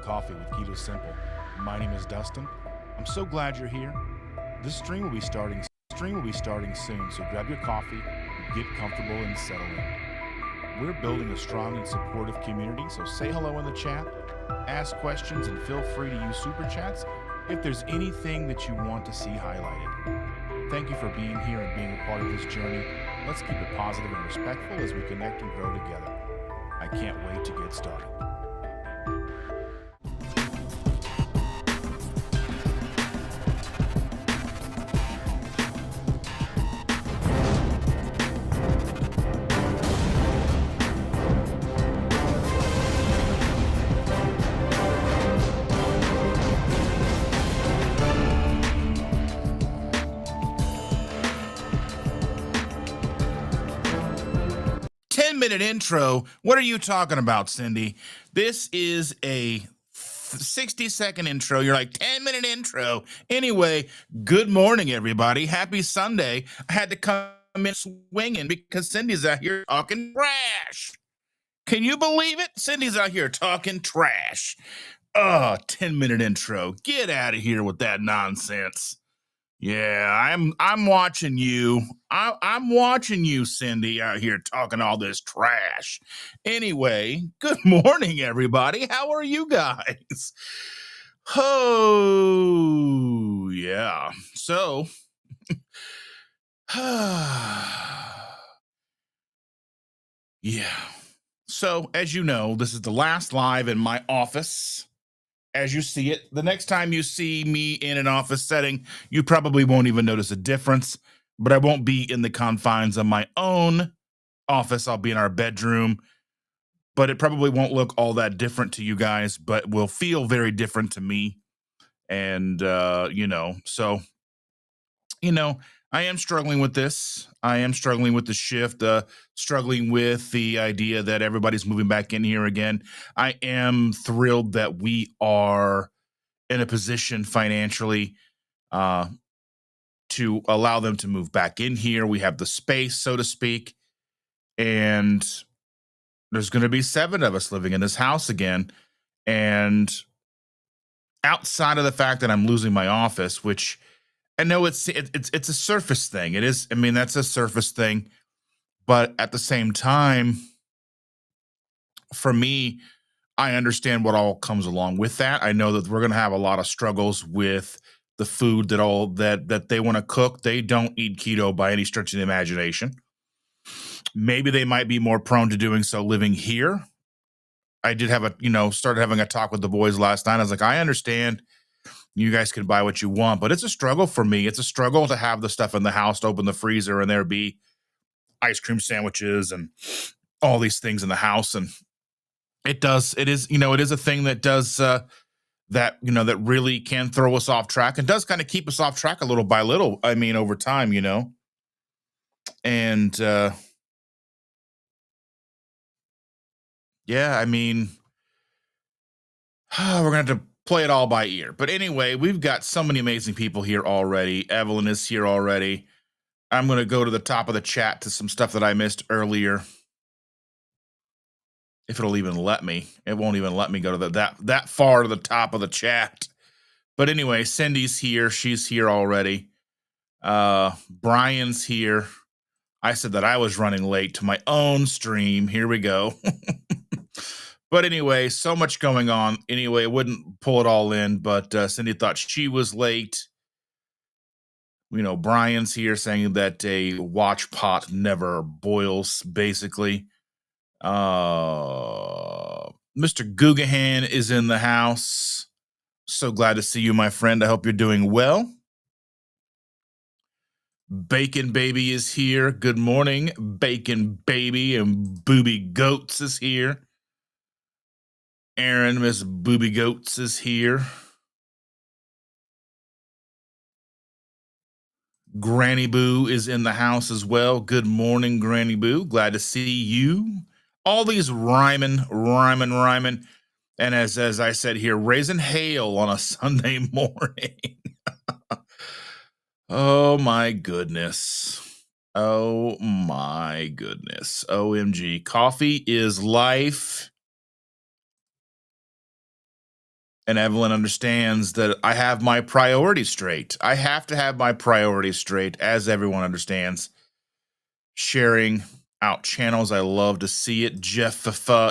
Coffee with Keto Simple. My name is Dustin. I'm so glad you're here. This stream will be starting soon, so grab your coffee, get comfortable, and settle in. We're building a strong and supportive community, so say hello in the chat, ask questions, and feel free to use super chats if there's anything that you want to see highlighted. Thank you for being here and being a part of this journey. Let's keep it positive and respectful as we connect and grow together. I can't wait to get started. 10-minute intro. What are you talking about, Cindy? This is a 60-second intro. You're like, 10-minute intro. Anyway, good morning, everybody. Happy Sunday. I had to come in swinging because Cindy's out here talking trash. Can you believe it? Cindy's out here talking trash. Oh, 10-minute intro. Get out of here with that nonsense. Yeah, I'm watching you. I'm watching you, Cindy, out here talking all this trash. Anyway, good morning, everybody. How are you guys? Oh, yeah. So, yeah. So, as you know, this is the last live in my office. As you see it, the next time you see me in an office setting, you probably won't even notice a difference, but I won't be in the confines of my own office. I'll be in our bedroom, but it probably won't look all that different to you guys, but will feel very different to me. And, I am struggling with this. I am struggling with the shift, struggling with the idea that everybody's moving back in here again. I am thrilled that we are in a position financially uh, to allow them to move back in here. We have the space, so to speak, and there's going to be 7 of us living in this house again. And outside of the fact that I'm losing my office, which I know it's a surface thing. It is. I mean, that's a surface thing, but at the same time, for me, I understand what all comes along with that. I know that we're going to have a lot of struggles with the food that they want to cook. They don't eat keto by any stretch of the imagination. Maybe they might be more prone to doing so living here. I did have started having a talk with the boys last night. I was like, I understand you guys can buy what you want, but it's a struggle for me. It's a struggle to have the stuff in the house, to open the freezer, and there be ice cream sandwiches and all these things in the house. And it is a thing that does that really can throw us off track and does kind of keep us off track a little by little. I mean, over time, and yeah, I mean, we're gonna have to play it all by ear. But anyway, we've got so many amazing people here already. Evelyn is here already. I'm gonna go to the top of the chat to some stuff that I missed earlier. If it'll even let me. It won't even let me go to that far to the top of the chat. But anyway, Cindy's here. She's here already. Brian's here. I said that I was running late to my own stream. Here we go. But anyway, so much going on. Anyway, it wouldn't pull it all in, but Cindy thought she was late. Brian's here saying that a watch pot never boils, basically. Mr. Gugahan is in the house. So glad to see you, my friend. I hope you're doing well. Bacon Baby is here. Good morning, Bacon Baby, and Booby Goats is here. Aaron, Miss Booby Goats is here. Granny Boo is in the house as well. Good morning, Granny Boo. Glad to see you. All these rhyming. And as I said here, raising hail on a Sunday morning. Oh my goodness. Oh my goodness. OMG. Coffee is life. And Evelyn understands that I have my priorities straight. I have to have my priorities straight, as everyone understands. Sharing out channels. I love to see it. Jeff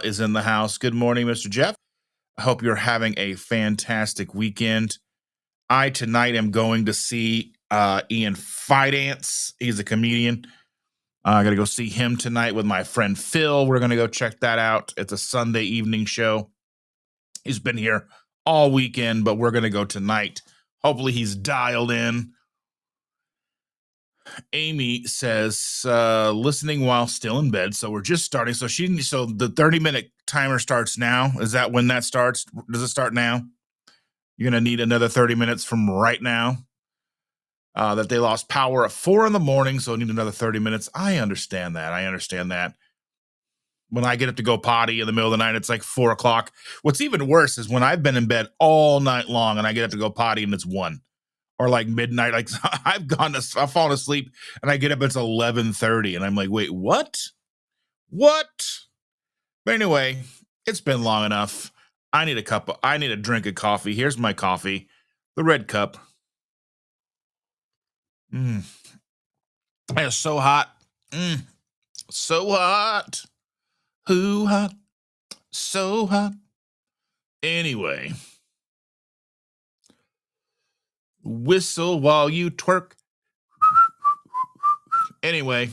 is in the house. Good morning, Mr. Jeff. I hope you're having a fantastic weekend. I tonight am going to see Ian Fidance. He's a comedian. I got to go see him tonight with my friend Phil. We're going to go check that out. It's a Sunday evening show. He's been here all weekend, but we're going to go tonight. Hopefully he's dialed in. Amy says, listening while still in bed. So we're just starting. So the 30-minute timer starts now. Is that when that starts? Does it start now? You're going to need another 30 minutes from right now. That they lost power at 4 a.m, so I need another 30 minutes. I understand that. When I get up to go potty in the middle of the night, it's like 4 o'clock. What's even worse is when I've been in bed all night long and I get up to go potty and it's 1 or like midnight. Like I've fallen asleep and I get up, it's 11:30 and I'm like, wait, what? But anyway, it's been long enough. I need a drink of coffee. Here's my coffee, the red cup. It's so hot. So hot. Who hot? So hot. Anyway. Whistle while you twerk. Anyway,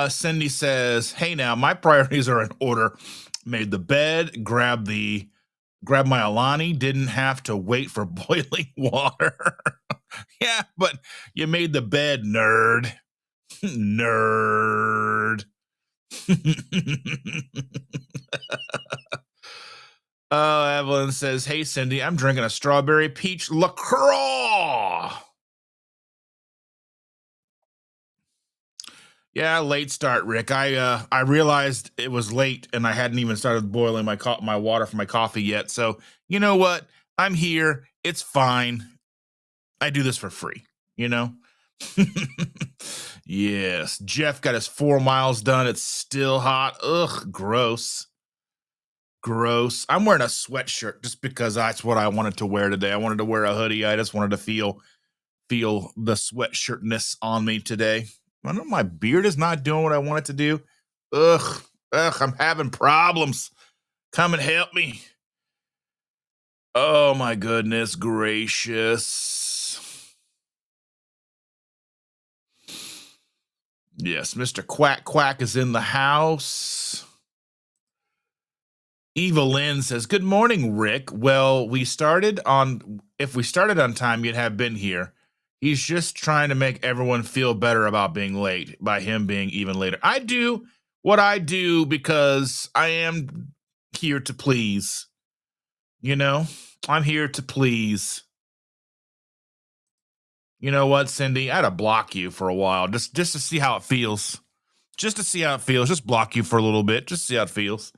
Cindy says, hey now, my priorities are in order. Made the bed, grabbed my Alani, didn't have to wait for boiling water. Yeah, but you made the bed, nerd. Nerd. Evelyn says, hey, Cindy, I'm drinking a strawberry peach LaCroix. Yeah, late start, Rick. I realized it was late and I hadn't even started boiling my water for my coffee yet. So you know what? I'm here. It's fine. I do this for free, you know? Yes. Jeff got his 4 miles done. It's still hot. Ugh, gross. Gross. I'm wearing a sweatshirt just because that's what I wanted to wear today. I wanted to wear a hoodie. I just wanted to feel the sweatshirtness on me today. I know my beard is not doing what I want it to do. Ugh, I'm having problems. Come and help me. Oh my goodness gracious. Yes, Mr. Quack Quack is in the house. Eva Lynn says, good morning, Rick. Well, if we started on time, you'd have been here. He's just trying to make everyone feel better about being late by him being even later. I do what I do because I am here to please. You know, I'm here to please. You know what, Cindy? I had to block you for a while just to see how it feels. Just to see how it feels. Just block you for a little bit. Just see how it feels.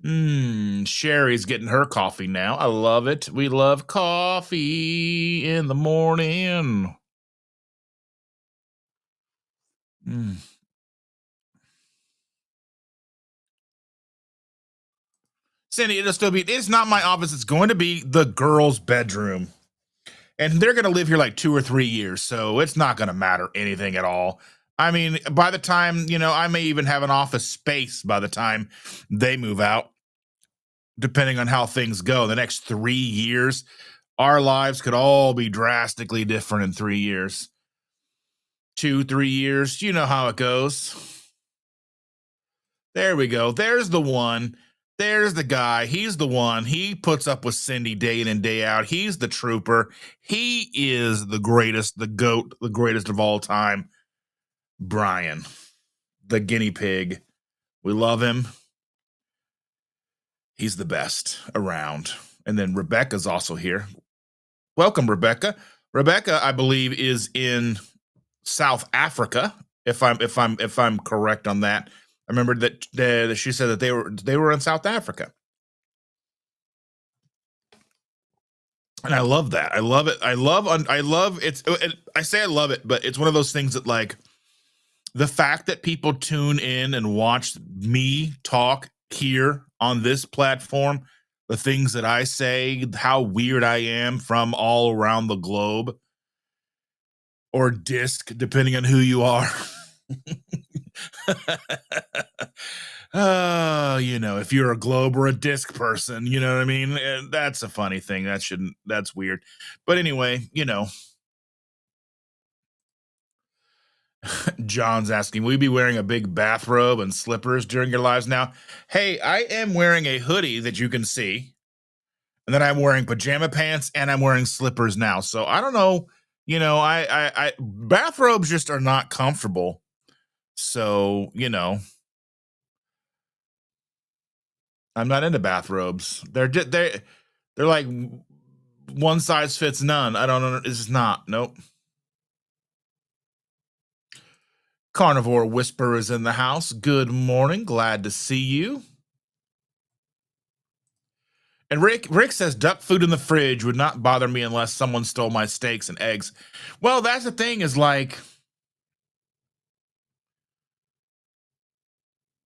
Sherry's getting her coffee now. I love it. We love coffee in the morning. Cindy, it's not my office. It's going to be the girls' bedroom. And they're going to live here like 2 or 3 years. So it's not going to matter anything at all. I mean, by the time, I may even have an office space by the time they move out. Depending on how things go, the next 3 years, our lives could all be drastically different in 3 years. 2, 3 years, you know how it goes. There we go. There's the one. There's the guy. He's the one. He puts up with Cindy day in and day out. He's the trooper. He is the greatest, the GOAT, the greatest of all time. Brian, the guinea pig. We love him. He's the best around. And then Rebecca's also here. Welcome, Rebecca. Rebecca, I believe, is in South Africa. If I'm correct on that. I remember that she said that they were in South Africa. And I love that. I love it. I love it's. I say I love it, but it's one of those things that, like, the fact that people tune in and watch me talk here on this platform the things that I say, how weird I am from all around the globe or disc, depending on who you are. If you're a globe or a disc person, you know what I mean? That's a funny thing. That's weird. But anyway, John's asking, will you be wearing a big bathrobe and slippers during your lives now? Hey, I am wearing a hoodie that you can see, and then I'm wearing pajama pants and I'm wearing slippers now. So I don't know. Bathrobes just are not comfortable. So, I'm not into bathrobes. They're like one size fits none. I don't know. It's not. Nope. Carnivore Whisper is in the house. Good morning. Glad to see you. And Rick says duck food in the fridge would not bother me unless someone stole my steaks and eggs. Well, that's the thing is like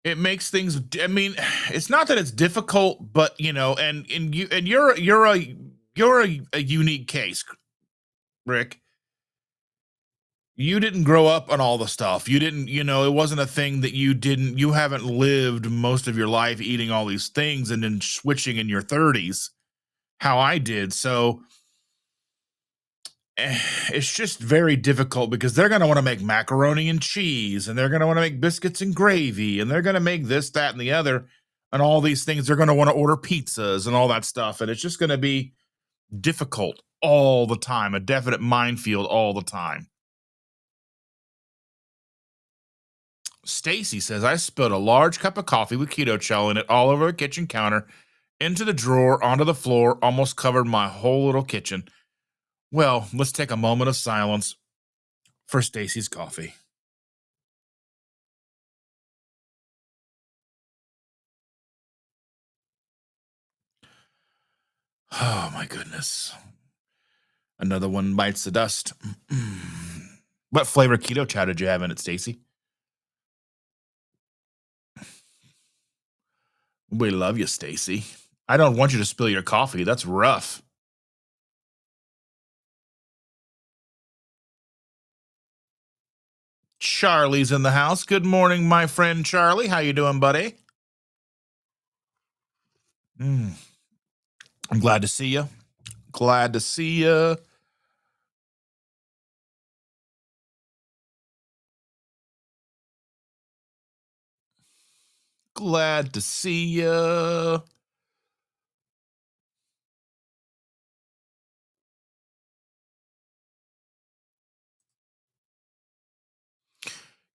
it makes things. I mean, it's not that it's difficult, but you're a unique case, Rick. You didn't grow up on all the stuff. You didn't, it wasn't a thing that you haven't lived most of your life eating all these things and then switching in your 30s, how I did. So it's just very difficult because they're going to want to make macaroni and cheese and they're going to want to make biscuits and gravy and they're going to make this, that, and the other. And all these things, they're going to want to order pizzas and all that stuff. And it's just going to be difficult all the time, a definite minefield all the time. Stacy says, I spilled a large cup of coffee with keto chow in it all over the kitchen counter, into the drawer, onto the floor, almost covered my whole little kitchen. Well, let's take a moment of silence for Stacy's coffee. Oh my goodness. Another one bites the dust. What flavor keto chow did you have in it, Stacy? We love you, Stacy. I don't want you to spill your coffee. That's rough. Charlie's in the house. Good morning, my friend Charlie. How you doing, buddy? I'm glad to see you. Glad to see you. Glad to see you.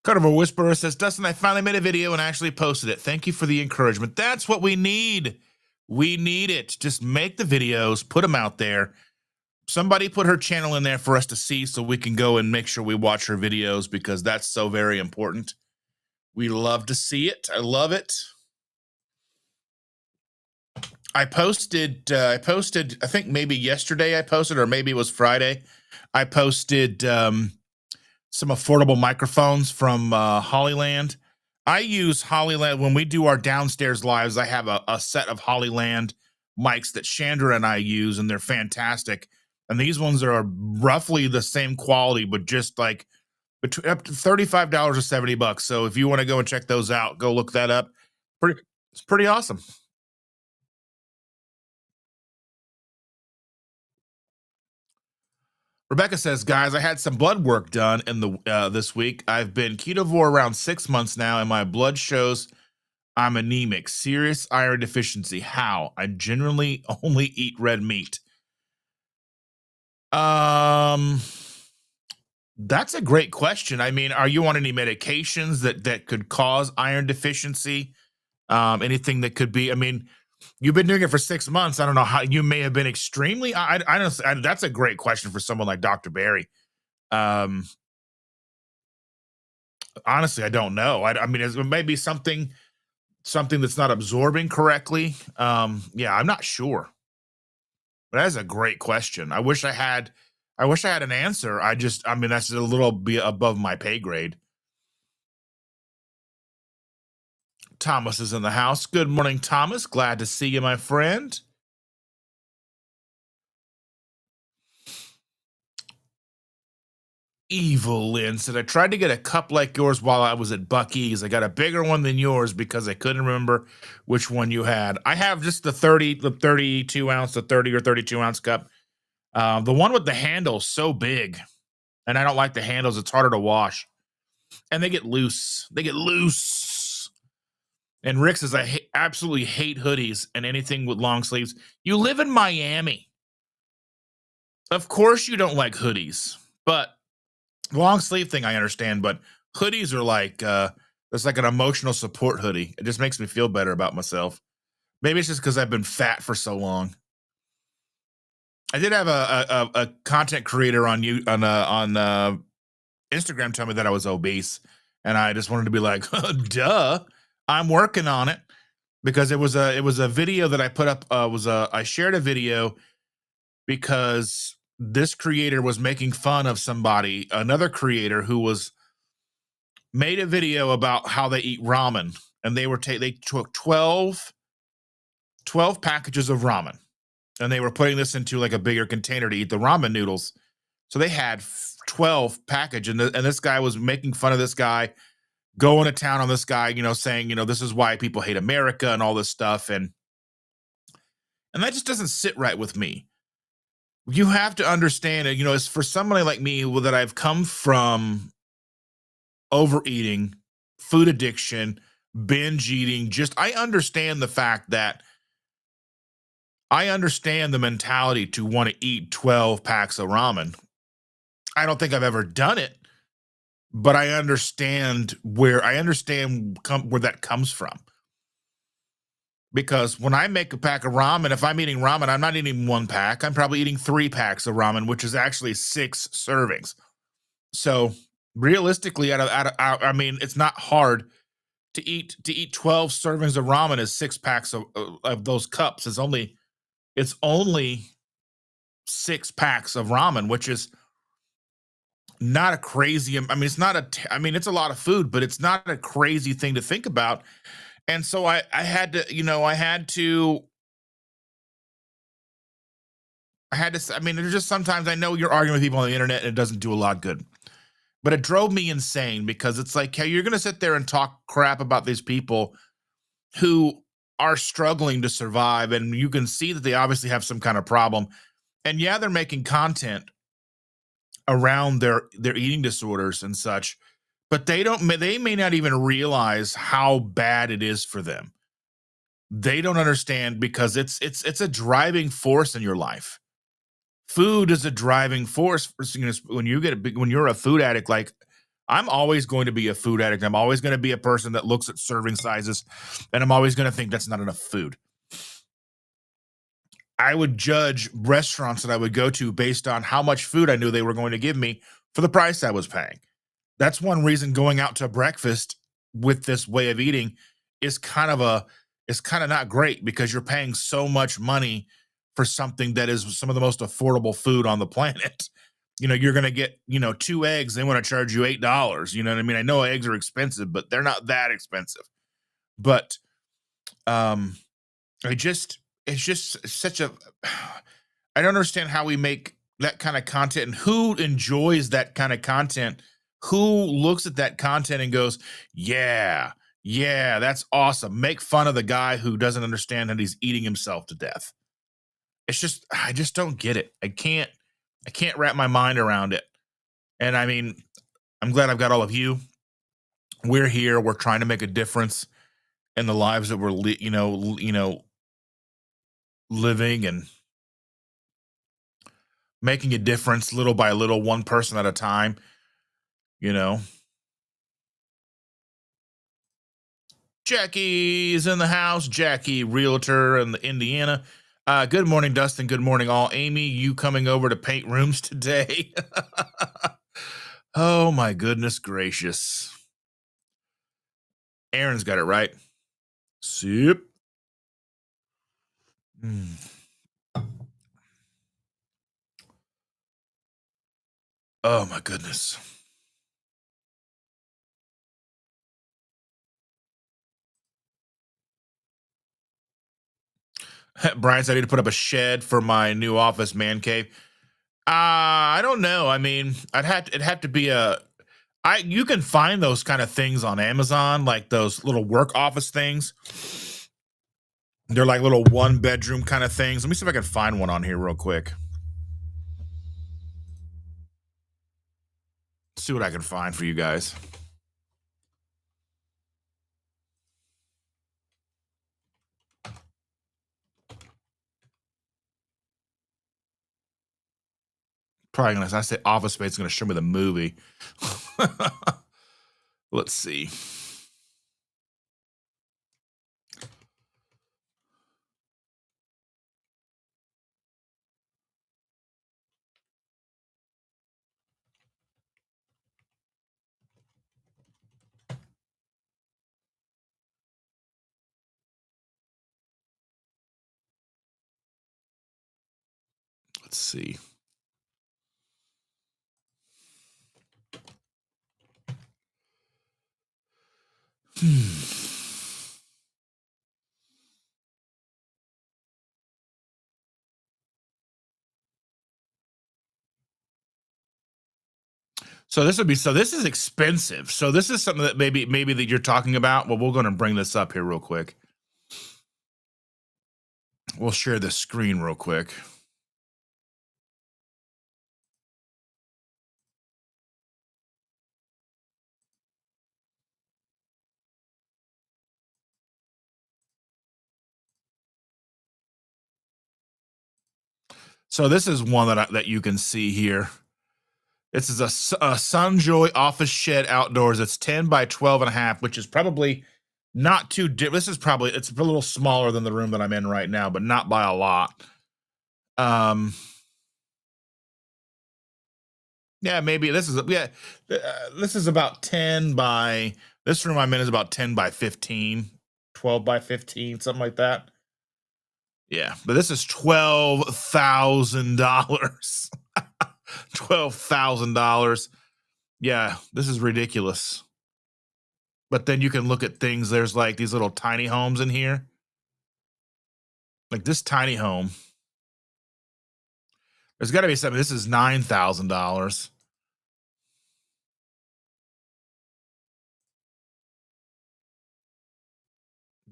Carnival Whisperer says, Dustin, I finally made a video and actually posted it. Thank you for the encouragement. That's what we need. We need it. Just make the videos, put them out there. Somebody put her channel in there for us to see so we can go and make sure we watch her videos because that's so very important. We love to see it. I love it. I posted, I think maybe yesterday I posted, or maybe it was Friday. I posted some affordable microphones from Hollyland. I use Hollyland when we do our downstairs lives. I have a set of Hollyland mics that Chandra and I use, and they're fantastic. And these ones are roughly the same quality, but just like between up to $35 or $70. So if you want to go and check those out, go look that up. It's pretty awesome. Rebecca says, guys, I had some blood work done in the this week. I've been ketovore around 6 months now, and my blood shows I'm anemic, serious iron deficiency. How? I generally only eat red meat. That's a great question. I mean, are you on any medications that could cause iron deficiency? Anything that could be? I mean, you've been doing it for 6 months. I don't know how you may have been extremely. I don't. That's a great question for someone like Dr. Barry. Honestly, I don't know. I mean, it may be something that's not absorbing correctly. Yeah, I'm not sure. But that's a great question. I wish I had an answer. I mean, that's a little bit above my pay grade. Thomas is in the house. Good morning, Thomas. Glad to see you, my friend. Evil Lynn said, I tried to get a cup like yours while I was at Bucky's. I got a bigger one than yours because I couldn't remember which one you had. I have just the 32 ounce, the 30 or 32-ounce cup. The one with the handle's so big, and I don't like the handles. It's harder to wash, and they get loose. They get loose. And Rick says, absolutely hate hoodies and anything with long sleeves. You live in Miami. Of course you don't like hoodies, but long sleeve thing I understand, but hoodies are like it's like an emotional support hoodie. It just makes me feel better about myself. Maybe it's just because I've been fat for so long. I did have a content creator on Instagram tell me that I was obese, and I just wanted to be like, duh, I'm working on it, because it was a video that I put up. I shared a video because this creator was making fun of another creator who was made a video about how they eat ramen, and they took 12 packages of ramen, and they were putting this into like a bigger container to eat the ramen noodles. So they had 12 package, and this guy was making fun of this guy, going to town on this guy, saying, this is why people hate America and all this stuff, and that just doesn't sit right with me. You have to understand it, it's for somebody like me that I've come from overeating, food addiction, binge eating. I understand the fact that I understand the mentality to want to eat 12 packs of ramen. I don't think I've ever done it, but I understand where that comes from. Because when I make a pack of ramen, if I'm eating ramen, I'm not eating one pack. I'm probably eating 3 packs of ramen, which is actually 6 servings. So realistically, I mean, it's not hard to eat 12 servings of ramen. Is 6 packs of those cups. It's only 6 packs of ramen, which is not a crazy. I mean, it's a lot of food, but it's not a crazy thing to think about. And so I had to, I mean, there's just sometimes I know you're arguing with people on the internet and it doesn't do a lot of good. But it drove me insane because it's like, hey, you're going to sit there and talk crap about these people who are struggling to survive. And you can see that they obviously have some kind of problem. And yeah, they're making content around their eating disorders and such, but they may not even realize how bad it is for them. They don't understand because it's a driving force in your life. Food is a driving force when you're a food addict. Like, I'm always going to be a food addict. I'm always going to be a person that looks at serving sizes, and I'm always going to think that's not enough food. I would judge restaurants that I would go to based on how much food I knew they were going to give me for the price I was paying. That's one reason going out to breakfast with this way of eating is kind of not great, because you're paying so much money for something that is some of the most affordable food on the planet. You're going to get, 2 eggs. They want to charge you $8. You know what I mean? I know eggs are expensive, but they're not that expensive. But um, it's just such a, I don't understand how we make that kind of content, and who enjoys that kind of content, who looks at that content and goes, yeah, that's awesome. Make fun of the guy who doesn't understand that he's eating himself to death. I just don't get it. I can't wrap my mind around it. And I mean, I'm glad I've got all of you. We're here. We're trying to make a difference in the lives that we're, living, and making a difference little by little, one person at a time, you know. Jackie's in the house. Jackie, realtor in the Indiana. Good morning, Dustin. Good morning, all. Amy, you coming over to paint rooms today? Oh, my goodness gracious. Aaron's got it right. Sip. Oh, my goodness. Brian said I need to put up a shed for my new office man cave. I don't know. I mean, it'd have to be a I you can find those kind of things on Amazon, like those little work office things. They're like little one bedroom kind of things. Let me see if I can find one on here real quick. See what I can find for you guys. Probably gonna I say Office Space is gonna show me the movie. Let's see. Let's see. Hmm. So this would be so this is expensive. So this is something that maybe that you're talking about. Well, we're gonna bring this up here real quick. We'll share the screen real quick. So this is one that you can see here. This is a Sunjoy office shed outdoors. It's 10 by 12 and a half, which is probably not too this is probably it's a little smaller than the room that I'm in right now, but not by a lot. Um yeah, maybe this is this is about 10 by this room I'm in is about 10 by 15, 12 by 15, something like that. Yeah, but this is $12,000. $12,000. Yeah, this is ridiculous. But then you can look at things. There's like these little tiny homes in here. Like this tiny home. There's got to be something. This is $9,000.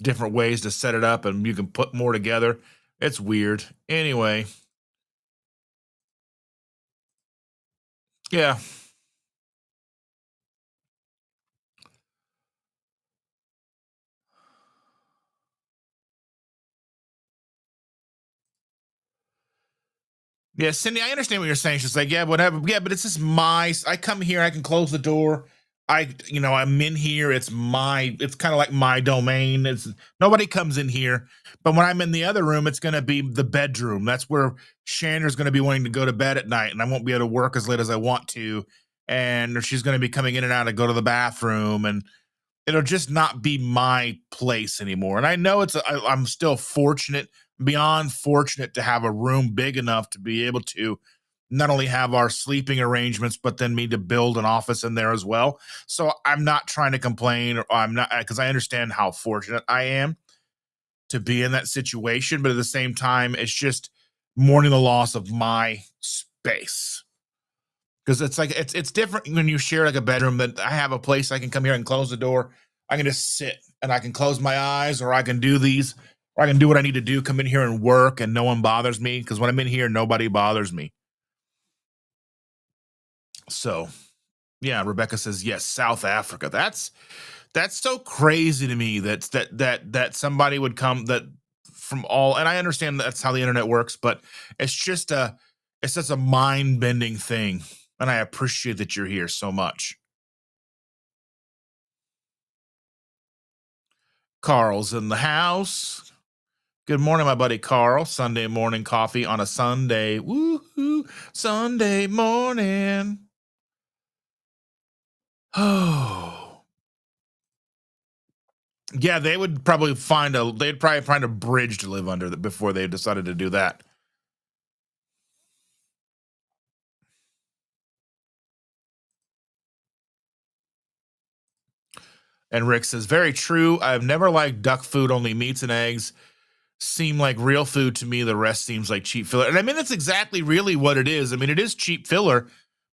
Different ways to set it up, and you can put more together. It's weird. Anyway, yeah. Yeah, Cindy, I understand what you're saying. She's like, yeah, whatever. Yeah, but it's just I come here, I can close the door. I'm in here. It's kind of like my domain. It's nobody comes in here. But when I'm in the other room, it's going to be the bedroom. That's where Shander's going to be wanting to go to bed at night, and I won't be able to work as late as I want to. And she's going to be coming in and out to go to the bathroom, and it'll just not be my place anymore. And I know I'm still fortunate, beyond fortunate, to have a room big enough to be able to not only have our sleeping arrangements, but then me to build an office in there as well. So I'm not trying to complain, or I'm not, because I understand how fortunate I am to be in that situation. But at the same time, it's just mourning the loss of my space, because it's like it's different when you share like a bedroom. That I have a place I can come here and close the door. I can just sit and I can close my eyes, or I can do these, or I can do what I need to do. Come in here and work, and no one bothers me, because when I'm in here, nobody bothers me. So yeah, Rebecca says yes. South Africa. That's so crazy to me. That somebody would come that from all. And I understand that's how the internet works, but it's just a it's just a mind bending thing. And I appreciate that you're here so much. Carl's in the house. Good morning, my buddy Carl. Sunday morning coffee on a Sunday. Woohoo! Sunday morning. Oh, yeah. They'd probably find a bridge to live under before they decided to do that. And Rick says, very true. I've never liked duck food, only meats and eggs. seem like real food to me. The rest seems like cheap filler. And I mean, that's exactly really what it is. I mean, it is cheap filler,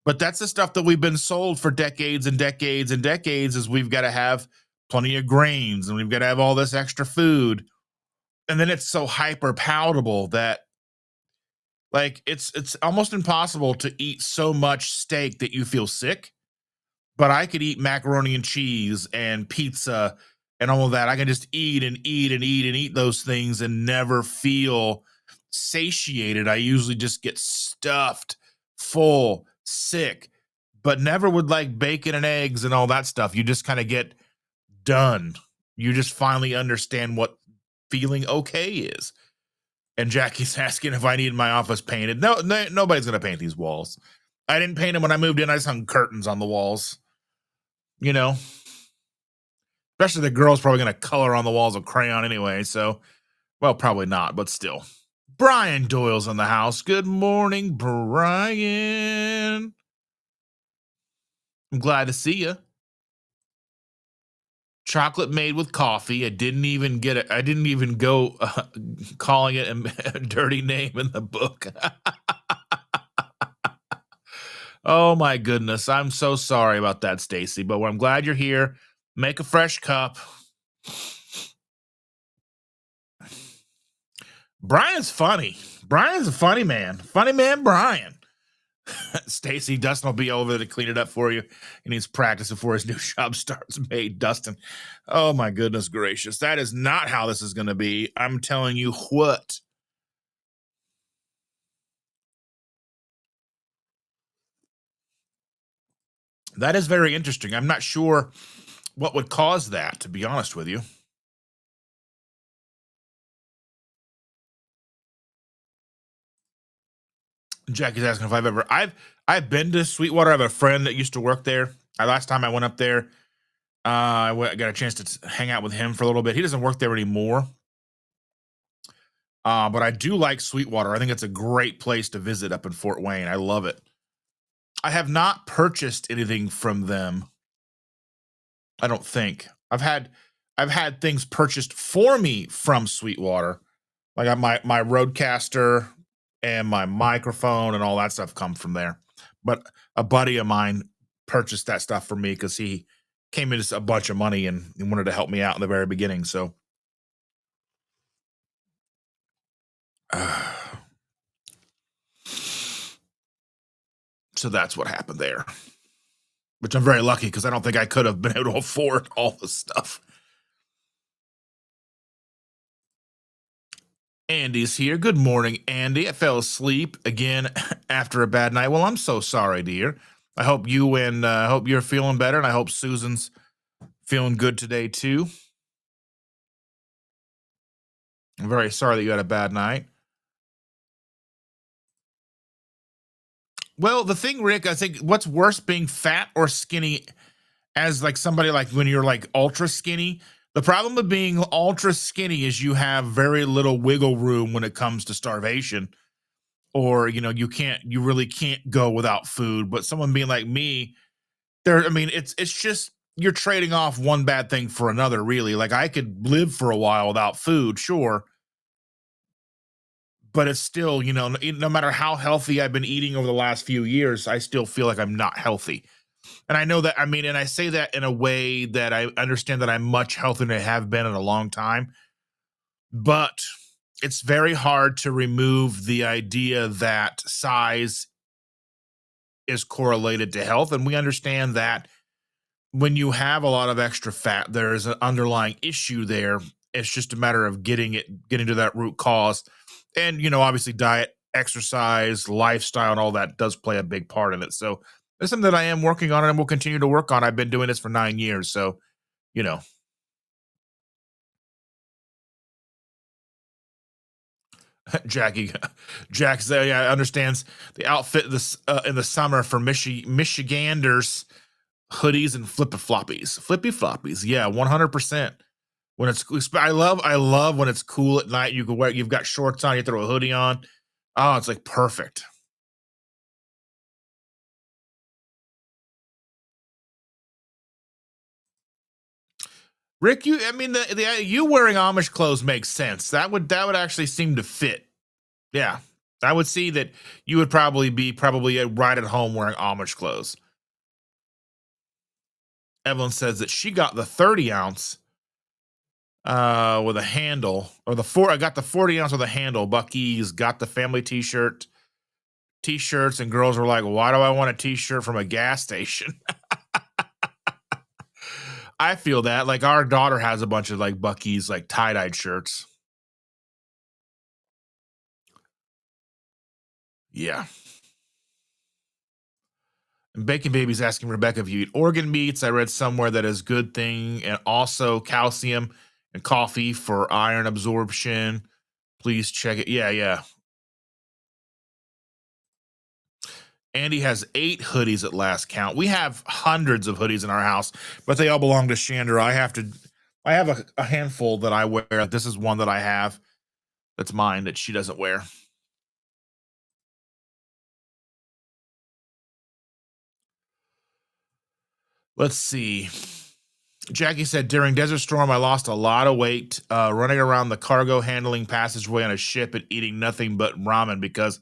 but that's the stuff that we've been sold for decades and decades and decades is we've got to have plenty of grains and we've got to have all this extra food. And then it's so hyper palatable that like it's almost impossible to eat so much steak that you feel sick, but I could eat macaroni and cheese and pizza and all of that. I can just eat and eat and eat and eat those things and never feel satiated. I usually just get stuffed, full, sick, but never with like bacon and eggs and all that stuff. You just kind of get done. You just finally understand what feeling okay is. And Jackie's asking if I need my office painted. No, nobody's gonna paint these walls. I didn't paint them when I moved in. I just hung curtains on the walls. You know, especially the girl's probably gonna color on the walls with crayon anyway. So, well, probably not, but still. Brian Doyle's in the house. Good morning, Brian. I'm glad to see you. Chocolate made with coffee. I didn't even get it. I didn't even go calling it a dirty name in the book. Oh my goodness. I'm so sorry about that, Stacy, but I'm glad you're here. Make a fresh cup. Brian's funny. Brian's a funny man. Funny man, Brian. Stacy, Dustin will be over there to clean it up for you. He needs practice before his new job starts. Made Dustin. Oh my goodness gracious. That is not how this is going to be. I'm telling you what. That is very interesting. I'm not sure what would cause that, to be honest with you. Jackie's asking if I've been to Sweetwater. I have a friend that used to work there. Last time I went up there, I got a chance to hang out with him for a little bit. He doesn't work there anymore, but I do like Sweetwater. I think it's a great place to visit up in Fort Wayne. I love it. I have not purchased anything from them. I don't think I've had things purchased for me from Sweetwater. Like my Roadcaster and my microphone and all that stuff come from there. But a buddy of mine purchased that stuff for me because he came into a bunch of money and he wanted to help me out in the very beginning. So, so that's what happened there. Which I'm very lucky because I don't think I could have been able to afford all the stuff. Andy's here. Good morning, Andy. I fell asleep again after a bad night. Well, I'm so sorry, dear. I hope you and I hope you're feeling better, and I hope Susan's feeling good today too. I'm very sorry that you had a bad night. Well, the thing, Rick, I think what's worse, being fat or skinny, as like somebody like when you're like ultra skinny. The problem with being ultra skinny is you have very little wiggle room when it comes to starvation, or you really can't go without food. But someone being like me, I mean, it's just you're trading off one bad thing for another, really. Like I could live for a while without food, sure, but it's still, no matter how healthy I've been eating over the last few years, I still feel like I'm not healthy. And I know that, I mean, and I say that in a way that I understand that I'm much healthier than I have been in a long time, but it's very hard to remove the idea that size is correlated to health. And we understand that when you have a lot of extra fat, there is an underlying issue there. It's just a matter of getting to that root cause. And, obviously diet, exercise, lifestyle, and all that does play a big part in it. So it's something that I am working on and will continue to work on. I've been doing this for 9 years. So, you know, Jackie, Jack yeah, understands the outfit this in the summer for Michiganders hoodies and flippy floppies. Yeah, 100%. When it's, I love when it's cool at night. You can wear, you've got shorts on, you throw a hoodie on. Oh, it's like perfect. Rick, you I mean the you wearing Amish clothes makes sense. That would actually seem to fit. Yeah. I would see that you would probably be right at home wearing Amish clothes. Evelyn says that she got the 30 ounce with a handle, or the four. I got the 40 ounce with a handle. Bucky's got the family t-shirts, and girls were like, "Why do I want a t-shirt from a gas station?" I feel that. Like our daughter has a bunch of like Bucky's like tie-dyed shirts. Yeah. And Bacon Baby's asking Rebecca if you eat organ meats. I read somewhere that is good thing, and also calcium and coffee for iron absorption. Please check it. Yeah, yeah. Andy has 8 hoodies at last count. We have hundreds of hoodies in our house, but they all belong to Chandra. I have a handful that I wear. This is one that I have that's mine that she doesn't wear. Let's see. Jackie said during Desert Storm, I lost a lot of weight running around the cargo handling passageway on a ship and eating nothing but ramen because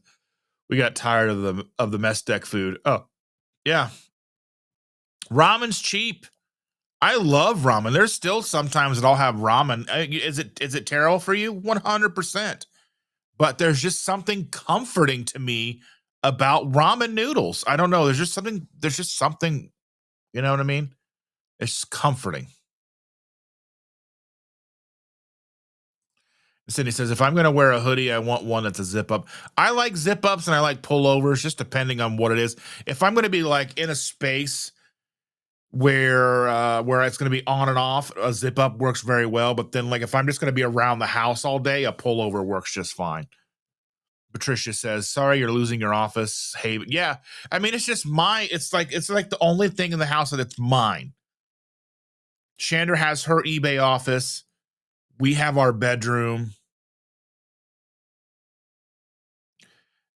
we got tired of the mess deck food. Oh, yeah. Ramen's cheap. I love ramen. There's still sometimes that I'll have ramen. Is it terrible for you? 100%. But there's just something comforting to me about ramen noodles. I don't know. There's just something, you know what I mean? It's comforting. Cindy says, if I'm going to wear a hoodie, I want one that's a zip up. I like zip ups and I like pullovers, just depending on what it is. If I'm going to be like in a space where it's going to be on and off, a zip up works very well. But then, like, if I'm just going to be around the house all day, a pullover works just fine. Patricia says, sorry, you're losing your office. Hey, yeah. I mean, it's just it's like the only thing in the house that it's mine. Chandra has her eBay office. We have our bedroom.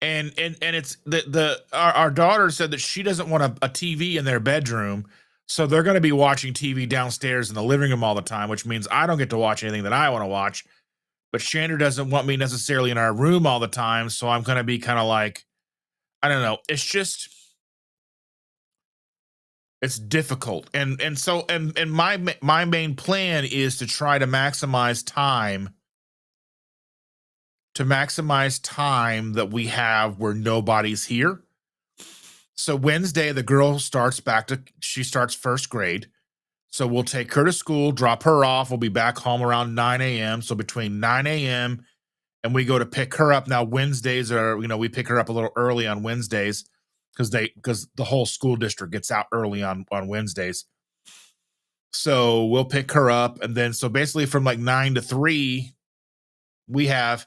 And it's our daughter said that she doesn't want a TV in their bedroom, so they're going to be watching TV downstairs in the living room all the time, which means I don't get to watch anything that I want to watch. But Chandra doesn't want me necessarily in our room all the time, so I'm going to be kind of like, I don't know. It's just it's difficult, and my main plan is to try to maximize time that we have where nobody's here. So Wednesday, the girl she starts first grade. So we'll take her to school, drop her off. We'll be back home around 9 a.m. So between 9 a.m. and we go to pick her up. Now, Wednesdays we pick her up a little early on Wednesdays because the whole school district gets out early on Wednesdays. So we'll pick her up. And then, so basically from like 9 to 3, we have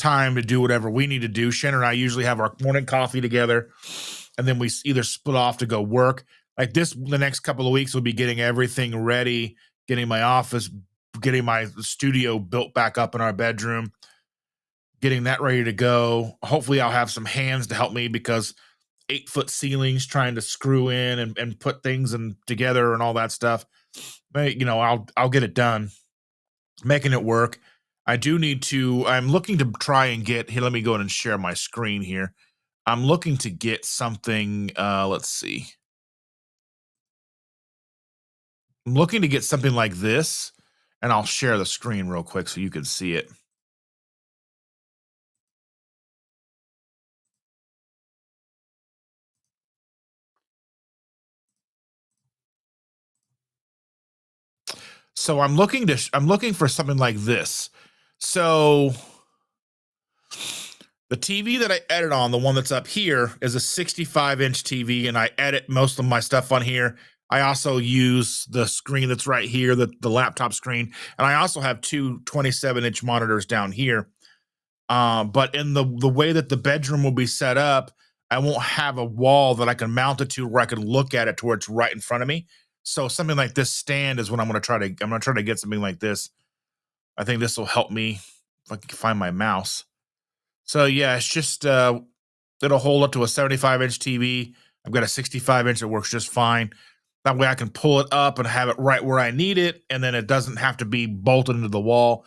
time to do whatever we need to do. Shannon and I usually have our morning coffee together, and then we either split off to go work. Like the next couple of weeks, we'll be getting everything ready, getting my office, getting my studio built back up in our bedroom, getting that ready to go. Hopefully, I'll have some hands to help me because 8-foot ceilings trying to screw in and put things together and all that stuff. But, I'll get it done, making it work. I'm looking to try and get here. Let me go ahead and share my screen here. I'm looking to get something. Let's see. I'm looking to get something like this, and I'll share the screen real quick so you can see it. So I'm looking for something like this. So the TV that I edit on, the one that's up here, is a 65-inch TV, and I edit most of my stuff on here. I also use the screen that's right here, the laptop screen, and I also have two 27-inch monitors down here. But in the way that the bedroom will be set up, I won't have a wall that I can mount it to where I can look at it to where it's right in front of me. So something like this stand is what I'm gonna try to get something like this. I think this will help me if I can find my mouse. So yeah, it's just it'll hold up to a 75-inch TV. I've got a 65-inch that works just fine. That way I can pull it up and have it right where I need it, and then it doesn't have to be bolted into the wall.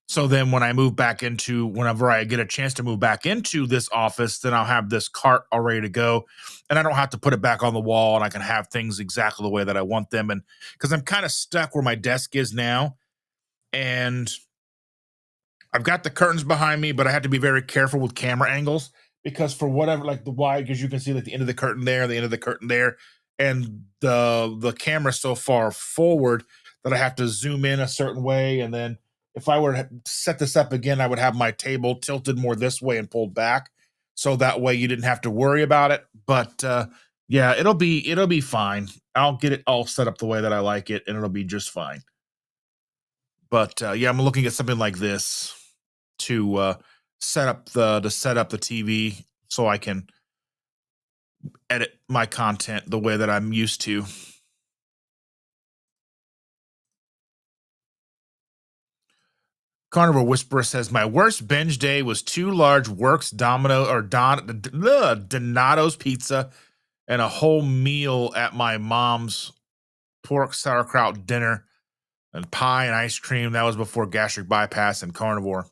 So then when I move back into whenever I get a chance to move back into this office, then I'll have this cart all ready to go. And I don't have to put it back on the wall and I can have things exactly the way that I want them. And because I'm kind of stuck where my desk is now. And I've got the curtains behind me, but I have to be very careful with camera angles because for whatever, like the wide, because you can see like the end of the curtain there, the end of the curtain there, and the camera's so far forward that I have to zoom in a certain way, and then if I were to set this up again, I would have my table tilted more this way and pulled back, so that way you didn't have to worry about it. But yeah, it'll be fine. I'll get it all set up the way that I like it, and it'll be just fine. But yeah, I'm looking at something like this to set up the TV so I can edit my content the way that I'm used to. Carnivore Whisperer says my worst binge day was two large Works Donato's pizza and a whole meal at my mom's pork sauerkraut dinner and pie and ice cream. That was before gastric bypass and carnivore.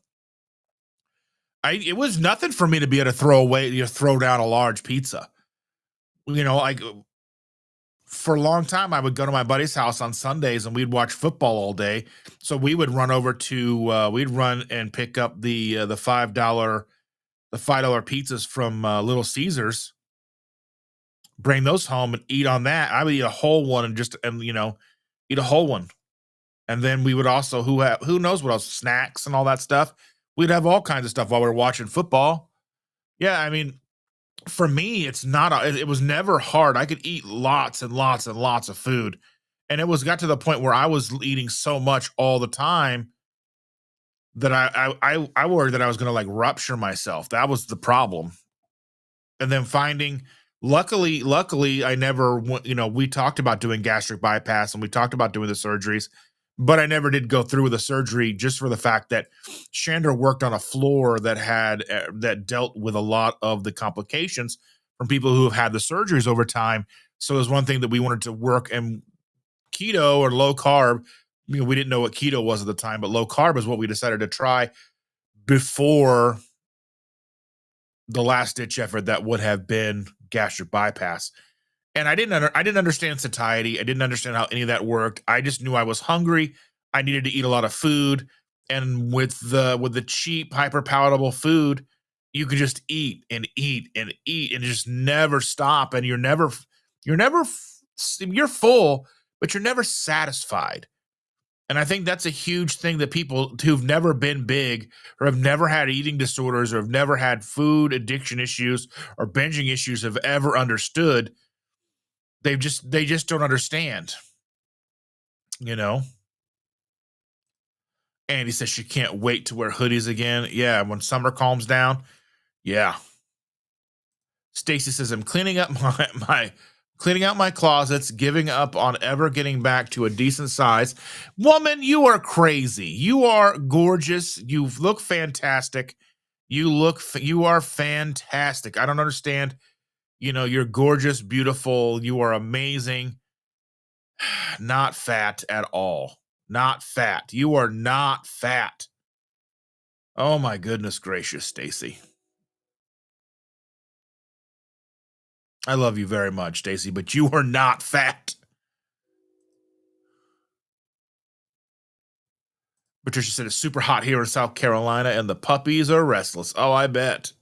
It was nothing for me to be able to throw away, throw down a large pizza. Like for a long time, I would go to my buddy's house on Sundays and we'd watch football all day. So we would run over to we'd run and pick up the $5 pizzas from Little Caesars, bring those home and eat on that. I would eat a whole one and eat a whole one. And then we would also who knows what else, snacks and all that stuff. We'd have all kinds of stuff while we were watching football. Yeah, I mean, for me, it was never hard. I could eat lots and lots and lots of food. And it was got to the point where I was eating so much all the time that I worried that I was gonna like rupture myself. That was the problem. And then luckily I never we talked about doing gastric bypass and we talked about doing the surgeries, but I never did go through with the surgery just for the fact that Shander worked on a floor that dealt with a lot of the complications from people who have had the surgeries over time. So it was one thing that we wanted to work, and keto or low carb, we didn't know what keto was at the time, but low carb is what we decided to try before the last ditch effort that would have been gastric bypass. And I didn't understand satiety. I didn't understand how any of that worked. I just knew I was hungry. I needed to eat a lot of food, and with the cheap, hyper palatable food, you could just eat and eat and eat and just never stop. And you're full, but you're never satisfied. And I think that's a huge thing that people who've never been big or have never had eating disorders or have never had food addiction issues or binging issues have ever understood. They just don't understand, you know. And he says she can't wait to wear hoodies again. Yeah, when summer calms down. Yeah. Stacy says I'm cleaning up my cleaning out my closets, giving up on ever getting back to a decent size. Woman, you are crazy. You are gorgeous. You look fantastic. You are fantastic. I don't understand. You're gorgeous, beautiful. You are amazing. Not fat at all. Not fat. You are not fat. Oh my goodness gracious, Stacy. I love you very much, Stacy, but you are not fat. Patricia said it's super hot here in South Carolina and the puppies are restless. Oh, I bet.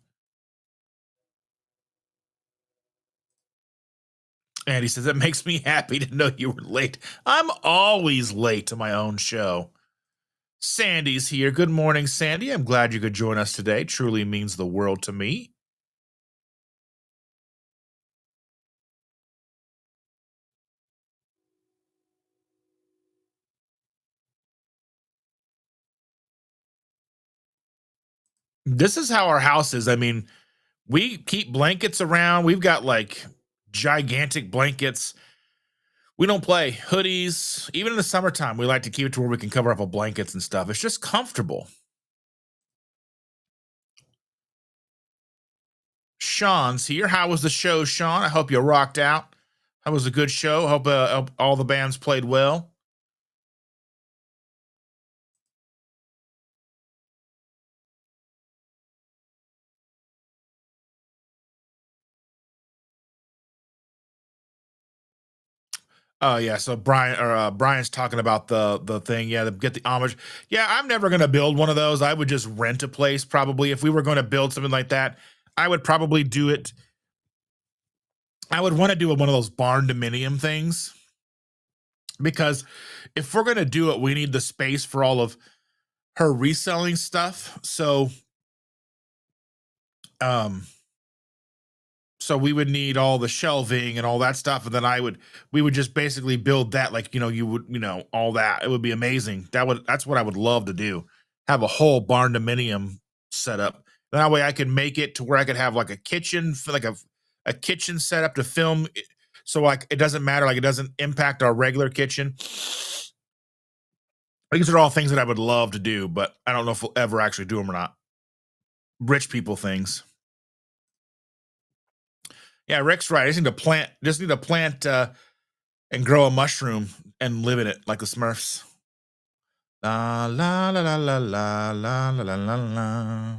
And he says it makes me happy to know you were late. I'm always late to my own show. Sandy's here. Good morning, Sandy. I'm glad you could join us today. Truly means the world to me. This is how our house is. I mean, we keep blankets around. We've got like gigantic blankets. We don't play hoodies. Even in the summertime, we like to keep it to where we can cover up with blankets and stuff. It's just comfortable. Sean's here. How was the show, Sean? I hope you rocked out. That was a good show. Hope all the bands played well. Oh yeah, so Brian's talking about the thing. Yeah, to get the homage. Yeah, I'm never gonna build one of those. I would just rent a place probably. If we were going to build something like that, I would probably do it. I would want to do one of those barn dominium things because if we're gonna do it, we need the space for all of her reselling stuff. Um, so we would need all the shelving and all that stuff, and then we would just basically build that, like, you would, all that. It would be amazing. That's what I would love to do. Have a whole barn dominium set up. That way I could make it to where I could have like a kitchen, like a kitchen set up to film so like it doesn't matter, like it doesn't impact our regular kitchen. These are all things that I would love to do, but I don't know if we'll ever actually do them or not. Rich people things. Yeah, Rick's right. Just need to plant and grow a mushroom and live in it like the Smurfs. La la la la la la la la la la la.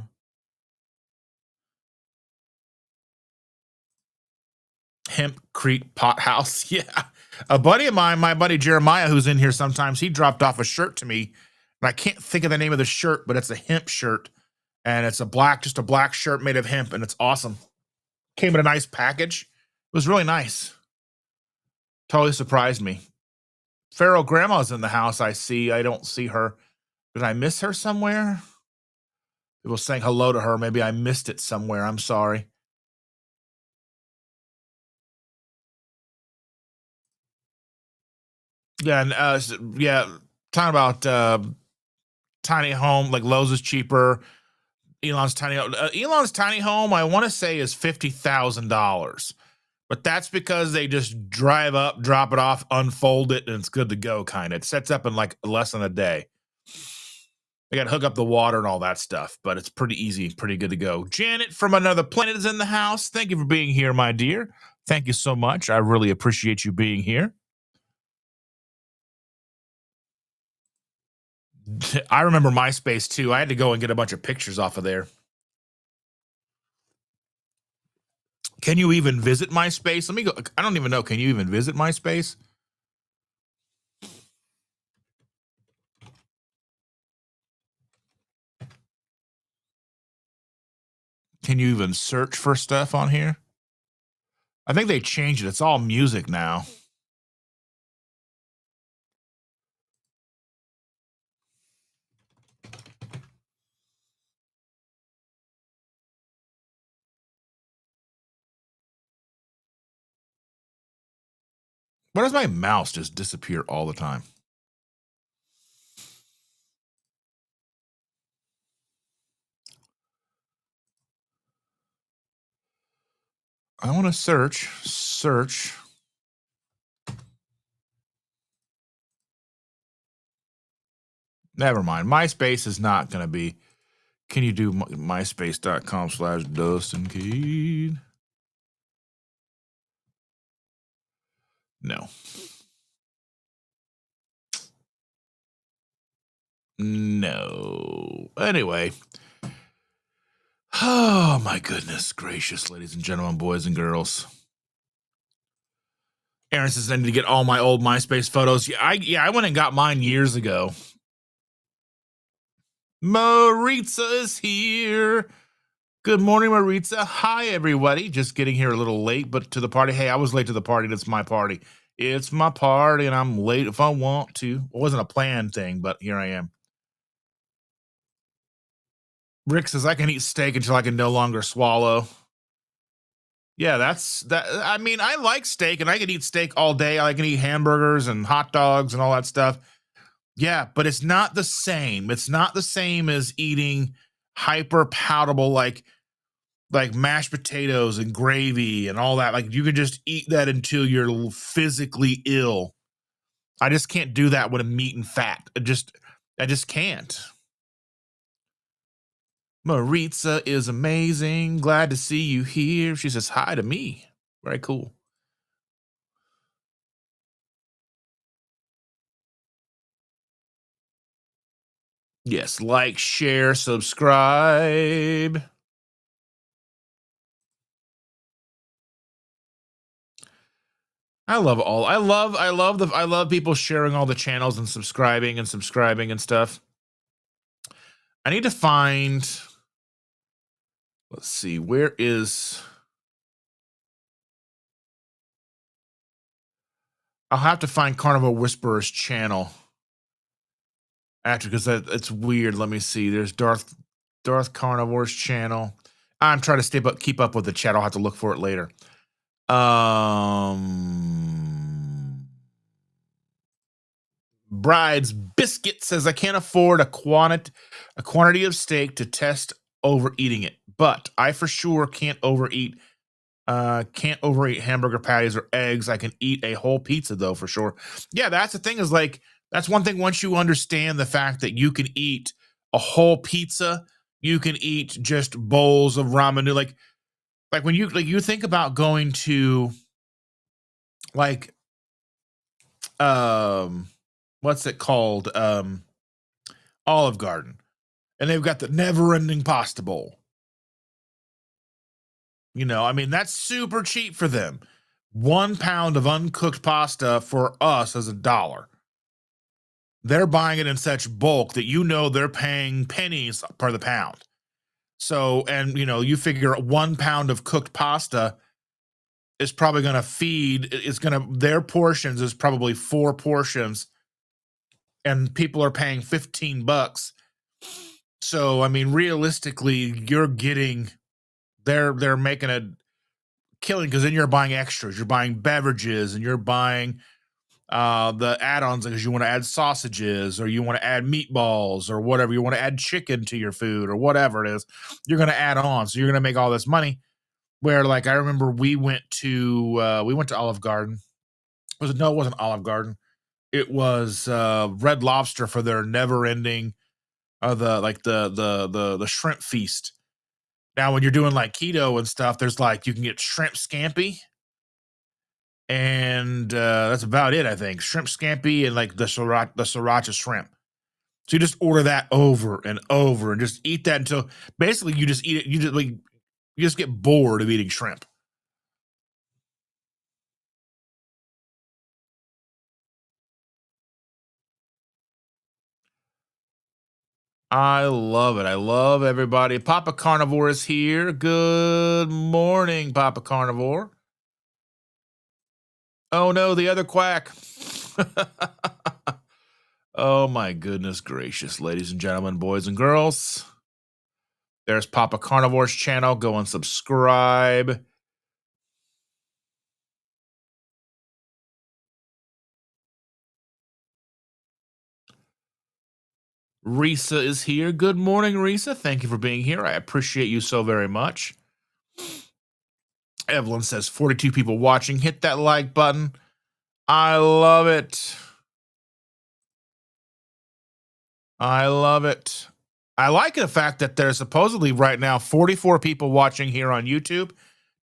Hemp Creek Pot House. Yeah. A buddy of mine, my buddy Jeremiah, who's in here sometimes, he dropped off a shirt to me. And I can't think of the name of the shirt, but it's a hemp shirt. And it's just a black shirt made of hemp, and it's awesome. Came in a nice package. It was really nice. Totally surprised me. Pharaoh Grandma's in the house. I don't see her. Did I miss her somewhere? People saying hello to her. Maybe I missed it somewhere. I'm sorry. Yeah, and yeah, talking about tiny home, like Lowe's is cheaper. Elon's tiny home, I want to say, is $50,000, but that's because they just drive up, drop it off, unfold it, and it's good to go. Kind of, it sets up in like less than a day. They got to hook up the water and all that stuff, but it's pretty easy, pretty good to go. Janet from Another Planet is in the house. Thank you for being here, my dear. Thank you so much. I really appreciate you being here. I remember MySpace too. I had to go and get a bunch of pictures off of there. Can you even visit MySpace? Let me go. I don't even know. Can you even visit MySpace? Can you even search for stuff on here? I think they changed it. It's all music now. Why does my mouse just disappear all the time? I want to search. Never mind. MySpace is not going to be. Can you do myspace.com/Dustin Keed? No. No. Anyway. Oh, my goodness gracious, ladies and gentlemen, boys and girls. Aaron says I need to get all my old MySpace photos. I went and got mine years ago. Maritza is here. Good morning, Maritza. Hi, everybody. Just getting here a little late, but to the party. Hey, I was late to the party. It's my party. It's my party, and I'm late if I want to. It wasn't a planned thing, but here I am. Rick says I can eat steak until I can no longer swallow. Yeah, that's that. I mean, I like steak, and I can eat steak all day. I can eat hamburgers and hot dogs and all that stuff. Yeah, but it's not the same. It's not the same as eating hyper palatable like mashed potatoes and gravy and all that. Like you can just eat that until you're physically ill. I just can't do that with a meat and fat. I just can't. Maritza is amazing. Glad to see you here. She says hi to me. Very cool. Yes, like, share, subscribe. I love people sharing all the channels and subscribing and stuff. I need to find, let's see, where is, I'll have to find Carnival Whisperer's channel after, because it's weird. Let me see. There's Darth Carnivore's channel. I'm trying to keep up with the chat. I'll have to look for it later. Bride's Biscuit says, I can't afford a quantity of steak to test overeating it, but I for sure can't overeat hamburger patties or eggs. I can eat a whole pizza though, for sure. Yeah, that's the thing, is like, that's one thing. Once you understand the fact that you can eat a whole pizza, you can eat just bowls of ramen noodle, like when you think about going to, like, what's it called, Olive Garden, and they've got the never-ending pasta bowl. I mean, that's super cheap for them. 1 pound of uncooked pasta for us is $1. They're buying it in such bulk that they're paying pennies per the pound. So, and you figure 1 pound of cooked pasta is probably going to their portions is probably 4 portions, and people are paying $15. So, I mean, realistically, they're making a killing, because then you're buying extras, you're buying beverages, and you're buying the add-ons, because you want to add sausages, or you want to add meatballs, or whatever, you want to add chicken to your food, or whatever it is you're going to add on. So you're going to make all this money. Where, like, I remember we went to Olive Garden. It wasn't Olive Garden. It was Red Lobster for their never-ending the shrimp feast. Now, when you're doing like keto and stuff, there's like, you can get shrimp scampi, and that's about it. I think shrimp scampi and like the sriracha shrimp. So you just order that over and over and just eat that until basically you just eat it. You just get bored of eating shrimp. I love it. I love everybody. Papa Carnivore is here. Good morning, Papa Carnivore. Oh no, the other quack. Oh my goodness gracious, ladies and gentlemen, boys and girls. There's Papa Carnivore's channel. Go and subscribe. Risa is here. Good morning, Risa. Thank you for being here. I appreciate you so very much. Evelyn says 42 people watching. Hit that like button. I love it. I love it. I like the fact that there's supposedly right now 44 people watching here on YouTube,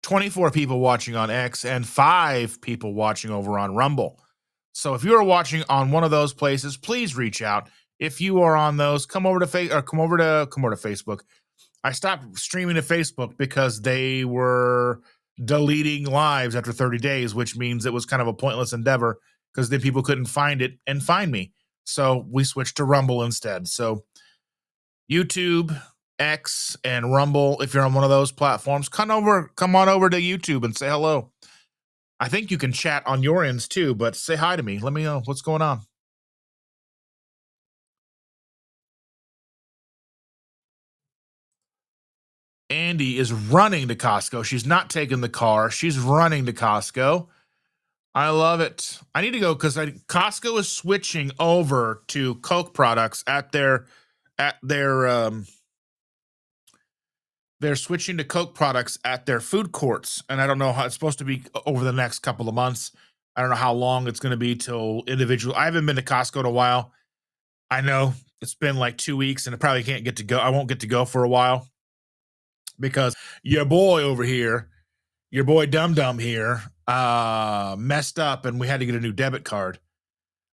24 people watching on X, and 5 people watching over on Rumble. So if you are watching on one of those places, please reach out. If you are on those, come over to Facebook. I stopped streaming to Facebook because they were deleting lives after 30 days, which means it was kind of a pointless endeavor, because then people couldn't find it and find me. So we switched to Rumble instead. So YouTube, X, and Rumble, if you're on one of those platforms, come on over to YouTube and say hello. I think you can chat on your ends too, but say hi to me. Let me know what's going on. Andy is running to Costco. She's not taking the car. She's running to Costco. I love it. I need to go because Costco is switching over to Coke products they're switching to Coke products at their food courts, and I don't know how it's supposed to be over the next couple of months. I don't know how long it's going to be till individual. I haven't been to Costco in a while. I know it's been like 2 weeks, and I probably can't get to go. I won't get to go for a while because your boy over here, your boy Dum Dum here, messed up, and we had to get a new debit card.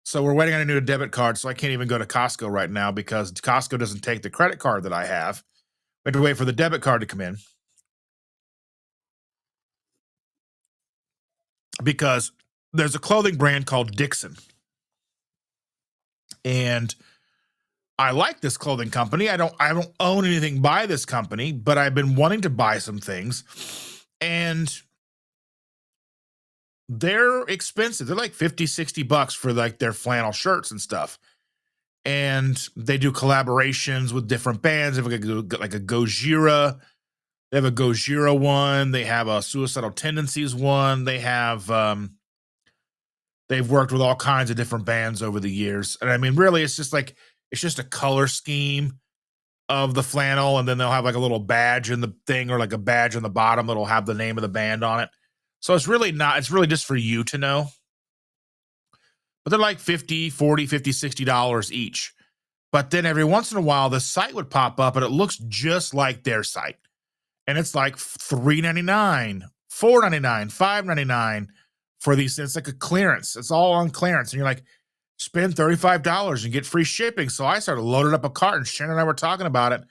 So we're waiting on a new debit card, so I can't even go to Costco right now because Costco doesn't take the credit card that I have. We have to wait for the debit card to come in because there's a clothing brand called Dixon, and I like this clothing company. I don't own anything by this company, but I've been wanting to buy some things, and they're expensive. They're like 50, $60 for like their flannel shirts and stuff. And they do collaborations with different bands. They have like a Gojira. They have a Gojira one. They have a Suicidal Tendencies one. They've worked with all kinds of different bands over the years. And I mean, really, it's just a color scheme of the flannel, and then they'll have like a little badge in the thing or like a badge on the bottom that'll have the name of the band on it. So it's really just for you to know. But they're like 50, 40, 50, $60 each. But then every once in a while, the site would pop up and it looks just like their site. And it's like $3.99, $4.99, $5.99 for these. It's like a clearance. It's all on clearance. And you're like, spend $35 and get free shipping. So I started loading up a cart, and Shannon and I were talking about it.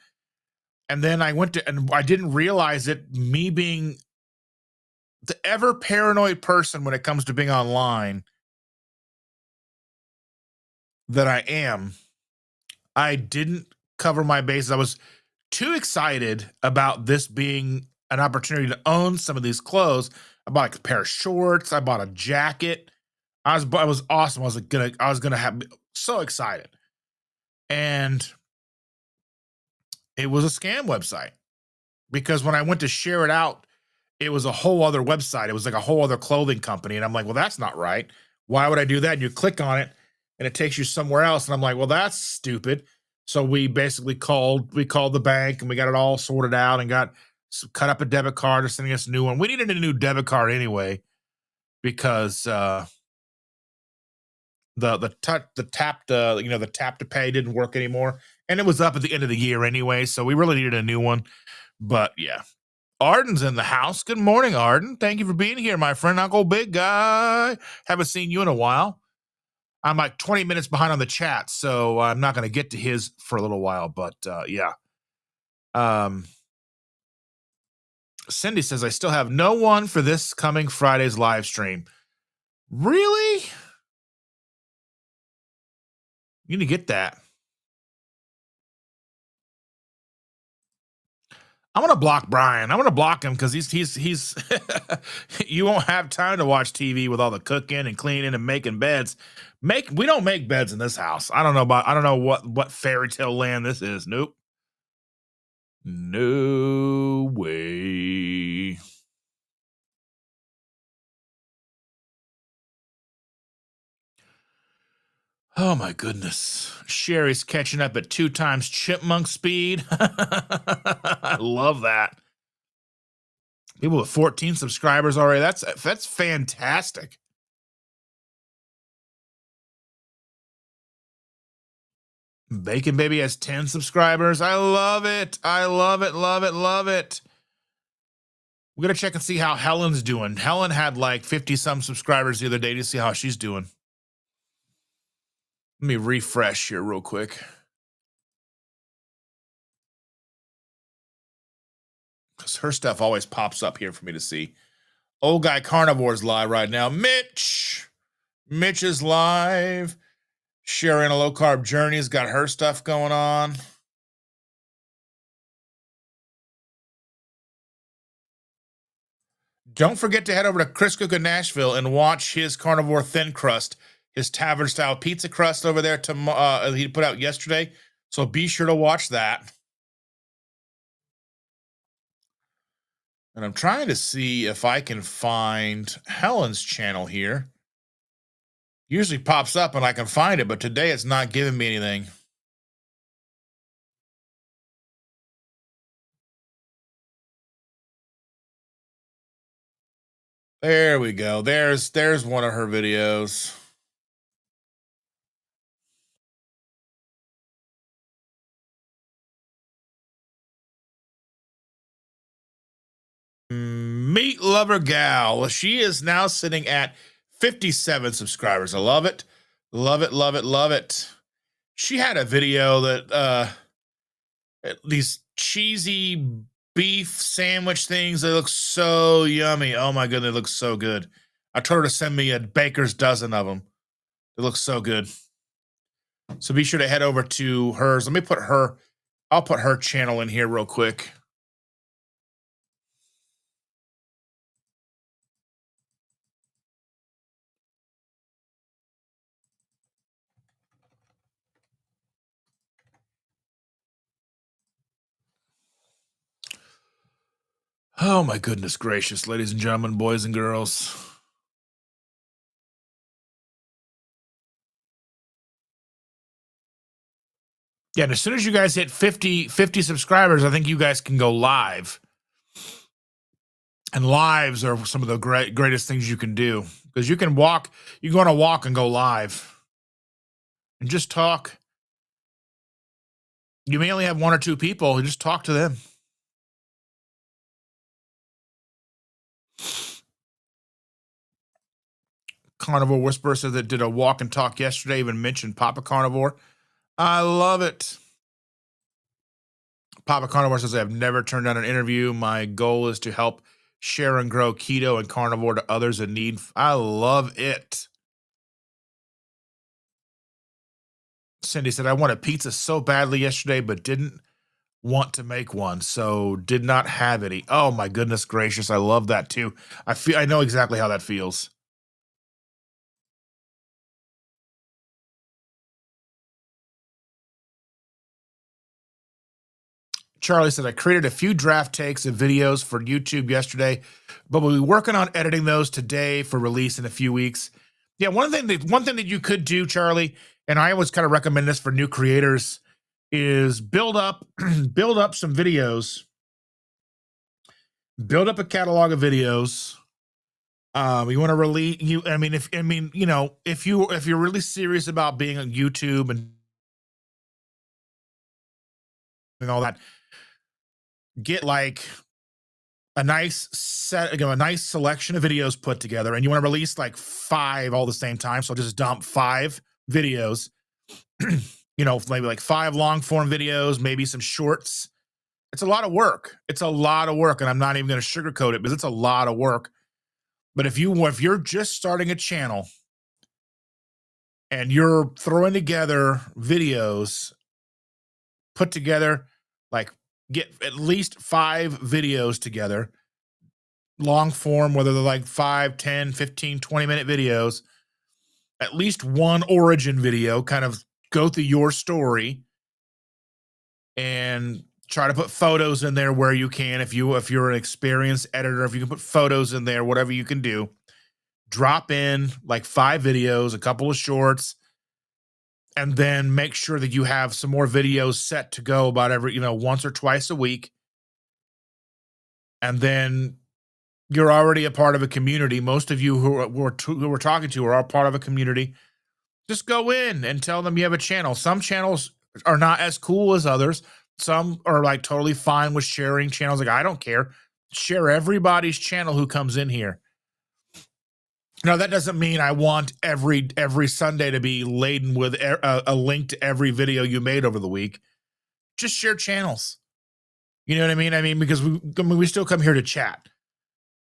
And then and I didn't realize it, me being the ever paranoid person when it comes to being online that I am, I didn't cover my bases. I was too excited about this being an opportunity to own some of these clothes. I bought like a pair of shorts. I bought a jacket. I was awesome. I was gonna have so excited, and it was a scam website because when I went to share it out, it was a whole other website. It was like a whole other clothing company, and I'm like, well, that's not right. Why would I do that? And you click on it, and it takes you somewhere else, and I'm like, well, that's stupid. So we basically called the bank, and we got it all sorted out and cut up a debit card or sending us a new one. We needed a new debit card anyway because the tap to pay didn't work anymore, and it was up at the end of the year anyway. So we really needed a new one. But yeah, Arden's in the house. Good morning, Arden. Thank you for being here, my friend, Uncle Big Guy. Haven't seen you in a while. I'm like 20 minutes behind on the chat, so I'm not going to get to his for a little while. But yeah. Cindy says, I still have no one for this coming Friday's live stream. Really? You need to get that. I'm gonna block Brian. I'm gonna block him because he's you won't have time to watch TV with all the cooking and cleaning and making beds. We don't make beds in this house. I don't know what fairy tale land this is. Nope. No way. Oh my goodness. Sherry's catching up at 2 times chipmunk speed. I love that. People with 14 subscribers already. That's fantastic. Bacon Baby has 10 subscribers. I love it. I love it, love it, love it. We're going to check and see how Helen's doing. Helen had like 50 some subscribers the other day to see how she's doing. Let me refresh here real quick. Because her stuff always pops up here for me to see. Old Guy Carnivore's live right now. Mitch is live. Sharing a low carb journey's got her stuff going on. Don't forget to head over to Chris Cook in Nashville and watch his carnivore thin crust, his tavern style pizza crust over there. He put out yesterday, so be sure to watch that. And I'm trying to see if I can find Helen's channel here. Usually pops up and I can find it, but today it's not giving me anything. There we go. There's one of her videos. Meat Lover Gal. She is now sitting at 57 subscribers. I love it. Love it, love it, love it. She had a video that these cheesy beef sandwich things, they look so yummy. Oh my god, they look so good. I told her to send me a baker's dozen of them. They look so good. So be sure to head over to hers. I'll put her channel in here real quick. Oh my goodness gracious, ladies and gentlemen, boys and girls. Yeah, and as soon as you guys hit 50 subscribers, I think you guys can go live. And lives are some of the greatest things you can do, because you can go on a walk and go live and just talk. You may only have one or two people, and just talk to them. Carnivore Whisperer says that did a walk and talk yesterday, even mentioned Papa Carnivore. I love it. Papa Carnivore says, I've never turned down an interview. My goal is to help share and grow keto and carnivore to others in need. I love it. Cindy said, I wanted pizza so badly yesterday, but didn't want to make one, so did not have any. Oh my goodness gracious. I love that too. I know exactly how that feels. Charlie said, I created a few draft takes of videos for YouTube yesterday, but we'll be working on editing those today for release in a few weeks. Yeah, one thing that you could do, Charlie, and I always kind of recommend this for new creators, is build up some videos, build up a catalog of videos. You want to release if you're really serious about being on YouTube and all that, get like a nice selection of videos put together, and you want to release like 5 all the same time. So just dump 5 videos, maybe like 5 long form videos, maybe some shorts. It's a lot of work. And I'm not even going to sugarcoat it, because it's a lot of work. But if you're just starting a channel and you're throwing together videos, put together, like, get at least 5 videos together, long form, whether they're like 5, 10, 15, 20-minute videos, at least one origin video, kind of go through your story and try to put photos in there where you can. If you're an experienced editor, if you can put photos in there, whatever you can do, drop in like 5 videos, a couple of shorts, and then make sure that you have some more videos set to go about every, once or twice a week. And then you're already a part of a community. Most of you who we're talking to are all part of a community. Just go in and tell them you have a channel. Some channels are not as cool as others. Some are like totally fine with sharing channels. Like, I don't care. Share everybody's channel who comes in here. Now, that doesn't mean I want every Sunday to be laden with a link to every video you made over the week. Just share channels. You know what I mean? I mean, because we still come here to chat.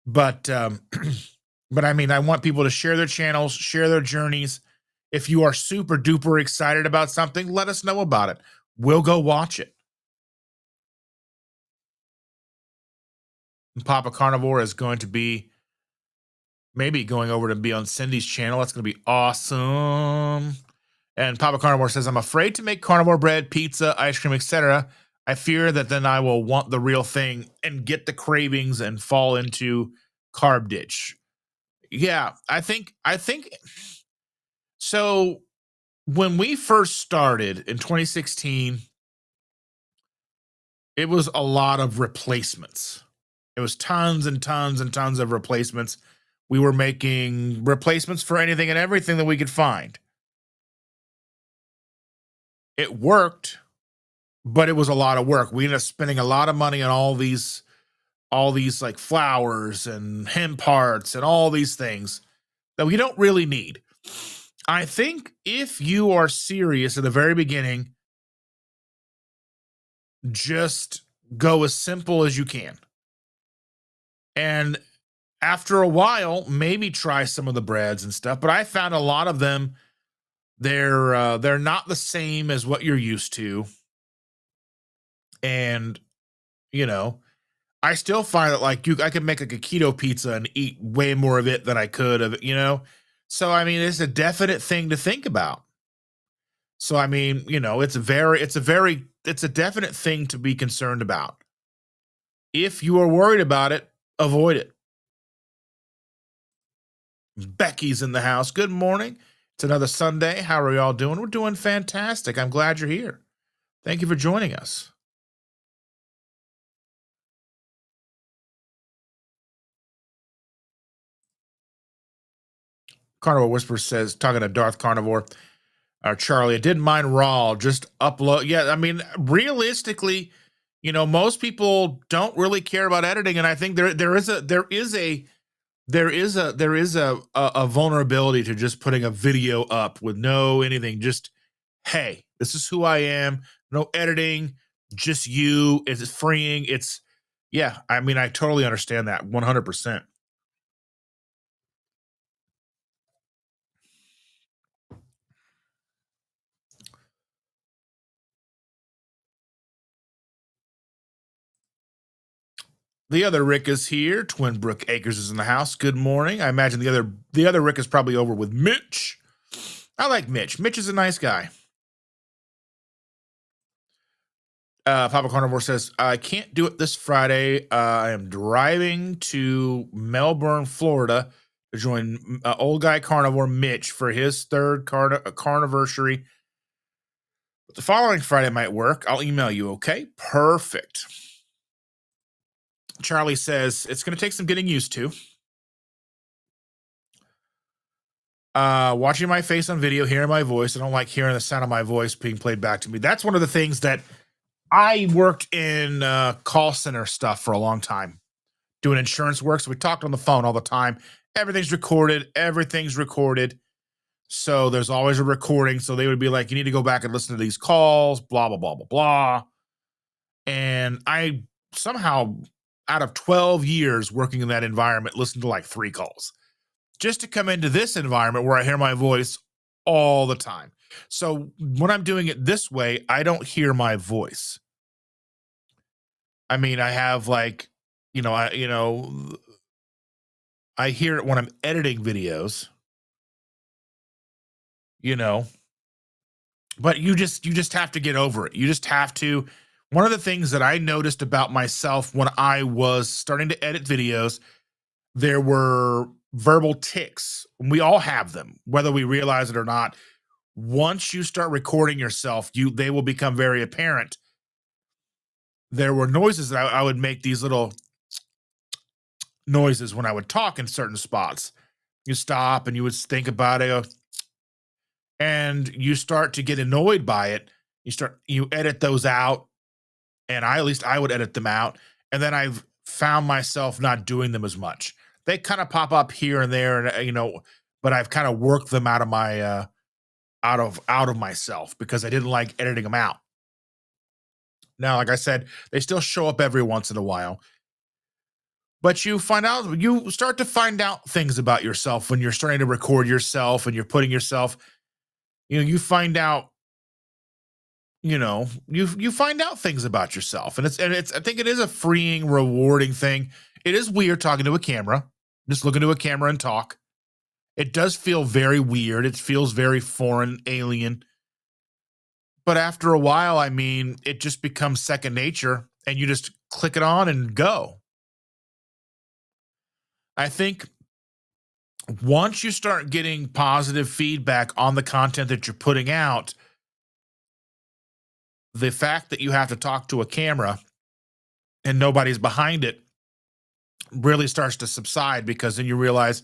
But but I mean, I want people to share their channels, share their journeys. If you are super duper excited about something, let us know about it. We'll go watch it. And Papa Carnivore is going to be maybe going over to be on Cindy's channel. That's going to be awesome. And Papa Carnivore says, I'm afraid to make carnivore bread, pizza, ice cream, etc. I fear that then I will want the real thing and get the cravings and fall into carb ditch. Yeah, I think so. When we first started in 2016, it was a lot of replacements. It was tons and tons and tons of replacements. We were making replacements for anything and everything that we could find. It worked, but it was a lot of work. We ended up spending a lot of money on all these like flours and hemp parts and all these things that we don't really need. I think if you are serious at the very beginning, just go as simple as you can. And after a while, maybe try some of the breads and stuff. But I found a lot of them, they're not the same as what you're used to. And you know, I still find that like I could make like a keto pizza and eat way more of it than I could of it. So I mean, it's a definite thing to think about. So I mean, it's a definite thing to be concerned about. If you are worried about it, avoid it. Becky's in the house. Good morning. It's another Sunday. How are y'all doing? We're doing fantastic. I'm glad you're here. Thank you for joining us. Carnivore Whisper says, talking to Darth Carnivore, or Charlie, I didn't mind raw, just upload. Yeah, I mean, realistically, most people don't really care about editing, and I think there is a vulnerability to just putting a video up with no anything. Just, hey, this is who I am. No editing, just you. It's freeing. Yeah. I mean, I totally understand that 100%. The other Rick is here. Twin Brook Acres is in the house. Good morning. I imagine the other Rick is probably over with Mitch. I like Mitch. Mitch is a nice guy. Papa Carnivore says, I can't do it this Friday. I am driving to Melbourne, Florida to join old guy Carnivore Mitch for his third carniversary. But the following Friday might work. I'll email you, okay? Perfect. Charlie says, it's going to take some getting used to. Watching my face on video, hearing my voice. I don't like hearing the sound of my voice being played back to me. That's one of the things that I worked in call center stuff for a long time, doing insurance work. So we talked on the phone all the time. Everything's recorded. So there's always a recording. So they would be like, you need to go back and listen to these calls, blah, blah, blah, blah, blah. And I somehow, out of 12 years working in that environment, listened to like 3 calls just to come into this environment where I hear my voice all the time. So when I'm doing it this way, I don't hear my voice. I mean, I have like, I hear it when I'm editing videos, you know, but you just have to get over it. You just have to. One of the things that I noticed about myself when I was starting to edit videos, there were verbal tics. We all have them, whether we realize it or not. Once you start recording yourself, they will become very apparent. There were noises that I would make, these little noises when I would talk in certain spots. You stop and you would think about it, and you start to get annoyed by it. You edit those out, and at least I would edit them out, and then I've found myself not doing them as much. They kind of pop up here and there, and but I've kind of worked them out of my out of myself because I didn't like editing them out. Now, like I said, they still show up every once in a while, but you start to find out things about yourself when you're starting to record yourself and you're putting yourself, you find out, you find out things about yourself, and it's I think it is a freeing, rewarding thing. It is weird talking to a camera, just look into a camera and talk. It does feel very weird. It feels very foreign, alien. But after a while, I mean, it just becomes second nature and you just click it on and go. I think once you start getting positive feedback on the content that you're putting out, the fact that you have to talk to a camera and nobody's behind it really starts to subside, because then you realize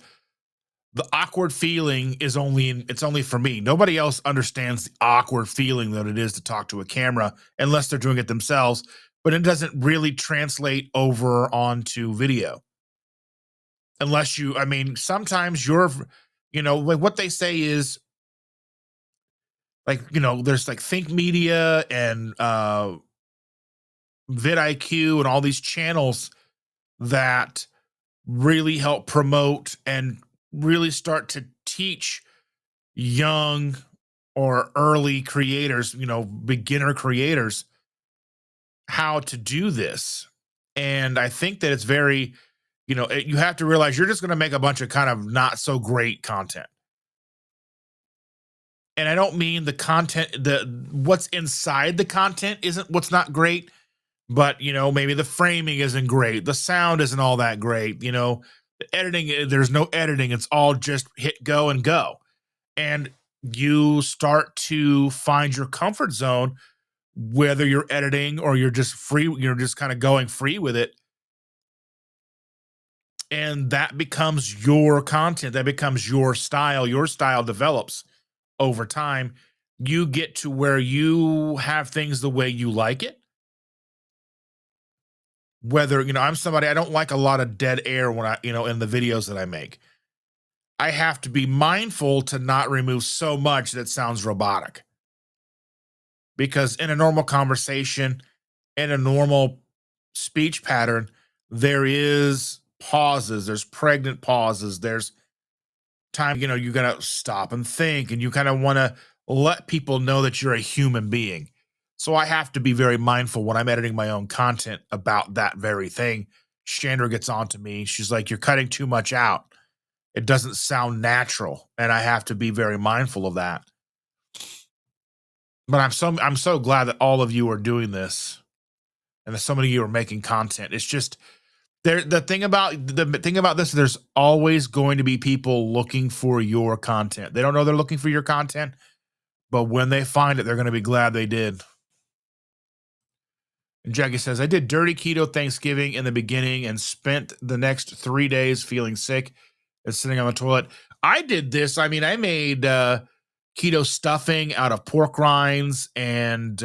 the awkward feeling it's only for me. Nobody else understands the awkward feeling that it is to talk to a camera unless they're doing it themselves, but it doesn't really translate over onto video. Unless I mean, sometimes like what they say is Like, there's like Think Media and vidIQ and all these channels that really help promote and really start to teach young or early creators, beginner creators, how to do this. And I think that it's very, you have to realize you're just going to make a bunch of kind of not so great content. And I don't mean the content, the what's inside the content isn't what's not great, but maybe the framing isn't great, the sound isn't all that great, the editing, there's no editing, it's all just hit go and go. And you start to find your comfort zone, whether you're editing or you're just free, you're just kind of going free with it. And that becomes your content, that becomes your style. Your style develops over time. You get to where you have things the way you like it. Whether, I'm somebody, I don't like a lot of dead air when in the videos that I make. I have to be mindful to not remove so much that sounds robotic. Because in a normal conversation, in a normal speech pattern, there is pauses, there's pregnant pauses, there's time, you gotta stop and think, and you kind of want to let people know that you're a human being. So I have to be very mindful when I'm editing my own content about that very thing. Chandra gets on to me. She's like, "You're cutting too much out. It doesn't sound natural." And I have to be very mindful of that. But I'm so glad that all of you are doing this, and that so many of you are making content. It's just the thing about this, there's always going to be people looking for your content. They don't know they're looking for your content, but when they find it, they're going to be glad they did. And Jackie says, I did dirty keto Thanksgiving in the beginning and spent the next 3 days feeling sick and sitting on the toilet. I did this. I mean, I made keto stuffing out of pork rinds and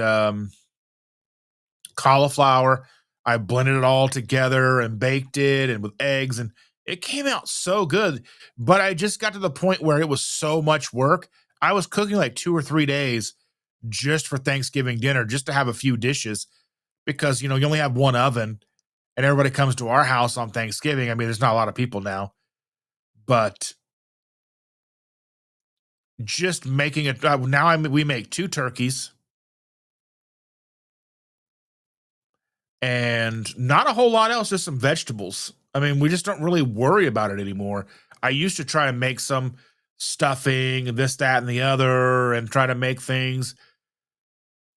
cauliflower. I blended it all together and baked it and with eggs, and it came out so good. But I just got to the point where it was so much work. I was cooking like 2 or 3 days just for Thanksgiving dinner, just to have a few dishes, because you only have one oven and everybody comes to our house on Thanksgiving. I mean, there's not a lot of people now, but just making it now. We make 2 turkeys and not a whole lot else, just some vegetables. I mean, we just don't really worry about it anymore. I used to try and make some stuffing and this, that, and the other, and try to make things.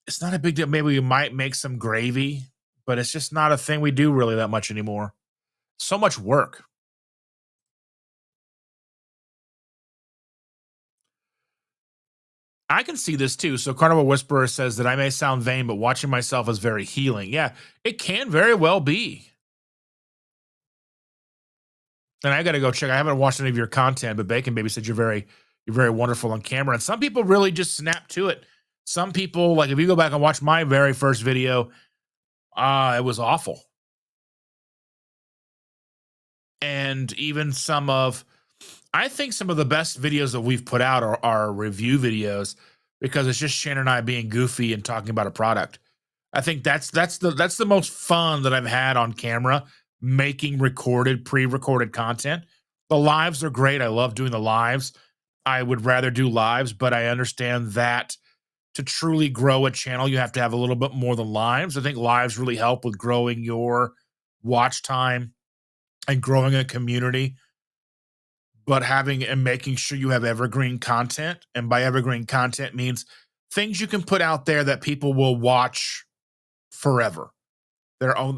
It's not a big deal. Maybe we might make some gravy, but it's just not a thing we do really that much anymore. So much work. I can see this too. So Carnival Whisperer says that I may sound vain, but watching myself is very healing. Yeah, it can very well be. And I got to go check. I haven't watched any of your content, but Bacon Baby said you're very wonderful on camera. And some people really just snap to it. Some people, like if you go back and watch my very first video, it was awful. And even I think some of the best videos that we've put out are review videos, because it's just Shannon and I being goofy and talking about a product. I think that's the most fun that I've had on camera, making pre-recorded content. The lives are great. I love doing the lives. I would rather do lives, but I understand that to truly grow a channel, you have to have a little bit more than lives. I think lives really help with growing your watch time and growing a community, but having and making sure you have evergreen content. And by evergreen content means things you can put out there that people will watch forever.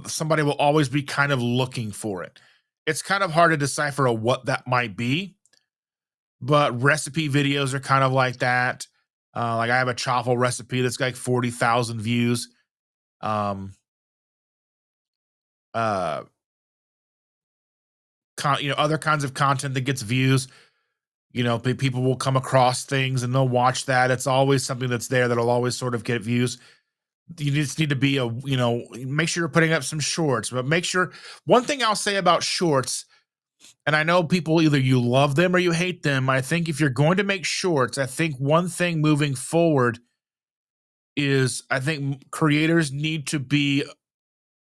Somebody will always be kind of looking for it. It's kind of hard to decipher what that might be, but recipe videos are kind of like that. Like I have a chaffle recipe that's got like 40,000 views. Um, uh, other kinds of content that gets views. People will come across things and they'll watch that. It's always something that's there that'll always sort of get views. You just need to be make sure you're putting up some shorts, but make sure one thing I'll say about shorts And I know people, either you love them or you hate them. I think if you're going to make shorts, I think one thing moving forward is I think creators need to be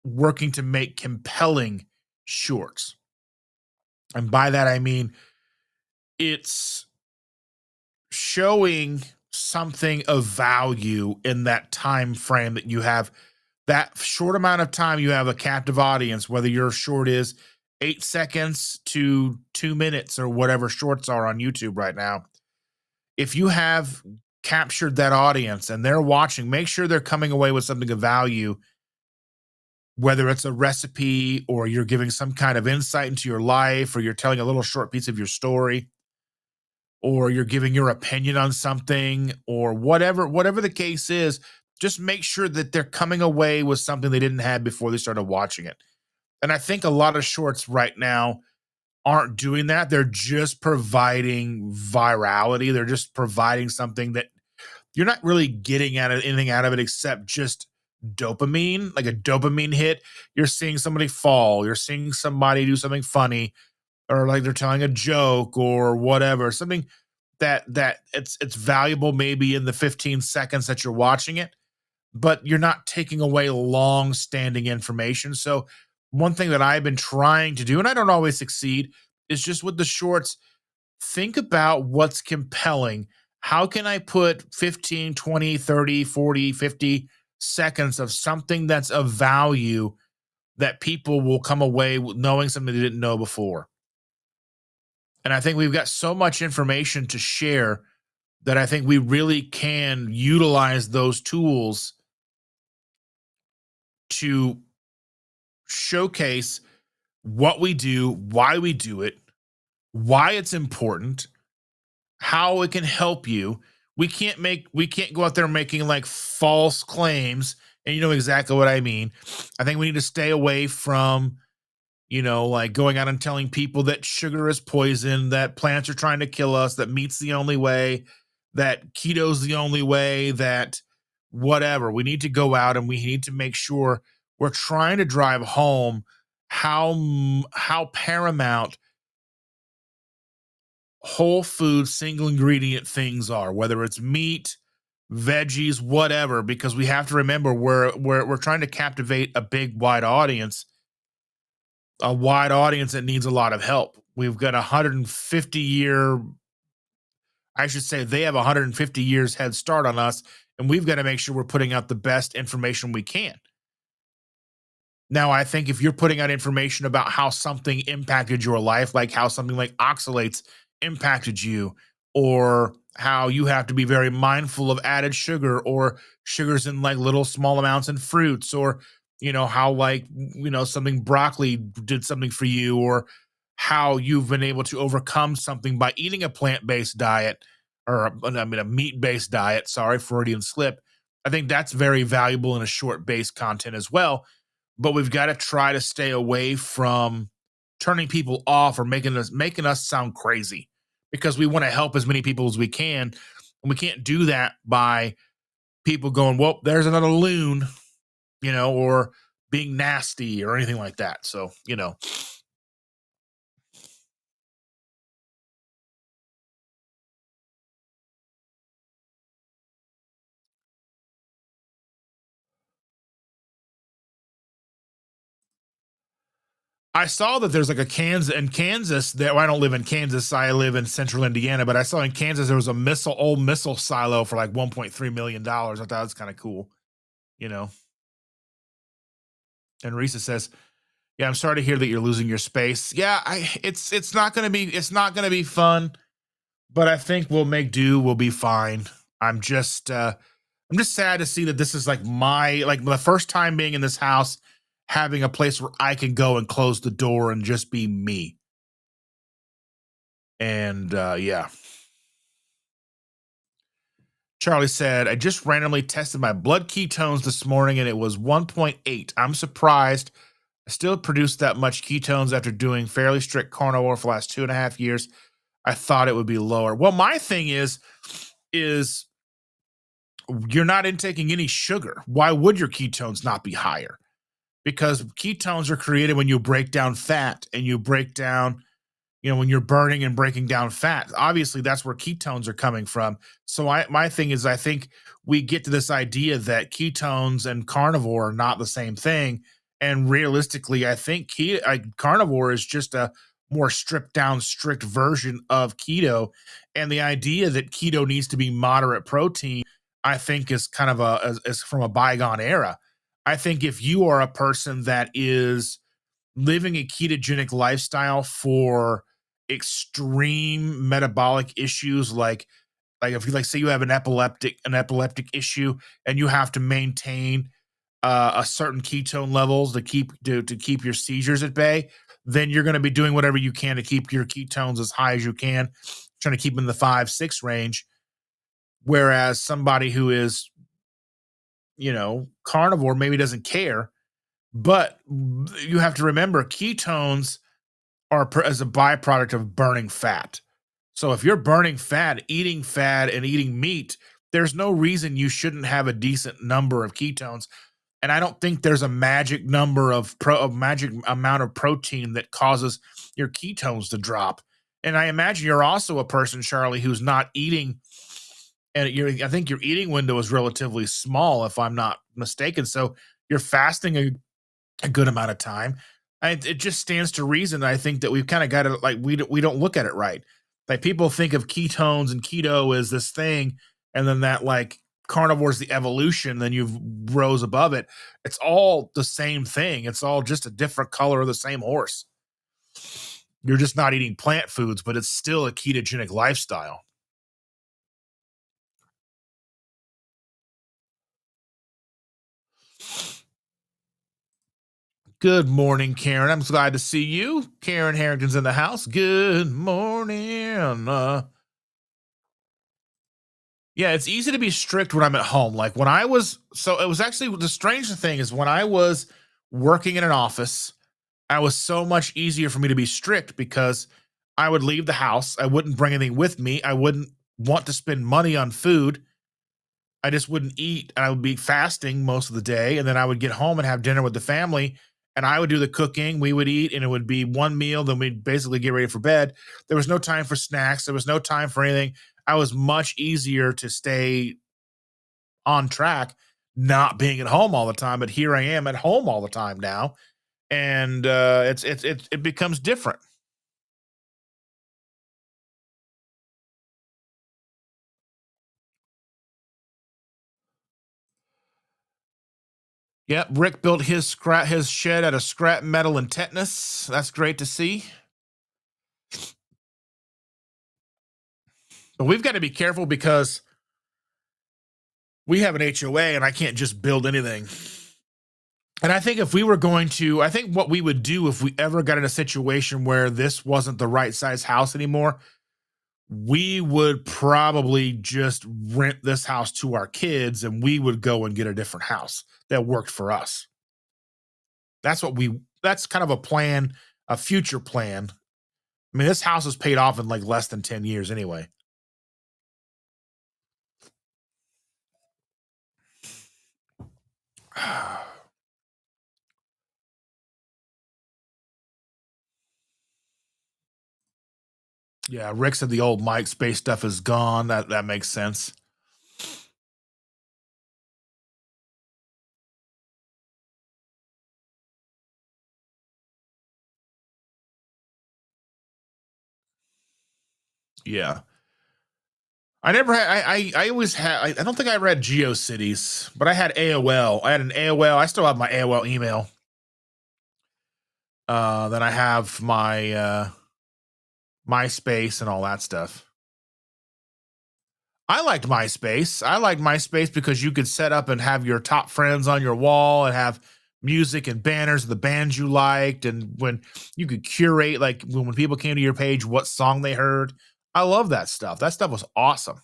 working to make compelling shorts. And by that I mean it's showing something of value in that time frame that you have, that short amount of time you have a captive audience, whether your short is 8 seconds to 2 minutes or whatever shorts are on YouTube right now. If you have captured that audience and they're watching, make sure they're coming away with something of value, whether it's a recipe or you're giving some kind of insight into your life or you're telling a little short piece of your story or you're giving your opinion on something or whatever the case is. Just make sure that they're coming away with something they didn't have before they started watching it. And I think a lot of shorts right now aren't doing that. They're just providing virality. They're just providing something that you're not really getting at anything out of it except just dopamine, like a dopamine hit. You're seeing somebody fall, you're seeing somebody do something funny, or like they're telling a joke or whatever, something that it's valuable maybe in the 15 seconds that you're watching it, but you're not taking away long standing information. So one thing that I've been trying to do, and I don't always succeed, is just with the shorts, think about what's compelling. How can I put 15, 20, 30, 40, 50 seconds of something that's of value that people will come away with knowing something they didn't know before? And I think we've got so much information to share that I think we really can utilize those tools to showcase what we do, why we do it, why it's important, how it can help you. We can't go out there making like false claims, and you know exactly what I mean. I think we need to stay away from, like going out and telling people that sugar is poison, that plants are trying to kill us, that meat's the only way, that keto's the only way, that whatever. We need to go out and we need to make sure we're trying to drive home how paramount whole food single ingredient things are, whether it's meat, veggies, whatever, because we have to remember we're trying to captivate a big wide audience that needs a lot of help. We've got 150-year, I should say they have 150 years head start on us, and we've got to make sure we're putting out the best information we can. Now, I think if you're putting out information about how something impacted your life, like how something like oxalates impacted you, or how you have to be very mindful of added sugar or sugars in like little small amounts in fruits, or, how like, something broccoli did something for you, or how you've been able to overcome something by eating a plant based diet or, I mean, a meat based diet. Sorry, Freudian slip. I think that's very valuable in a short based content as well, but we've got to try to stay away from turning people off or making us sound crazy, because we want to help as many people as we can, and we can't do that by people going, well, there's another loon, or being nasty or anything like that. So, I saw that there's like a Kansas that, well, I don't live in Kansas, I live in central Indiana, but I saw in Kansas there was a old missile silo for like $1.3 million. I thought that's kind of cool, you know. And Risa says, "Yeah, I'm sorry to hear that you're losing your space. Yeah, it's not gonna be fun, but I think we'll make do. We'll be fine. I'm just sad to see that this is like the first time being in this house, having a place where I can go and close the door and just be me. And yeah." Charlie said, "I just randomly tested my blood ketones this morning and it was 1.8. I'm surprised I still produced that much ketones after doing fairly strict carnivore for the last 2.5 years. I thought it would be lower." Well, my thing is you're not intaking any sugar. Why would your ketones not be higher? Because ketones are created when you break down fat and you break down when you're burning and breaking down fat. Obviously, that's where ketones are coming from. So my thing is, I think we get to this idea that ketones and carnivore are not the same thing. And realistically, I think carnivore is just a more stripped down, strict version of keto. And the idea that keto needs to be moderate protein, I think, is kind of is from a bygone era. I think if you are a person that is living a ketogenic lifestyle for extreme metabolic issues, like if you, like, say you have an epileptic issue and you have to maintain a certain ketone levels to keep your seizures at bay, then you're going to be doing whatever you can to keep your ketones as high as you can, trying to keep them in the 5-6 range. Whereas somebody who is, carnivore, maybe doesn't care. But you have to remember, ketones as a byproduct of burning fat. So if you're burning fat, and eating meat, there's no reason you shouldn't have a decent number of ketones. And I don't think there's a magic number magic amount of protein that causes your ketones to drop. And I imagine you're also a person, Charlie, who's not eating, and I think your eating window is relatively small, if I'm not mistaken. So you're fasting a good amount of time. It just stands to reason. I think that we've kind of got it, like, we don't look at it right. Like, people think of ketones and keto as this thing, and then that, like, carnivore is the evolution. Then you've rose above it. It's all the same thing. It's all just a different color of the same horse. You're just not eating plant foods, but it's still a ketogenic lifestyle. Good morning, Karen. I'm glad to see you. Karen Harrington's in the house. Good morning. Yeah, it's easy to be strict when I'm at home. Like, so it was actually, the strange thing is, when I was working in an office, I was so much easier for me to be strict because I would leave the house. I wouldn't bring anything with me. I wouldn't want to spend money on food. I just wouldn't eat, and I would be fasting most of the day. And then I would get home and have dinner with the family, and I would do the cooking. We would eat, and it would be one meal. Then we'd basically get ready for bed. There was no time for snacks. There was no time for anything. I was much easier to stay on track, not being at home all the time. But here I am at home all the time now, and it becomes different. Yep, Rick built his shed out of scrap metal and tetanus. That's great to see. But we've got to be careful because we have an HOA and I can't just build anything. And I think if we were going to, I think what we would do if we ever got in a situation where this wasn't the right size house anymore, we would probably just rent this house to our kids, and we would go and get a different house that worked for us. That's kind of a plan, a future plan. I mean, this house is paid off in like less than 10 years anyway. Yeah, Rick said the old MySpace stuff is gone. That makes sense. Yeah. I never had. I always had. I don't think I read GeoCities, but I had AOL. I had an AOL. I still have my AOL email. Then I have my MySpace and all that stuff. I liked MySpace. I liked MySpace because you could set up and have your top friends on your wall and have music and banners of the bands you liked, and when you could curate, like, when people came to your page, what song they heard. I love that stuff. That stuff was awesome.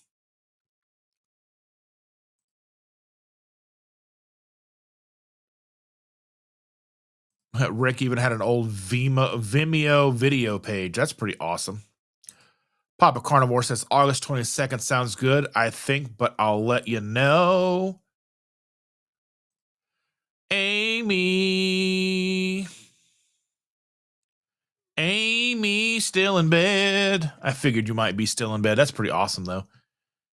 Rick even had an old Vimeo video page. That's pretty awesome. Papa Carnivore says August 22nd sounds good, I think, but I'll let you know. Amy. Amy, still in bed. I figured you might be still in bed. That's pretty awesome, though.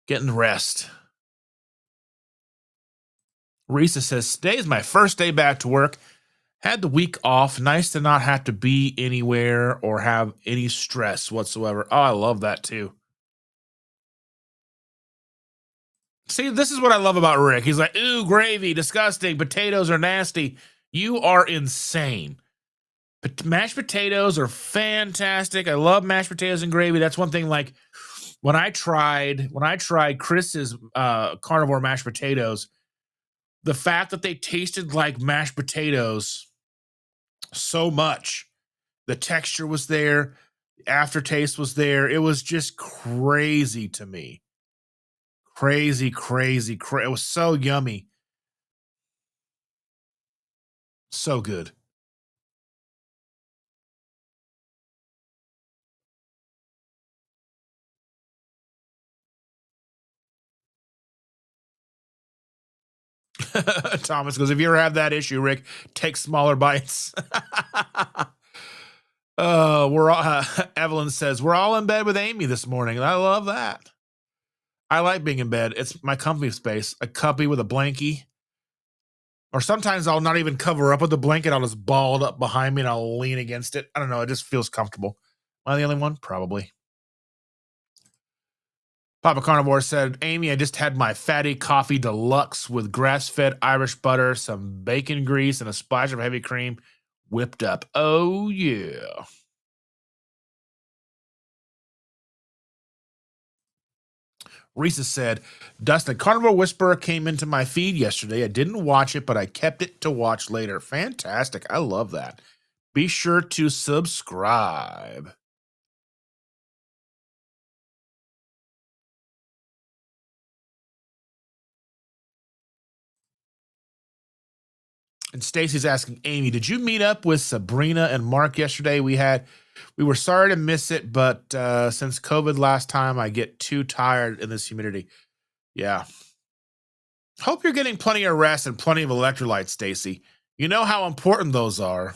Getting rest. Risa says, today is my first day back to work. Had the week off. Nice to not have to be anywhere or have any stress whatsoever. Oh, I love that, too. See, this is what I love about Rick. He's like, ooh, gravy, disgusting. Potatoes are nasty. You are insane. Mashed potatoes are fantastic. I love mashed potatoes and gravy. That's one thing. Like when I tried Chris's carnivore mashed potatoes, the fact that they tasted like mashed potatoes so much, the texture was there, the aftertaste was there. It was just crazy to me. Crazy. It was so yummy. So good. Thomas goes, if you ever have that issue, Rick, take smaller bites. We're all, Evelyn says, we're all in bed with Amy this morning. And I love that. I like being in bed. It's my comfy space. A cubby with a blankie. Or sometimes I'll not even cover up with the blanket. I'll just ball it up behind me and I'll lean against it. I don't know. It just feels comfortable. Am I the only one? Probably. Papa Carnivore said, Amy, I just had my fatty coffee deluxe with grass-fed Irish butter, some bacon grease, and a splash of heavy cream whipped up. Oh, yeah. Risa said, Dustin, Carnivore Whisperer came into my feed yesterday. I didn't watch it, but I kept it to watch later. Fantastic. I love that. Be sure to subscribe. And Stacy's asking, Amy, did you meet up with Sabrina and Mark yesterday? We were sorry to miss it, but since COVID last time, I get too tired in this humidity. Yeah. Hope you're getting plenty of rest and plenty of electrolytes, Stacy. You know how important those are.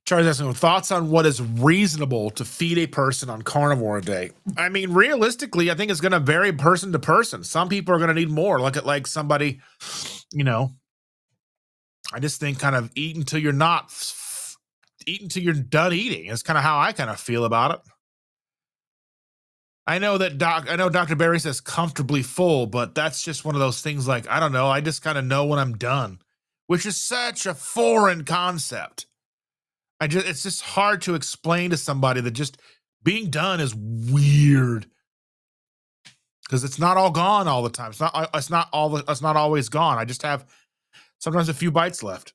Charles asking, thoughts on what is reasonable to feed a person on carnivore a day? I mean, realistically, I think it's going to vary person to person. Some people are going to need more. Look at like somebody, you know, I just think kind of eat until you're not, eat until you're done eating. It's kind of how I kind of feel about it. I know Dr. Barry says comfortably full, but that's just one of those things like, I don't know. I just kind of know when I'm done, which is such a foreign concept. It's just hard to explain to somebody that just being done is weird because it's not all gone all the time. It's not always gone. I just have sometimes a few bites left.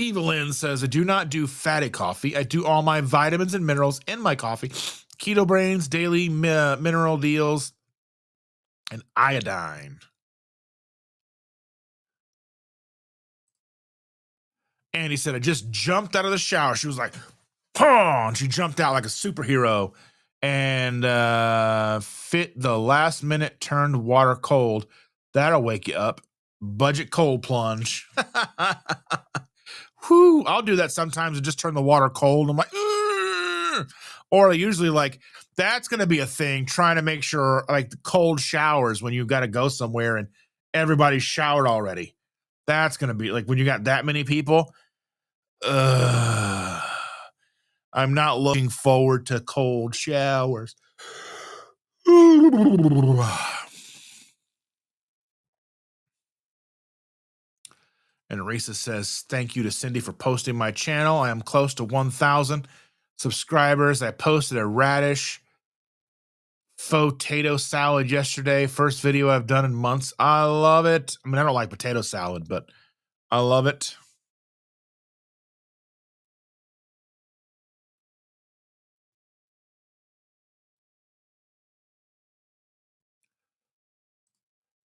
Evelyn says, I do not do fatty coffee. I do all my vitamins and minerals in my coffee. Keto Brains, daily mineral deals, and iodine. And he said, I just jumped out of the shower. She was like, oh, and she jumped out like a superhero and fit the last minute turned water cold. That'll wake you up. Budget cold plunge. Whew, I'll do that sometimes and just turn the water cold. I'm like, ugh! Or usually like that's going to be a thing, trying to make sure like the cold showers when you've got to go somewhere and everybody's showered already. That's going to be like when you got that many people. I'm not looking forward to cold showers. And Risa says, thank you to Cindy for posting my channel. I am close to 1,000 subscribers. I posted a radish potato salad yesterday. First video I've done in months. I love it. I mean, I don't like potato salad, but I love it.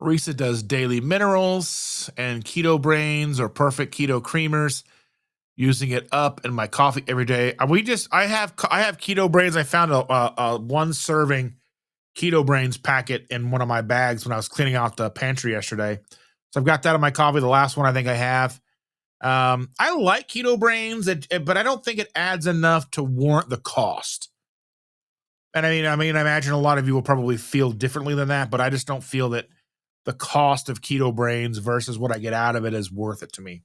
Risa does daily minerals and keto brains or perfect keto creamers, using it up in my coffee every day. I have keto brains. I found a one serving Keto Brains packet in one of my bags when I was cleaning out the pantry yesterday. So I've got that in my coffee. The last one I think I have. I like Keto Brains, but I don't think it adds enough to warrant the cost. And I imagine a lot of you will probably feel differently than that, but I just don't feel that the cost of Keto Brains versus what I get out of it is worth it to me.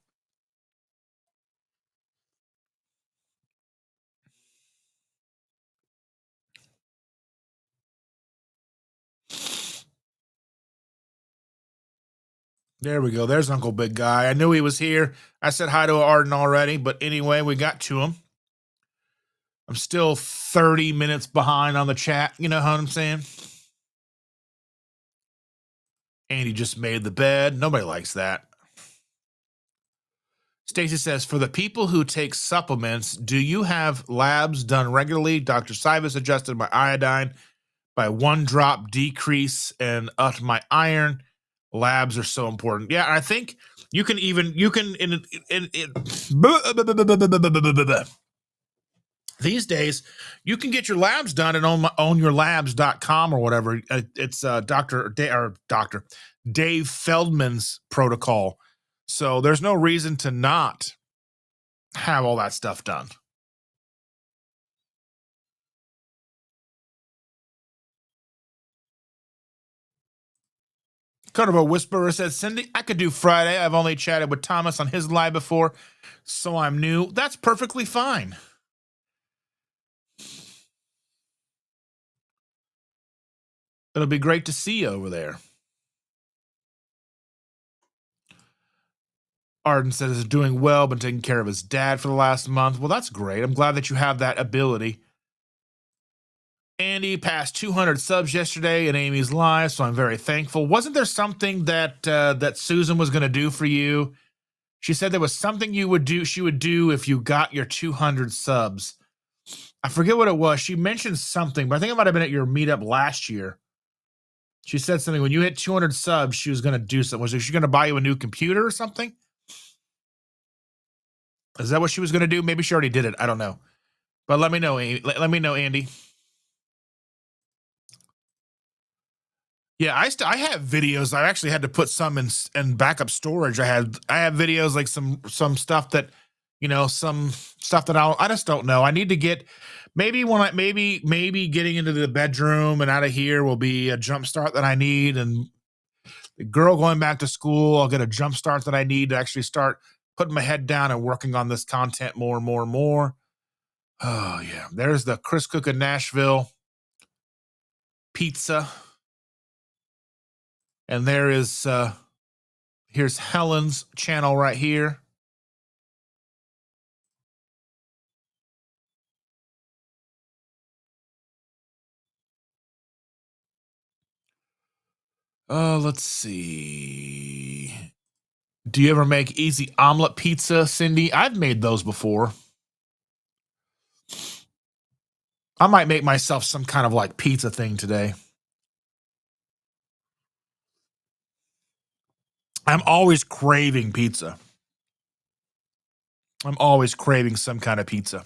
There we go. There's Uncle Big Guy. I knew he was here. I said hi to Arden already, but anyway, we got to him. I'm still 30 minutes behind on the chat. You know what I'm saying? Andy just made the bed. Nobody likes that. Stacy says, for the people who take supplements, do you have labs done regularly? Dr. Sivas adjusted my iodine by 1 drop decrease and upped my iron. Labs are so important. Yeah, I think you can these days you can get your labs done at ownyourlabs.com or whatever. It's Dr. Dave Feldman's protocol. So there's no reason to not have all that stuff done. Kind of a whisperer says, Cindy, I could do Friday. I've only chatted with Thomas on his live before, so I'm new. That's perfectly fine. It'll be great to see you over there. Arden says he's doing well, been taking care of his dad for the last month. Well, that's great. I'm glad that you have that ability. Andy passed 200 subs yesterday in Amy's live, so I'm very thankful. Wasn't there something that that Susan was going to do for you? She said there was something she would do if you got your 200 subs. I forget what it was. She mentioned something, but I think it might have been at your meetup last year. She said something when you hit 200 subs, she was going to do something. Was she going to buy you a new computer or something? Is that what she was going to do? Maybe she already did it. I don't know. But let me know, let me know, Andy. Yeah, I have videos. I actually had to put some in backup storage. I have videos like some stuff that, some stuff that I just don't know. I need to get maybe getting into the bedroom and out of here will be a jump start that I need. And the girl going back to school, I'll get a jump start that I need to actually start putting my head down and working on this content more and more and more. Oh yeah, there's the Chris Cook in Nashville pizza. And there is, here's Helen's channel right here. Let's see. Do you ever make easy omelet pizza, Cindy? I've made those before. I might make myself some kind of like pizza thing today. I'm always craving pizza. I'm always craving some kind of pizza.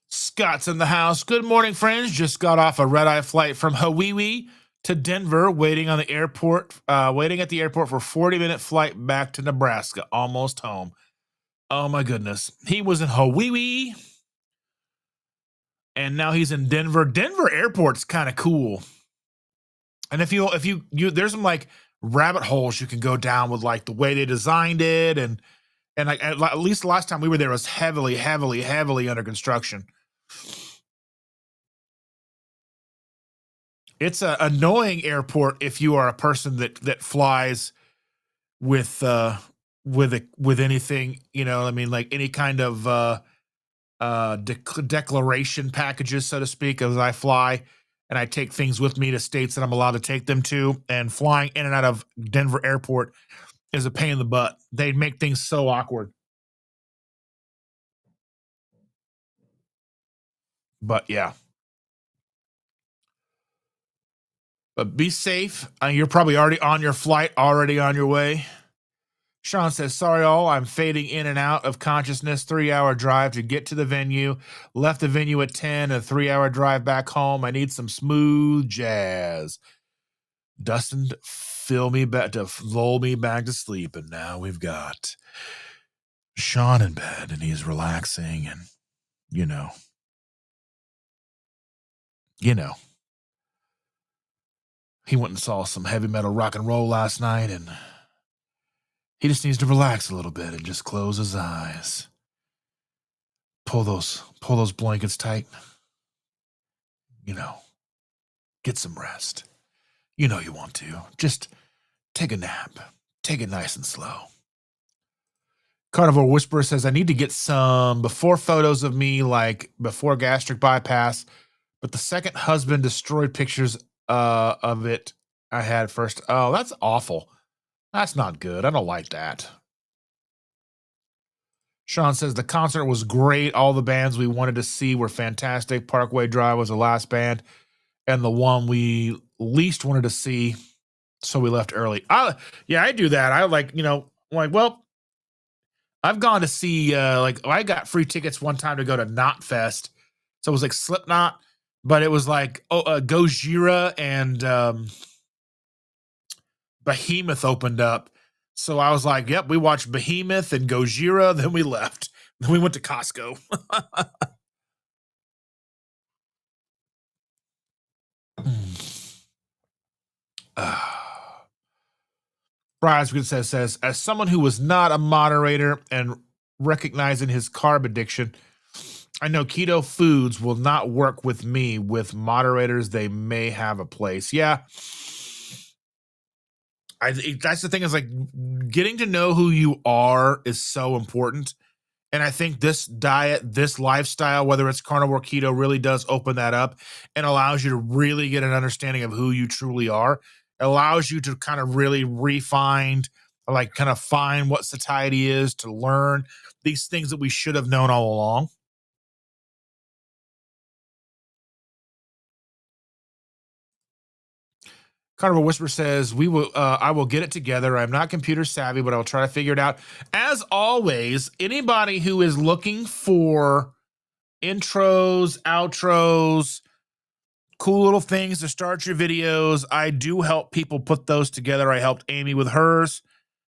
Scott's in the house. Good morning, friends. Just got off a red-eye flight from Hawaii to Denver, waiting at the airport for a 40-minute flight back to Nebraska. Almost home. Oh my goodness. He was in Hawaii and now he's in Denver. Denver airport's kind of cool. And if you there's some like rabbit holes you can go down with like the way they designed it and like at least the last time we were there was heavily under construction. It's an annoying airport if you are a person that flies with anything, like any kind of declaration packages, so to speak, as I fly and I take things with me to states that I'm allowed to take them to. And flying in and out of Denver airport is a pain in the butt. They make things so awkward. But yeah. But be safe. You're probably already on your flight, already on your way. Sean says, sorry all, I'm fading in and out of consciousness. 3-hour drive to get to the venue. Left the venue at 10, a 3-hour drive back home. I need some smooth jazz. Dustin, lull me back to sleep. And now we've got Sean in bed and he's relaxing and, you know. He went and saw some heavy metal rock and roll last night and he just needs to relax a little bit and just close his eyes. Pull those blankets tight. Get some rest. You know you want to. Just take a nap. Take it nice and slow. Carnivore Whisperer says, I need to get some before photos of me, like before gastric bypass, but the second husband destroyed pictures of it I had first. Oh, that's awful. That's not good. I don't like that. Sean says, the concert was great. All the bands we wanted to see were fantastic. Parkway Drive was the last band and the one we least wanted to see, so we left early. I do that. I've gone to see, I got free tickets one time to go to Knotfest. So it was like Slipknot, but it was like Gojira and Behemoth opened up. So I was like, yep, we watched Behemoth and Gojira, then we left. Then we went to Costco. Brian says, as someone who was not a moderator and recognizing his carb addiction, I know keto foods will not work with me. With moderators, they may have a place. Yeah. That's the thing, is like getting to know who you are is so important. And I think this diet, this lifestyle, whether it's carnivore, keto, really does open that up and allows you to really get an understanding of who you truly are. It allows you to kind of really find what satiety is, to learn these things that we should have known all along. Carnival Whisper says, I will get it together. I'm not computer savvy, but I'll try to figure it out. As always, anybody who is looking for intros, outros, cool little things to start your videos, I do help people put those together. I helped Amy with hers.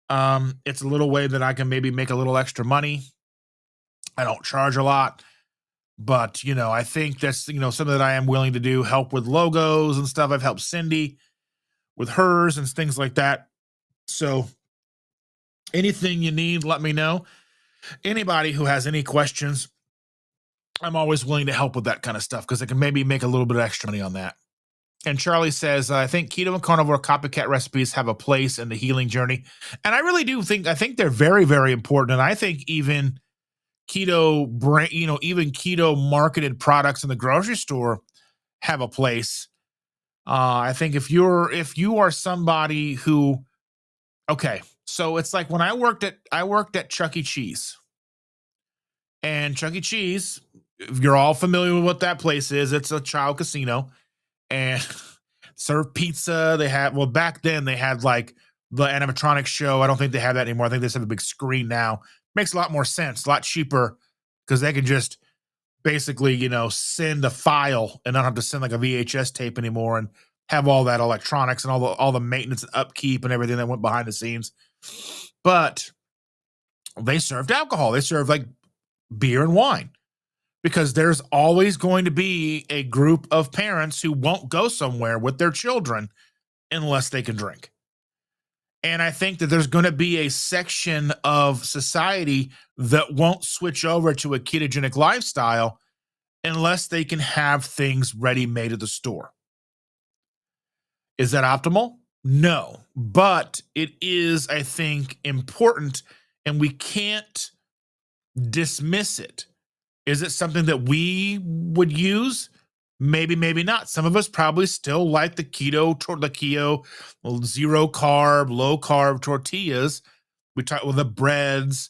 It's a little way that I can maybe make a little extra money. I don't charge a lot, but I think that's something that I am willing to do. Help with logos and stuff. I've helped Cindy with hers and things like that. So anything you need, let me know. Anybody who has any questions, I'm always willing to help with that kind of stuff because I can maybe make a little bit of extra money on that. And Charlie says, I think keto and carnivore copycat recipes have a place in the healing journey. And I really do think they're very, very important. And I think even keto brand, even keto marketed products in the grocery store have a place. I think if you are somebody who, okay, so it's like when I worked at Chuck E. Cheese, and Chuck E. Cheese, if you're all familiar with what that place is, it's a child casino and serve pizza. Back then they had like the animatronics show. I don't think they have that anymore. I think they just have a big screen now. Makes a lot more sense, a lot cheaper, because they can just basically, send a file and not have to send like a VHS tape anymore and have all that electronics and all the maintenance and upkeep and everything that went behind the scenes. But they served alcohol. They served like beer and wine, because there's always going to be a group of parents who won't go somewhere with their children unless they can drink. And I think that there's going to be a section of society that won't switch over to a ketogenic lifestyle unless they can have things ready-made at the store. Is that optimal? No, but it is, I think, important, and we can't dismiss it. Is it something that we would use? Maybe, maybe not. Some of us probably still like the keto, zero carb, low carb tortillas. We talk with the breads,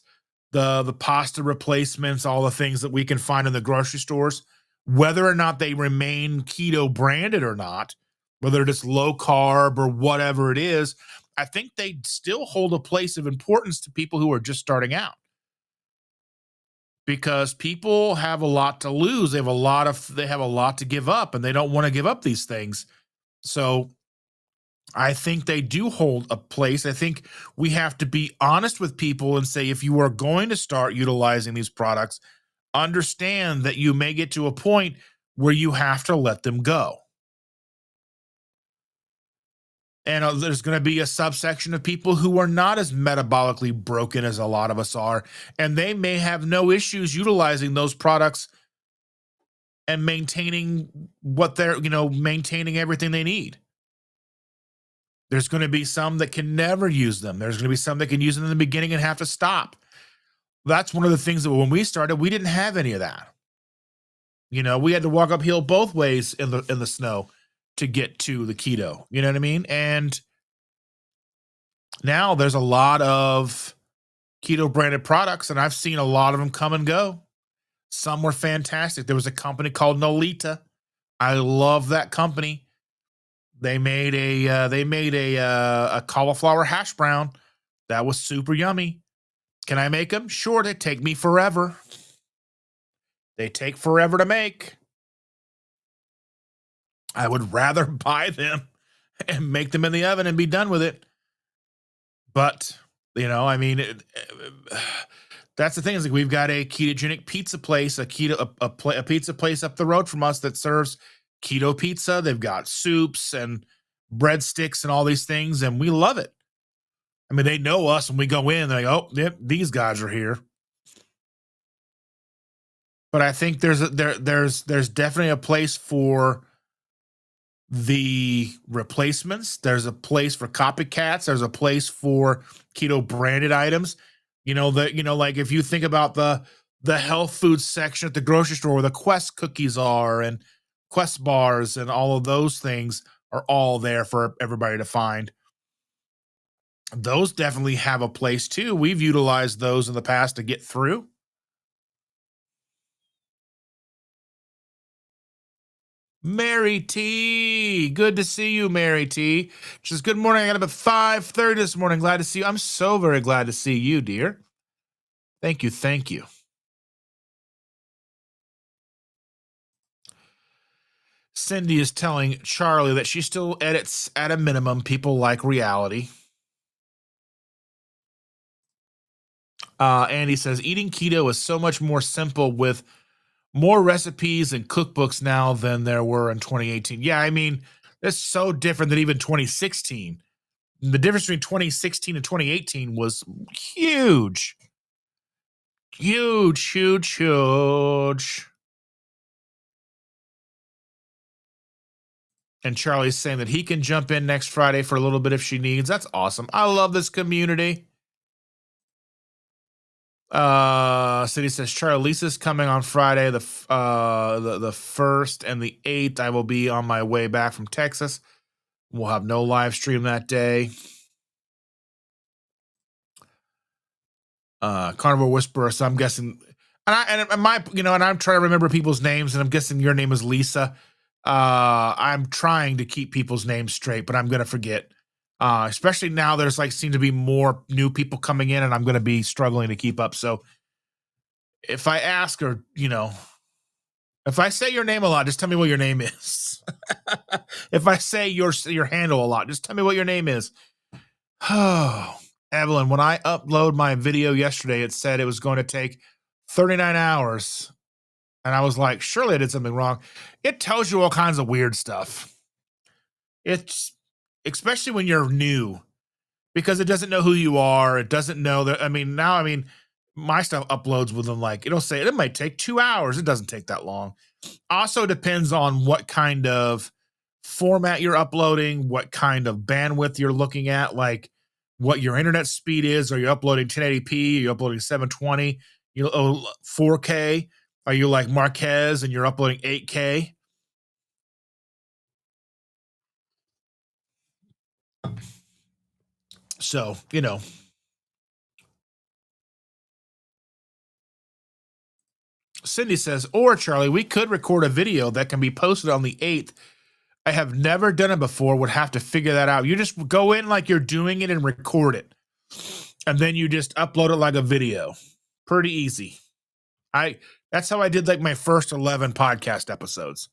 the pasta replacements, all the things that we can find in the grocery stores, whether or not they remain keto branded or not, whether it's low carb or whatever it is. I think they still hold a place of importance to people who are just starting out, because people have a lot to lose. They have a lot to give up, and they don't want to give up these things. So I think they do hold a place. I think we have to be honest with people and say, if you are going to start utilizing these products, understand that you may get to a point where you have to let them go. And there's going to be a subsection of people who are not as metabolically broken as a lot of us are, and they may have no issues utilizing those products and maintaining maintaining everything they need. There's going to be some that can never use them. There's going to be some that can use them in the beginning and have to stop. That's one of the things that when we started, we didn't have any of that. We had to walk uphill both ways in the snow to get to the keto. You know what I mean? And now there's a lot of keto branded products, and I've seen a lot of them come and go. Some were fantastic. There was a company called Nolita. I love that company. They made a cauliflower hash brown that was super yummy. Can I make them? Sure, they take me forever. They take forever to make. I would rather buy them and make them in the oven and be done with it. But, that's the thing, is like, we've got a ketogenic pizza place, a pizza place up the road from us that serves keto pizza. They've got soups and breadsticks and all these things, and we love it. I mean, they know us when we go in. They're like, oh, yep, these guys are here. But I think there's definitely a place for the replacements. There's a place for copycats. There's a place for keto branded items. Like if you think about the health food section at the grocery store where the Quest cookies are and Quest bars and all of those things are all there for everybody to find. Those definitely have a place too. We've utilized those in the past to get through. Mary T, good to see you, Mary T. She says, good morning. I got up at 5:30 this morning. Glad to see you. I'm so very glad to see you, dear. Thank you. Thank you. Cindy is telling Charlie that she still edits at a minimum. People like reality. Andy says, eating keto is so much more simple with more recipes and cookbooks now than there were in 2018. Yeah, I mean, that's so different than even 2016. The difference between 2016 and 2018 was huge. Huge, huge, huge. And Charlie's saying that he can jump in next Friday for a little bit if she needs. That's awesome. I love this community. City says, Charlie, Lisa's coming on Friday, the 1st and the 8th. I will be on my way back from Texas. We'll have no live stream that day. Carnivore Whisperer. So I'm guessing, and I'm trying to remember people's names, and I'm guessing your name is Lisa. I'm trying to keep people's names straight, but I'm going to forget. Especially now there's seem to be more new people coming in, and I'm going to be struggling to keep up. So if I ask, or, if I say your name a lot, just tell me what your name is. If I say your handle a lot, just tell me what your name is. Oh, Evelyn, when I upload my video yesterday, it said it was going to take 39 hours. And I was like, surely I did something wrong. It tells you all kinds of weird stuff. It's especially when you're new, because it doesn't know who you are. It doesn't know that. My stuff uploads within it'll say it might take 2 hours. It doesn't take that long. Also depends on what kind of format you're uploading, what kind of bandwidth you're looking at, what your internet speed is. Are you uploading 1080p? Are you uploading 720? 4K? Are you like Marquez and you're uploading 8K? So, Cindy says, or Charlie, we could record a video that can be posted on the 8th I have never done it before, would have to figure that out. You just go in like you're doing it and record it. And then you just upload it like a video. Pretty easy. I That's how I did like my first 11 podcast episodes.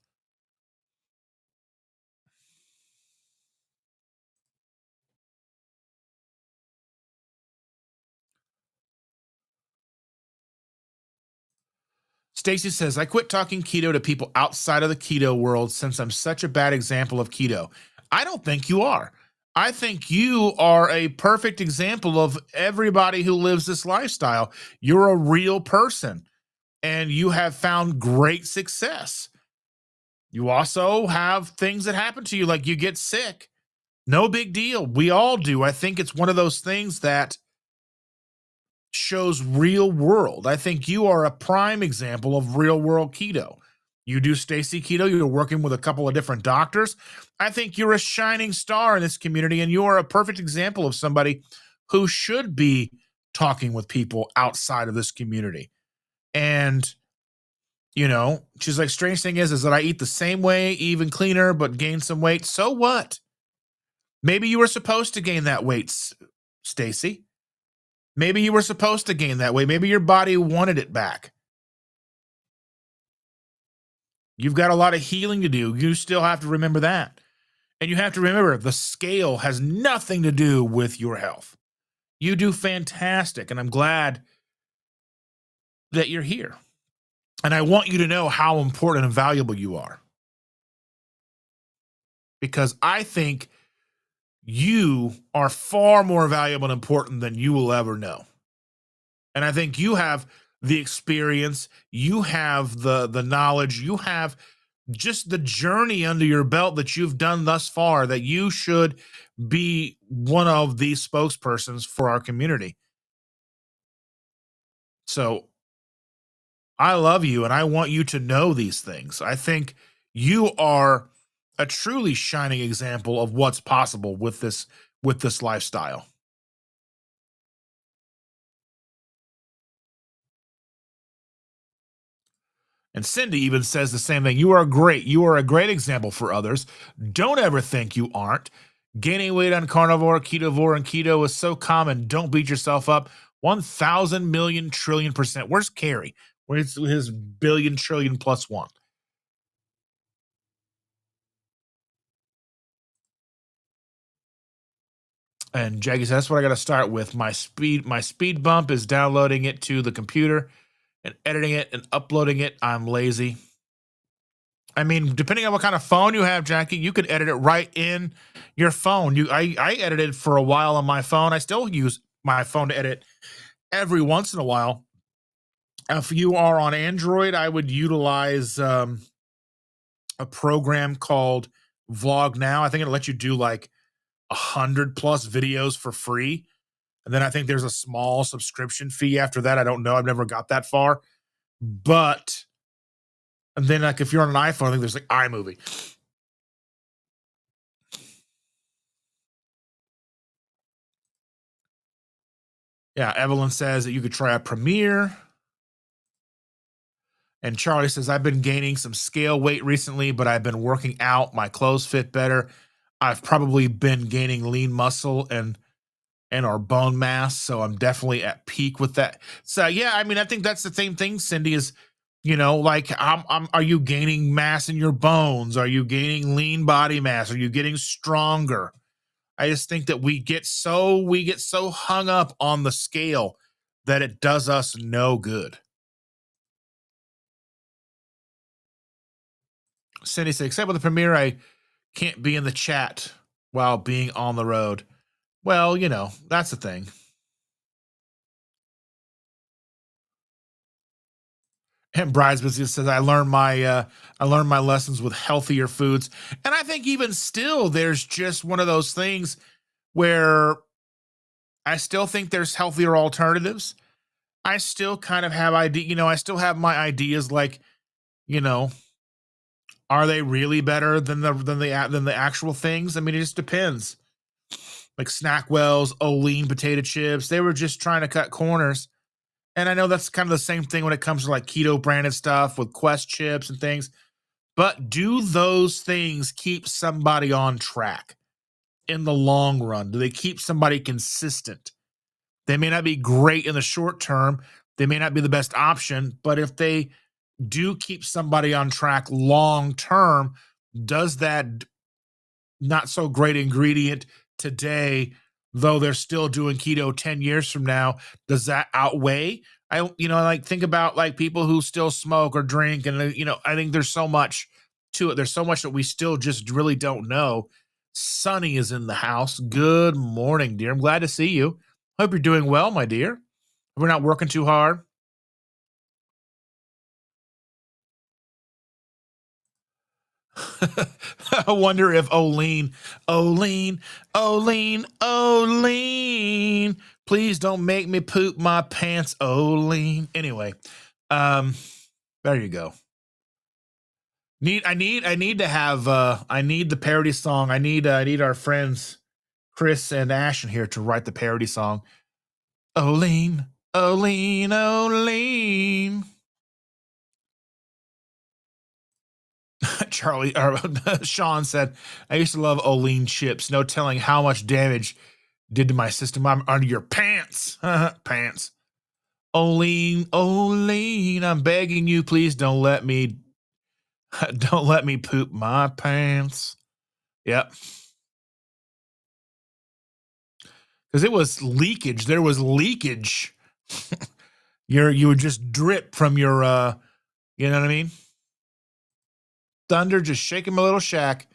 Stacy says, I quit talking keto to people outside of the keto world since I'm such a bad example of keto. I don't think you are. I think you are a perfect example of everybody who lives this lifestyle. You're a real person and you have found great success. You also have things that happen to you, like you get sick. No big deal. We all do. I think it's one of those things that shows real world. I think you are a prime example of real world keto. You do Stacy Keto, you're working with a couple of different doctors. I think you're a shining star in this community, and you are a perfect example of somebody who should be talking with people outside of this community. And she's like, strange thing is that I eat the same way, even cleaner, but gain some weight. So what? Maybe you were supposed to gain that weight, Stacy. Maybe you were supposed to gain that weight. Maybe your body wanted it back. You've got a lot of healing to do. You still have to remember that. And you have to remember the scale has nothing to do with your health. You do fantastic. And I'm glad that you're here. And I want you to know how important and valuable you are. Because I think you are far more valuable and important than you will ever know. And I think you have the experience, you have the knowledge, you have just the journey under your belt that you've done thus far, that you should be one of these spokespersons for our community. So I love you and I want you to know these things. I think you are a truly shining example of what's possible with this lifestyle. And Cindy even says the same thing. You are great. You are a great example for others. Don't ever think you aren't. Gaining weight on carnivore, ketovore, and keto is so common. Don't beat yourself up. 1,000 million trillion %. Where's Carrie? Where's his billion trillion plus one? And Jaggy says, that's what I got to start with. My speed bump is downloading it to the computer and editing it and uploading it. I'm lazy. I mean, depending on what kind of phone you have, Jackie, you could edit it right in your phone. I edited for a while on my phone. I still use my phone to edit every once in a while. If you are on Android, I would utilize a program called Vlog Now. I think it'll let you do like 100 plus videos for free. And then I think there's a small subscription fee after that. I don't know. I've never got that far. But and then like if you're on an iPhone, I think there's like iMovie. Yeah, Evelyn says that you could try a Premiere. And Charlie says, I've been gaining some scale weight recently, but I've been working out. My clothes fit better. I've probably been gaining lean muscle and our bone mass. So I'm definitely at peak with that. So yeah, I mean, I think that's the same thing, Cindy, is, like are you gaining mass in your bones? Are you gaining lean body mass? Are you getting stronger? I just think that we get so hung up on the scale that it does us no good. Cindy said, except with the Premiere, I can't be in the chat while being on the road. Well, that's the thing. And Bridesmaids says, I learned my lessons with healthier foods. And I think even still, there's just one of those things where I still think there's healthier alternatives. I still kind of have I still have my ideas like, are they really better than the actual things? I mean, it just depends. Like Snackwell's, Olean potato chips, they were just trying to cut corners. And I know that's kind of the same thing when it comes to like keto branded stuff with Quest chips and things. But do those things keep somebody on track in the long run? Do they keep somebody consistent? They may not be great in the short term. They may not be the best option, but if they do keep somebody on track long term, does that not so great ingredient today, though they're still doing keto 10 years from now, does that outweigh? Like think about like people who still smoke or drink. And, I think there's so much to it. There's so much that we still just really don't know. Sunny is in the house. Good morning, dear. I'm glad to see you. Hope you're doing well, my dear. We're not working too hard. I wonder if Oline, please don't make me poop my pants, Oline. Anyway, um, there you go. I need to have I need the parody song. I need our friends Chris and Ashton here to write the parody song. Oline, Oline. Sean said, I used to love Oline chips. No telling how much damage did to my system. I'm under your pants. Pants. Oline, I'm begging you, please don't let me poop my pants. Yep. Because it was leakage. There was leakage. You would just drip from your you know what I mean? Thunder just shaking my little shack.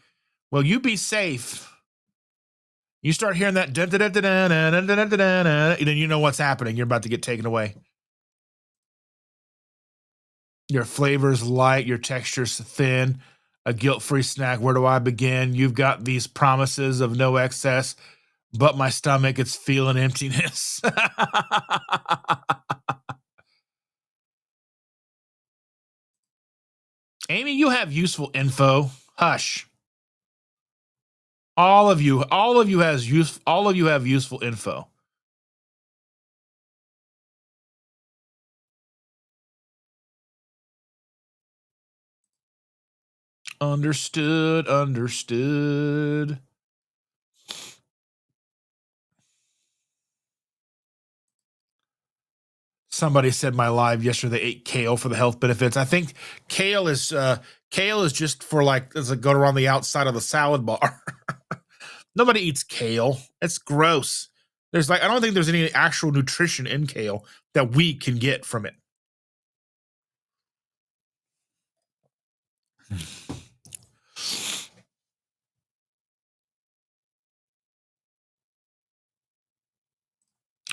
Well, you be safe. You start hearing that, then you know what's happening. You're about to get taken away. Your flavor's light, your texture's thin, a guilt-free snack. Where do I begin? You've got these promises of no excess, but my stomach, it's feeling emptiness. Amy, you have useful info. Hush. All of you have useful info. Understood. Somebody said my live yesterday they ate kale for the health benefits. I think kale is just for like as it go around the outside of the salad bar. Nobody eats kale. It's gross. I don't think there's any actual nutrition in kale that we can get from it.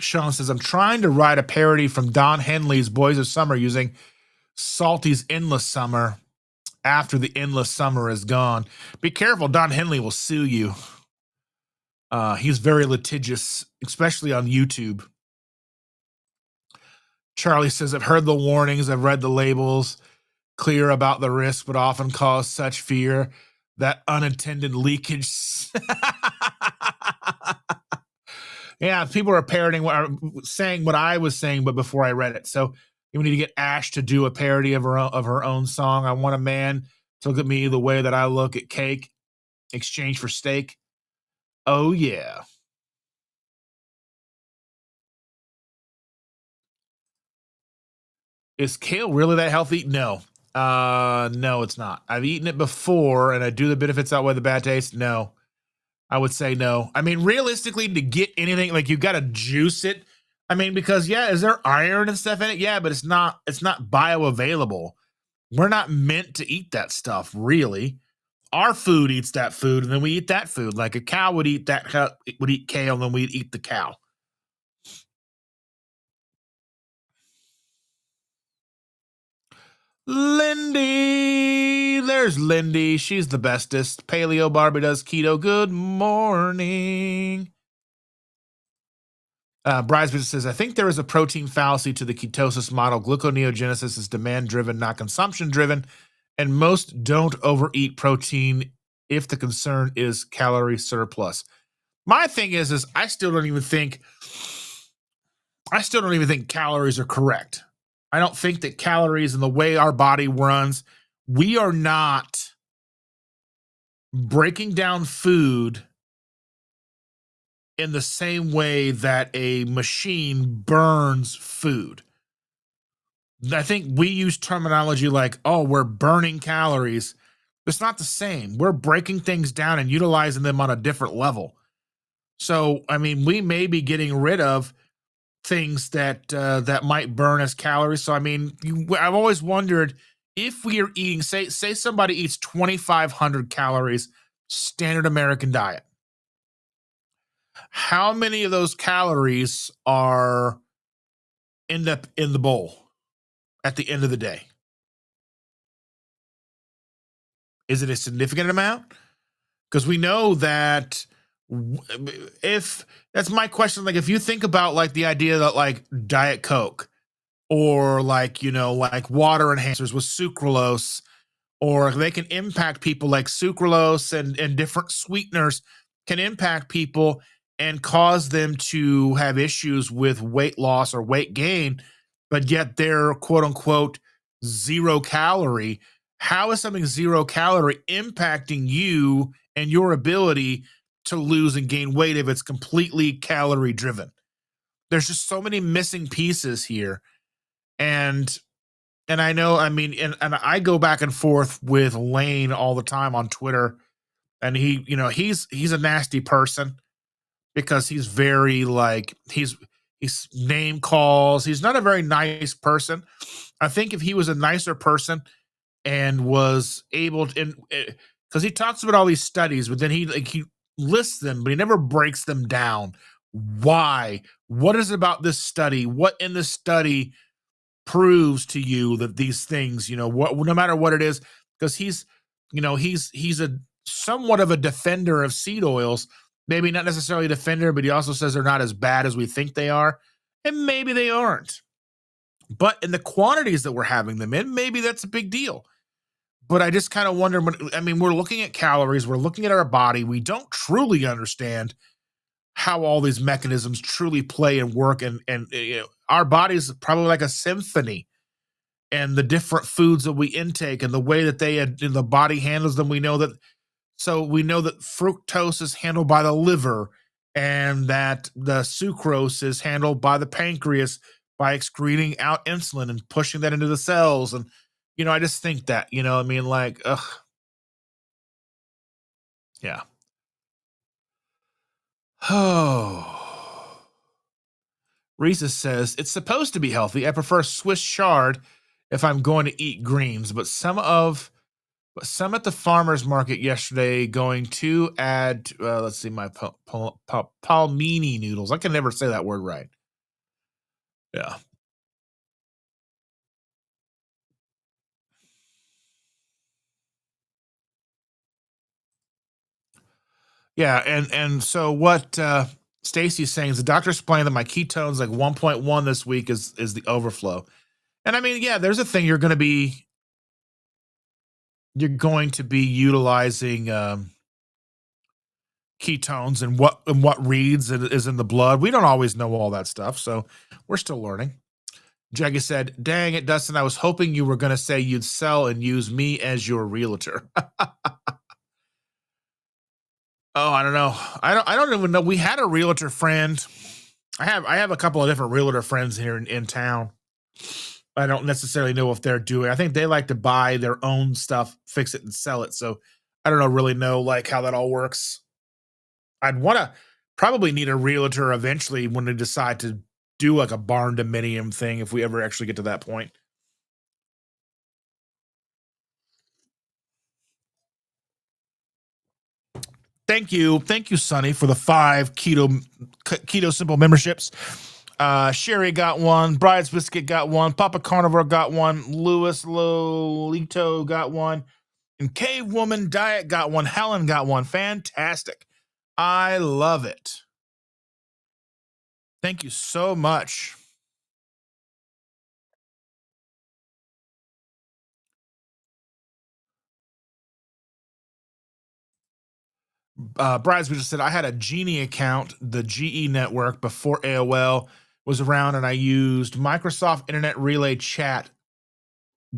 Sean says, I'm trying to write a parody from Don Henley's Boys of Summer using Salty's Endless Summer after the Endless Summer is gone. Be careful, Don Henley will sue you. He's very litigious, especially on YouTube. Charlie says, I've heard the warnings, I've read the labels, clear about the risk, but often cause such fear that unintended leakage. Yeah, people are parroting saying what I was saying, but before I read it. So we need to get Ash to do a parody of her own song. I want a man to look at me the way that I look at cake, exchange for steak. Oh yeah. Is kale really that healthy? No. No, it's not. I've eaten it before, and I do the benefits outweigh the bad taste. No. I would say no. I mean, realistically, to get anything, like you got to juice it. I mean, because is there iron and stuff in it? Yeah, but it's not bioavailable. We're not meant to eat that stuff, really. Our food eats that food, and then we eat that food. Like a cow would eat would eat kale, and then we'd eat the cow. Lindy, there's Lindy. She's the bestest. Paleo Barbie does keto. Good morning. Bridesmaid says, I think there is a protein fallacy to the ketosis model. Gluconeogenesis is demand driven, not consumption driven. And most don't overeat protein if the concern is calorie surplus. My thing is I still don't even think calories are correct. I don't think that calories and the way our body runs, we are not breaking down food in the same way that a machine burns food. I think we use terminology like, oh, we're burning calories. It's not the same. We're breaking things down and utilizing them on a different level. So, I mean, we may be getting rid of things that might burn as calories. So, I mean, I've always wondered if we are eating, say somebody eats 2,500 calories, standard American diet. How many of those calories are end up in the bowl at the end of the day? Is it a significant amount? Because we know that if that's my question, like if you think about like the idea that like Diet Coke or like, like water enhancers with sucralose, or they can impact people like sucralose and different sweeteners can impact people and cause them to have issues with weight loss or weight gain, but yet they're quote unquote 0 calorie. How is something 0 calorie impacting you and your ability to lose and gain weight if it's completely calorie driven? There's just so many missing pieces here. And I know, I mean, and I go back and forth with Lane all the time on Twitter, and he's a nasty person because he's very like he's name calls. He's not a very nice person. I think if he was a nicer person and was able to, because he talks about all these studies, but then he lists them, but he never breaks them down. Why? What is it about this study? What in this study proves to you that these things, what, no matter what it is, because he's a somewhat of a defender of seed oils, maybe not necessarily a defender, but he also says they're not as bad as we think they are, and maybe they aren't, but in the quantities that we're having them in, maybe that's a big deal. But I just kind of wonder, I mean, we're looking at calories, we're looking at our body, we don't truly understand how all these mechanisms truly play and work, and our body's probably like a symphony, and the different foods that we intake and the way that the body handles them, we know that. So we know that fructose is handled by the liver, and that the sucrose is handled by the pancreas by excreting out insulin and pushing that into the cells. And I just think that, I mean, like, ugh, yeah. Oh, Risa says it's supposed to be healthy. I prefer Swiss chard if I'm going to eat greens, but some at the farmers market yesterday going to add, let's see, my palmini noodles. I can never say that word right. Yeah. Yeah, and so what Stacy's saying is the doctor's explained that my ketones like 1.1 this week is the overflow. And I mean, yeah, there's a thing you're going to be utilizing ketones and what reads is in the blood. We don't always know all that stuff, so we're still learning. Jaggy said, "Dang it, Dustin! I was hoping you were going to say you'd sell and use me as your realtor." Oh, I don't know. I don't even know. We had a realtor friend. I have a couple of different realtor friends here in town. I don't necessarily know if they're doing. I think they like to buy their own stuff, fix it, and sell it. So I don't really know like how that all works. I'd want to probably need a realtor eventually when they decide to do like a barn dominium thing if we ever actually get to that point. Thank you, Sonny, for the 5 keto simple memberships. Sherry got one, Bride's Biscuit got one, Papa Carnivore got one, Louis Lolito got one, and Cave Woman Diet got one. Helen got one. Fantastic. I love it. Thank you so much. Bridesmaid just said, I had a Genie account, the GE network, before AOL was around, and I used Microsoft Internet Relay Chat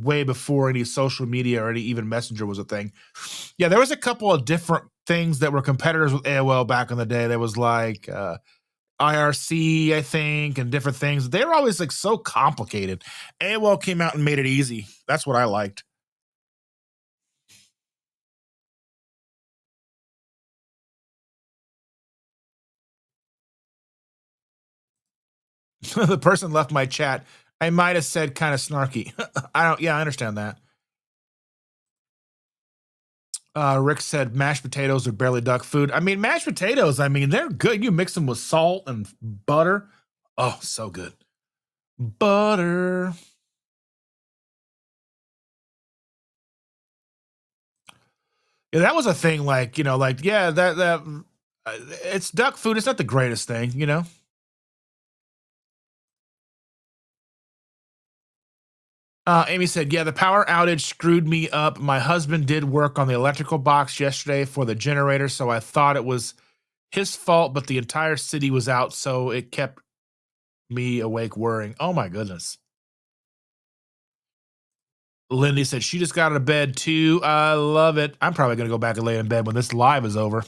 way before any social media or any even Messenger was a thing. Yeah, there was a couple of different things that were competitors with AOL back in the day. There was like IRC, I think, and different things. They were always like so complicated. AOL came out and made it easy. That's what I liked. The person left my chat. I might have said kind of snarky. I understand that. Rick said mashed potatoes are barely duck food. I mean, mashed potatoes, I mean, they're good. You mix them with salt and butter. Oh, so good. Butter. Yeah, that was a thing. Like, yeah, that it's duck food. It's not the greatest thing. Amy said, yeah, the power outage screwed me up. My husband did work on the electrical box yesterday for the generator, so I thought it was his fault, but the entire city was out, so it kept me awake worrying. Oh my goodness. Lindy said she just got out of bed too. I love it. I'm probably going to go back and lay in bed when this live is over.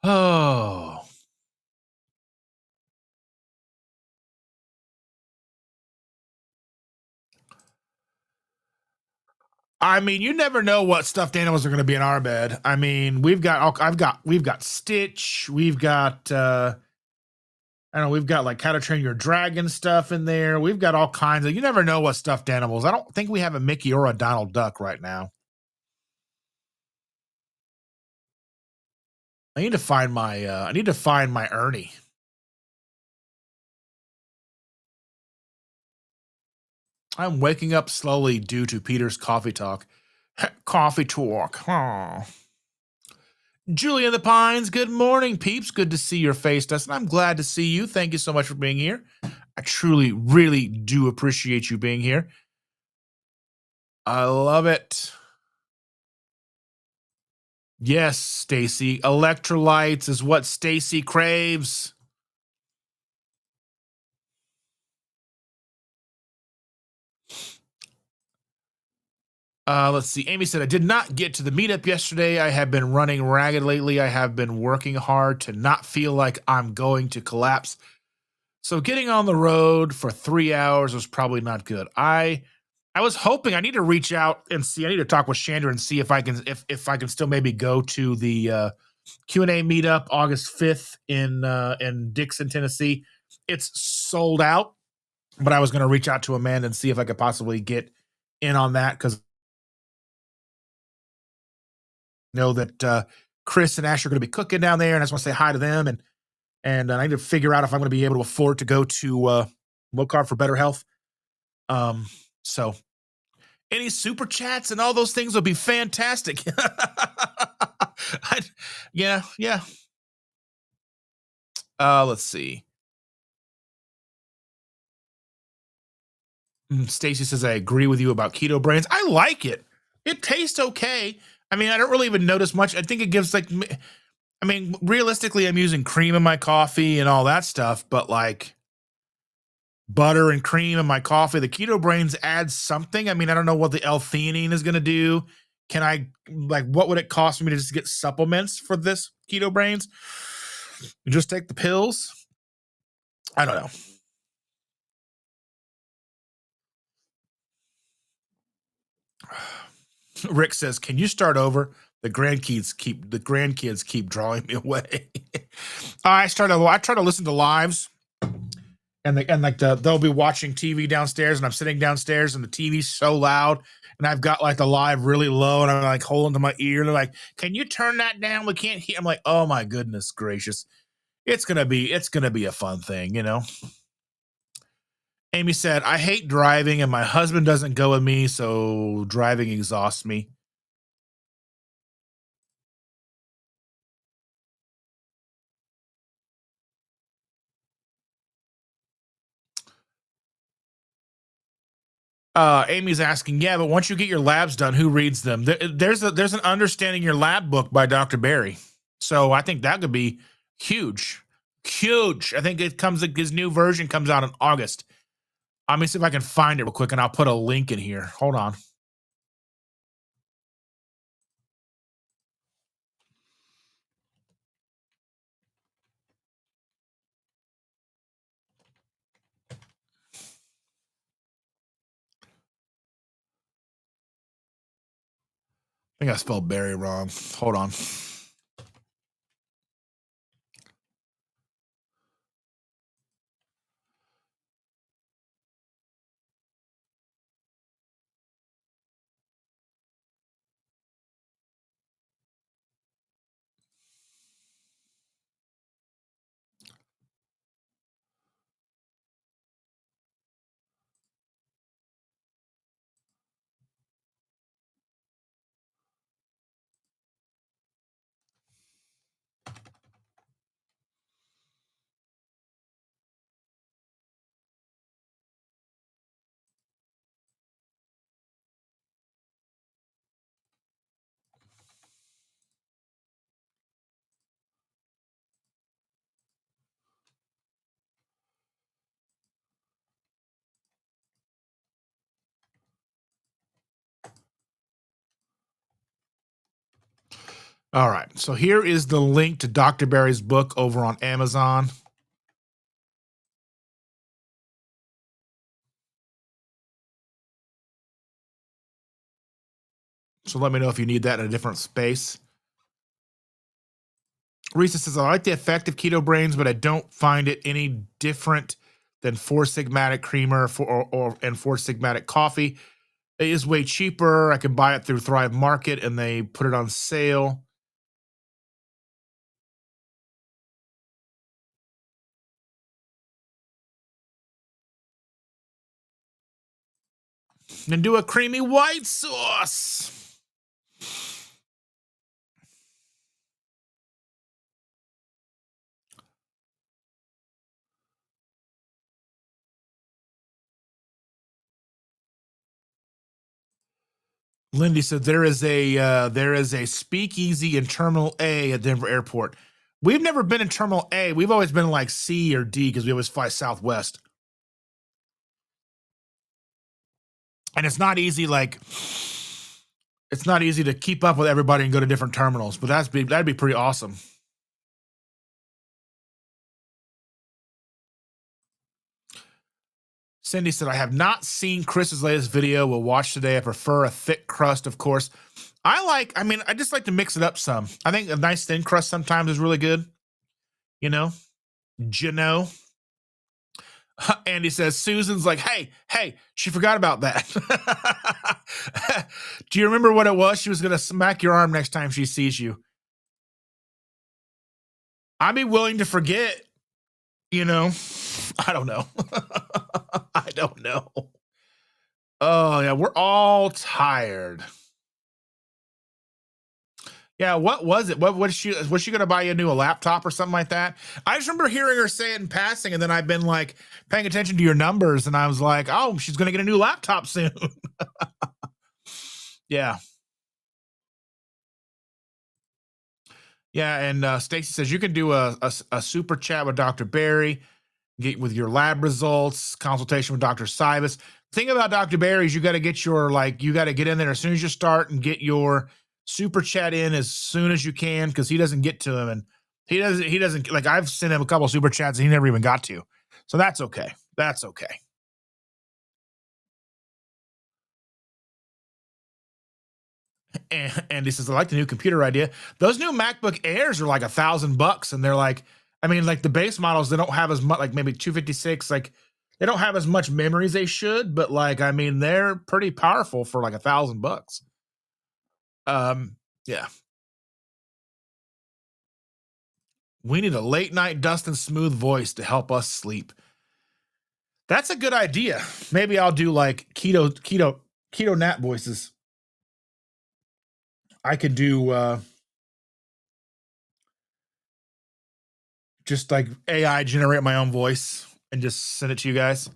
Oh. I mean, you never know what stuffed animals are going to be in our bed. I mean, we've got Stitch, we've got I don't know, we've got like How to Train Your Dragon stuff in there. We've got all kinds of, you never know what stuffed animals. I don't think we have a Mickey or a Donald Duck right now. I need to find my Ernie. I'm waking up slowly due to Peter's coffee talk. Coffee talk. Oh. Julie in the Pines, good morning, peeps. Good to see your face, Dustin. I'm glad to see you. Thank you so much for being here. I truly, really do appreciate you being here. I love it. Yes, Stacy. Electrolytes is what Stacy craves. Let's see. Amy said, I did not get to the meetup yesterday. I have been running ragged lately. I have been working hard to not feel like I'm going to collapse. So getting on the road for 3 hours was probably not good. I was hoping, I need to reach out and see. I need to talk with Chandra and see if I can still maybe go to the Q&A meetup August 5th in Dixon, Tennessee. It's sold out, but I was going to reach out to Amanda and see if I could possibly get in on that, because know that Chris and Ash are going to be cooking down there, and I just want to say hi to them, and I need to figure out if I'm going to be able to afford to go to Low Carb for Better Health. So any super chats and all those things will be fantastic. Yeah. Let's see. Stacy says, I agree with you about keto brains. I like it. It tastes okay. I mean, I don't really even notice much. I think it gives realistically, I'm using cream in my coffee and all that stuff, but like butter and cream in my coffee, the keto brains add something. I mean, I don't know what the L-theanine is going to do. Can I, what would it cost me to just get supplements for this keto brains? Just take the pills? I don't know. Rick says, "Can you start over? The grandkids keep drawing me away." I try to listen to lives, they'll be watching TV downstairs, and I'm sitting downstairs, and the TV's so loud, and I've got like the live really low, and I'm like holding to my ear. They're like, "Can you turn that down? We can't hear." I'm like, "Oh my goodness gracious!" It's gonna be a fun thing, you know. Amy said, I hate driving and my husband doesn't go with me, so driving exhausts me. Amy's asking, yeah, but once you get your labs done, who reads them? There's an Understanding Your Lab book by Dr. Barry. So I think that could be huge. Huge. I think his new version comes out in August. Let me see if I can find it real quick and I'll put a link in here. Hold on. I think I spelled berry wrong. Hold on. All right. So here is the link to Dr. Barry's book over on Amazon. So let me know if you need that in a different space. Risa says, I like the effective keto brains, but I don't find it any different than Four Sigmatic creamer and Four Sigmatic coffee. It is way cheaper. I can buy it through Thrive Market and they put it on sale. And do a creamy white sauce. Lindy said there is a speakeasy in Terminal A at Denver Airport. We've never been in Terminal A. We've always been like C or D because we always fly Southwest. And it's not easy, it's not easy to keep up with everybody and go to different terminals, but that'd be pretty awesome. Cindy said, I have not seen Chris's latest video. We'll watch today. I prefer a thick crust, of course. I just like to mix it up some. I think a nice thin crust sometimes is really good. You know? Jano. Andy says, Susan's like, hey, she forgot about that. Do you remember what it was? She was going to smack your arm next time she sees you. I'd be willing to forget, you know? I don't know. I don't know. Oh, yeah, we're all tired. Yeah, what was it? What was she going to buy you a laptop or something like that? I just remember hearing her say it in passing, and then I've been like paying attention to your numbers, and I was like, oh, she's going to get a new laptop soon. Yeah. Yeah, and Stacy says you can do a super chat with Dr. Barry, get with your lab results, consultation with Dr. Cybus. Thing about Dr. Barry is you got to get you got to get in there as soon as you start and get your super chat in as soon as you can because he doesn't get to them and he doesn't like I've sent him a couple super chats and he never even got to. So that's okay. That's okay. And he says, I like the new computer idea. Those new MacBook Airs are like $1,000 and they're like, I mean, like the base models, they don't have as much, like maybe 256, like they don't have as much memory as they should, but like, I mean, they're pretty powerful for like $1,000. Yeah. We need a late night Dustin Smooth voice to help us sleep. That's a good idea. Maybe I'll do like keto nap voices. I could do just like AI generate my own voice and just send it to you guys.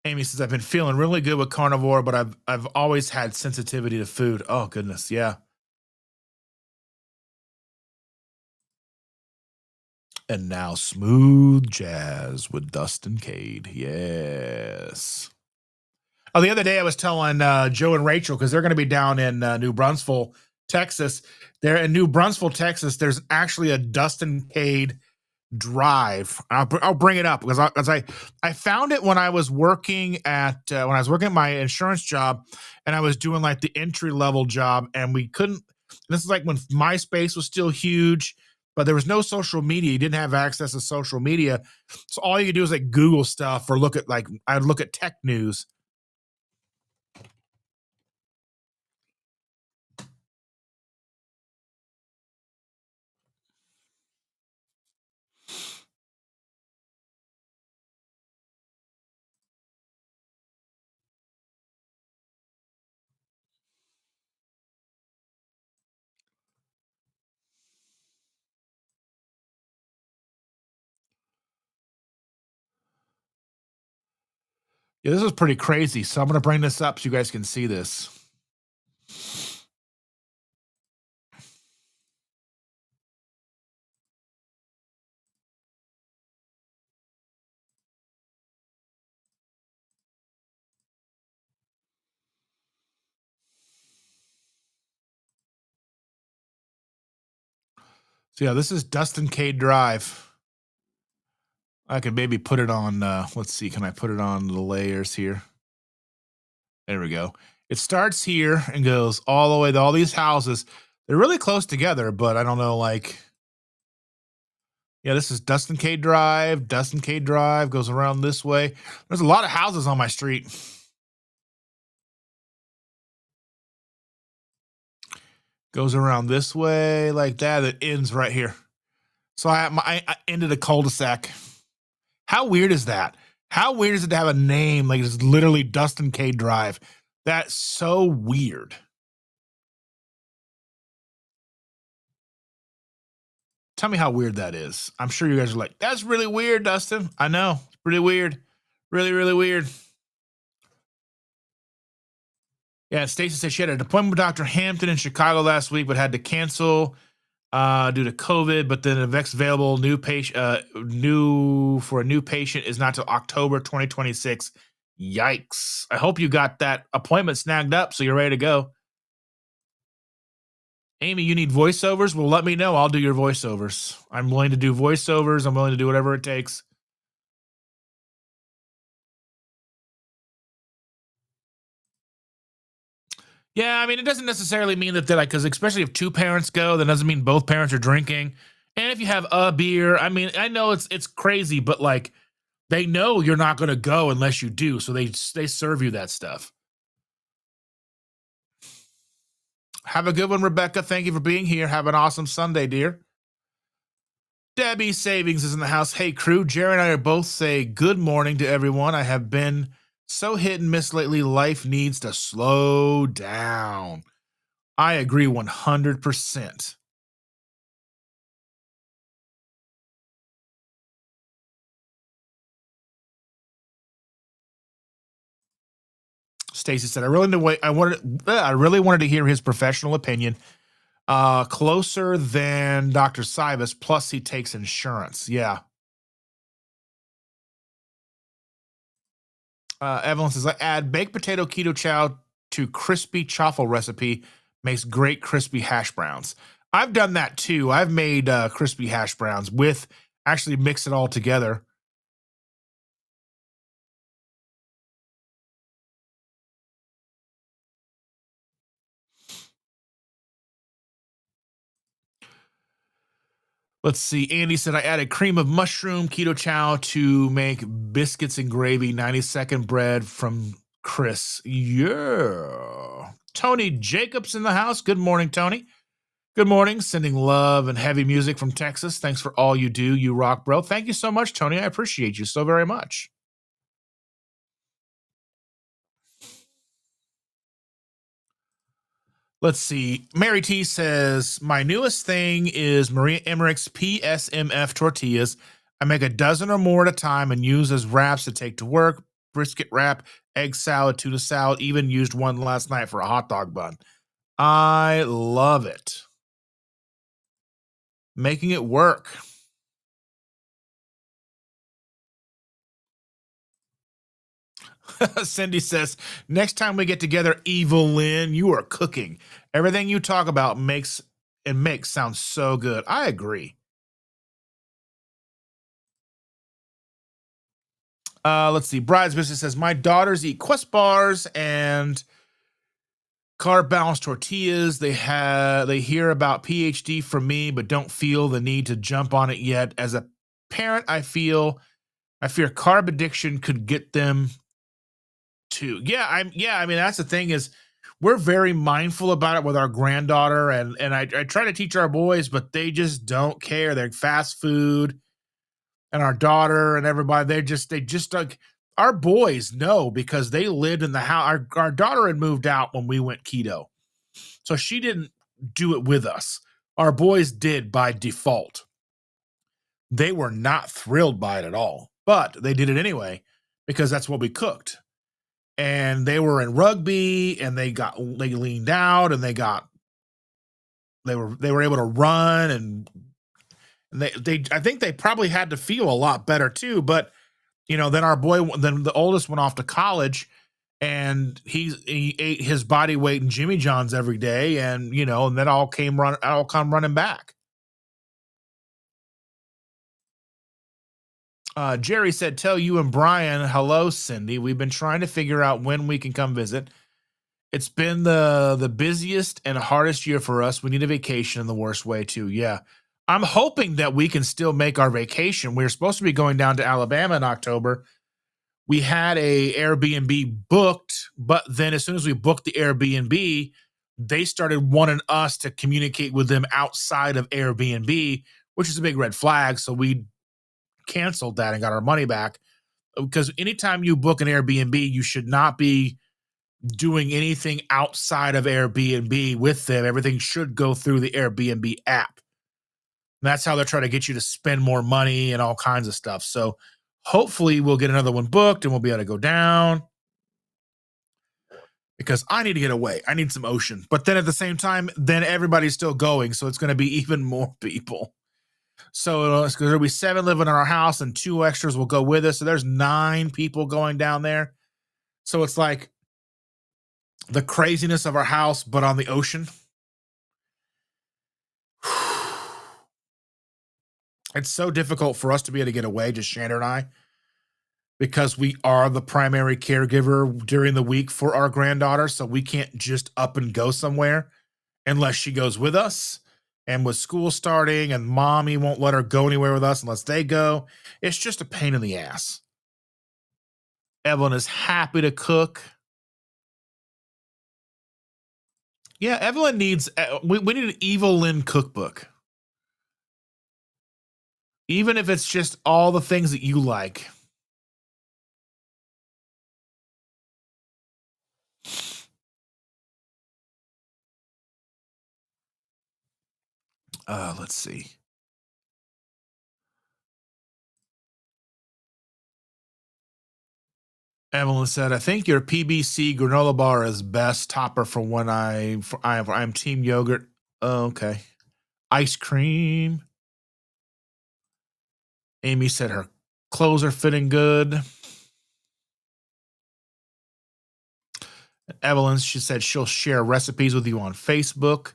Amy says, I've been feeling really good with carnivore, but I've always had sensitivity to food. Oh goodness, yeah. And now smooth jazz with Dustin Cade. Yes. Oh, the other day I was telling Joe and Rachel, because they're going to be down in New Brunswick, Texas. There in New Brunswick, Texas, there's actually a Dustin Cade drive. I'll bring it up because I found it when I was working at my insurance job, and I was doing like the entry level job, and we couldn't. This is like when MySpace was still huge, but there was no social media. You didn't have access to social media, so all you could do is like Google stuff or look at I'd look at tech news. Yeah, this is pretty crazy. So I'm going to bring this up so you guys can see this. So yeah, this is Dustin Cade Drive. I could maybe put it on, let's see, can I put it on the layers here? There we go. It starts here and goes all the way to all these houses. They're really close together, but I don't know, yeah, this is Dustin Cade Drive. Dustin Cade Drive goes around this way. There's a lot of houses on my street. Goes around this way like that. It ends right here. So I ended a cul-de-sac. How weird is that? How weird is it to have a name like it's literally Dustin Cade Drive? That's so weird. Tell me how weird that is. I'm sure you guys are like, that's really weird, Dustin. I know. It's pretty weird. Really, really weird. Yeah, Stacy said she had an appointment with Dr. Hampton in Chicago last week, but had to cancel due to COVID. But then the next available new patient, for a new patient is not till October 2026. Yikes! I hope you got that appointment snagged up so you're ready to go. Amy, you need voiceovers? Well, let me know. I'll do your voiceovers. I'm willing to do voiceovers. I'm willing to do whatever it takes. Yeah, I mean, it doesn't necessarily mean that they're like, because especially if two parents go, that doesn't mean both parents are drinking. And if you have a beer, I mean, I know it's crazy, but like they know you're not going to go unless you do, so they serve you that stuff. Have a good one, Rebecca. Thank you for being here. Have an awesome Sunday, dear. Debbie Savings is in the house. Hey, crew. Jerry and I are both say good morning to everyone. I have been so hit and miss lately. Life needs to slow down. I agree 100%. Stacy said, I really wanted to hear his professional opinion. Closer than Dr. Sivas, plus he takes insurance. Yeah. Evelyn says, I add baked potato keto chow to crispy chaffle recipe. Makes great crispy hash browns. I've done that too. I've made crispy hash browns with actually mix it all together. Let's see. Andy said, I added cream of mushroom keto chow to make biscuits and gravy, 90-second bread from Chris. Yeah. Tony Jacobs in the house. Good morning, Tony. Good morning. Sending love and heavy music from Texas. Thanks for all you do. You rock, bro. Thank you so much, Tony. I appreciate you so very much. Let's see. Mary T says, my newest thing is Maria Emmerich's PSMF tortillas. I make a dozen or more at a time and use as wraps to take to work. Brisket wrap, egg salad, tuna salad. Even used one last night for a hot dog bun. I love it. Making it work. Cindy says, next time we get together, Evil Lynn, you are cooking. Everything you talk about makes sound so good. I agree. Let's see. Bride's Business says, my daughters eat Quest bars and carb balanced tortillas. They hear about PhD from me, but don't feel the need to jump on it yet. As a parent, I fear carb addiction could get them too. I mean, that's the thing is we're very mindful about it with our granddaughter, and I try to teach our boys, but they just don't care. They're fast food, and our daughter and everybody, they just like our boys know because they lived in the house. Our daughter had moved out when we went keto, so she didn't do it with us. Our boys did by default. They were not thrilled by it at all, but they did it anyway because that's what we cooked. And they were in rugby, and they leaned out, and they were able to run, and they I think they probably had to feel a lot better too. But then then the oldest went off to college, and he ate his body weight in Jimmy John's every day, and and then all come running back. Jerry said, tell you and Brian, hello, Cindy. We've been trying to figure out when we can come visit. It's been the busiest and hardest year for us. We need a vacation in the worst way too. Yeah. I'm hoping that we can still make our vacation. We're supposed to be going down to Alabama in October. We had a Airbnb booked, but then as soon as we booked the Airbnb, they started wanting us to communicate with them outside of Airbnb, which is a big red flag. So we canceled that and got our money back, because anytime you book an Airbnb, you should not be doing anything outside of Airbnb with them. Everything should go through the Airbnb app. And that's how they're trying to get you to spend more money and all kinds of stuff. So hopefully we'll get another one booked and we'll be able to go down, because I need to get away. I need some ocean. But then at the same time, then everybody's still going. So it's going to be even more people. So there'll be 7 living in our house and 2 extras will go with us. So there's 9 people going down there. So it's like the craziness of our house, but on the ocean. It's so difficult for us to be able to get away, just Shannon and I, because we are the primary caregiver during the week for our granddaughter. So we can't just up and go somewhere unless she goes with us. And with school starting and mommy won't let her go anywhere with us unless they go, it's just a pain in the ass. Evelyn is happy to cook. Yeah, Evelyn needs, we need an Evil Lynn cookbook. Even if it's just all the things that you like. Let's see. Evelyn said, I think your PBC granola bar is best topper for when I'm team yogurt. Oh, okay. Ice cream. Amy said her clothes are fitting good. Evelyn, she said she'll share recipes with you on Facebook.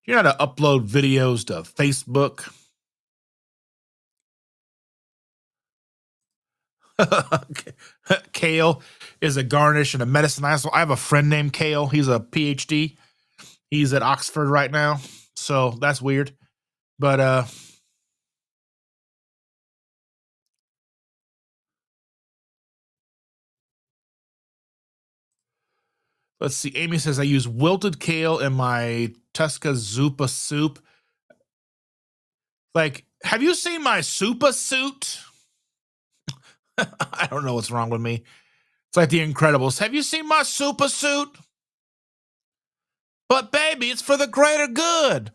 You know how to upload videos to Facebook. Kale is a garnish and a medicine. I have a friend named Kale. He's a PhD. He's at Oxford right now. So that's weird. But let's see. Amy says I use wilted kale in my Tusca Zupa soup. Like, have you seen my Supa suit? I don't know what's wrong with me. It's like The Incredibles. Have you seen my Supa suit? But baby, it's for the greater good.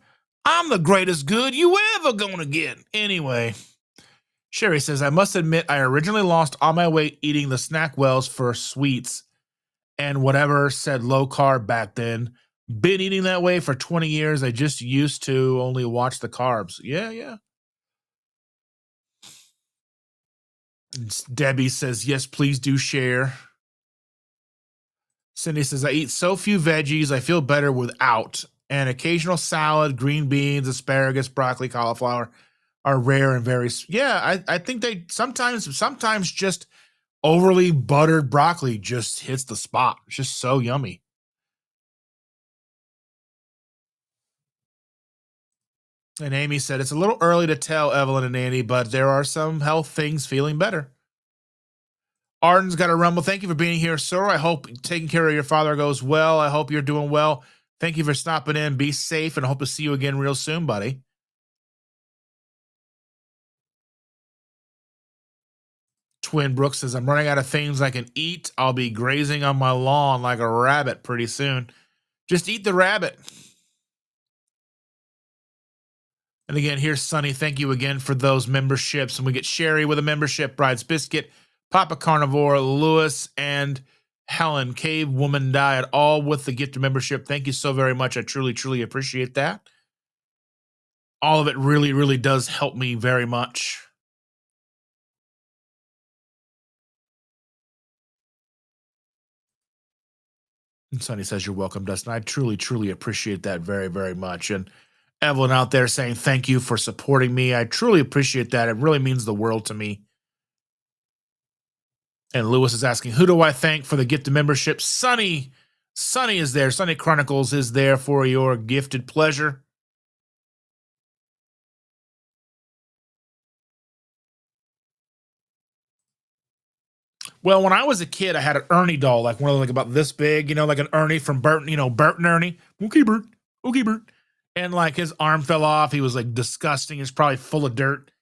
I'm the greatest good you ever gonna get. Anyway, Sherry says, I must admit I originally lost all my weight eating the snack wells for sweets and whatever said low carb back then. Been eating that way for 20 years. I just used to only watch the carbs. Yeah. Debbie says, yes, please do share. Cindy says, I eat so few veggies, I feel better without. And occasional salad, green beans, asparagus, broccoli, cauliflower are rare and very. Yeah, I think they sometimes just overly buttered broccoli just hits the spot. It's just so yummy. And Amy said, it's a little early to tell Evelyn and Annie, but there are some health things feeling better. Arden's got a rumble. Thank you for being here, sir. I hope taking care of your father goes well. I hope you're doing well. Thank you for stopping in. Be safe, and I hope to see you again real soon, buddy. Twin Brooks says, I'm running out of things I can eat. I'll be grazing on my lawn like a rabbit pretty soon. Just eat the rabbit. And again, here's Sunny. Thank you again for those memberships. And we get Sherry with a membership, Bride's Biscuit, Papa Carnivore, Lewis, and Helen, Cave Woman Diet, all with the gift of membership. Thank you so very much. I truly, truly appreciate that. All of it really, really does help me very much. And Sonny says, you're welcome, Dustin. I truly, truly appreciate that very, very much. And Evelyn out there saying, thank you for supporting me. I truly appreciate that. It really means the world to me. And Lewis is asking, who do I thank for the gift of membership? Sonny. Sonny is there. Sonny Chronicles is there for your gifted pleasure. Well, when I was a kid, I had an Ernie doll, like one of like about this big, like an Ernie from Bert, Bert and Ernie. Okay, Bert. Okay, Bert. And like his arm fell off. He was like disgusting. He's probably full of dirt.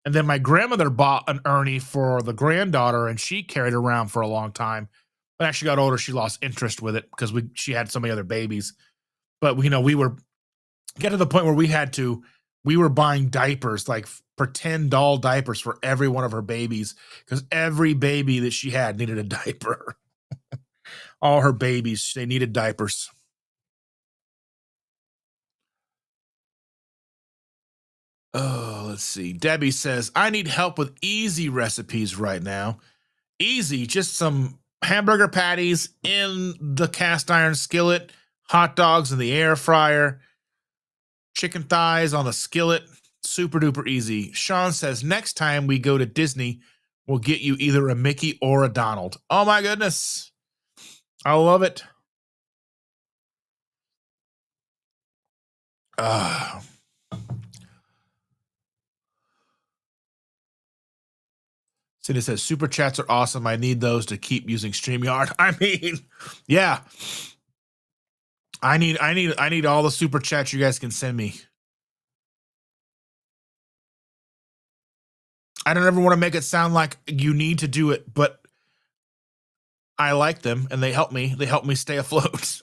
And then my grandmother bought an Ernie for the granddaughter, and she carried it around for a long time. But as she got older, she lost interest with it because she had so many other babies. But we were get to the point where we were buying diapers, like pretend doll diapers for every one of her babies, because every baby that she had needed a diaper. All her babies, they needed diapers. Oh, let's see. Debbie says, I need help with easy recipes right now. Easy, just some hamburger patties in the cast iron skillet, hot dogs in the air fryer, chicken thighs on the skillet. Super duper easy. Sean says, next time we go to Disney, we'll get you either a Mickey or a Donald. Oh my goodness. I love it. Cindy says, super chats are awesome. I need those to keep using StreamYard. I mean, yeah. I need all the super chats you guys can send me. I don't ever want to make it sound like you need to do it, but I like them and they help me. They help me stay afloat.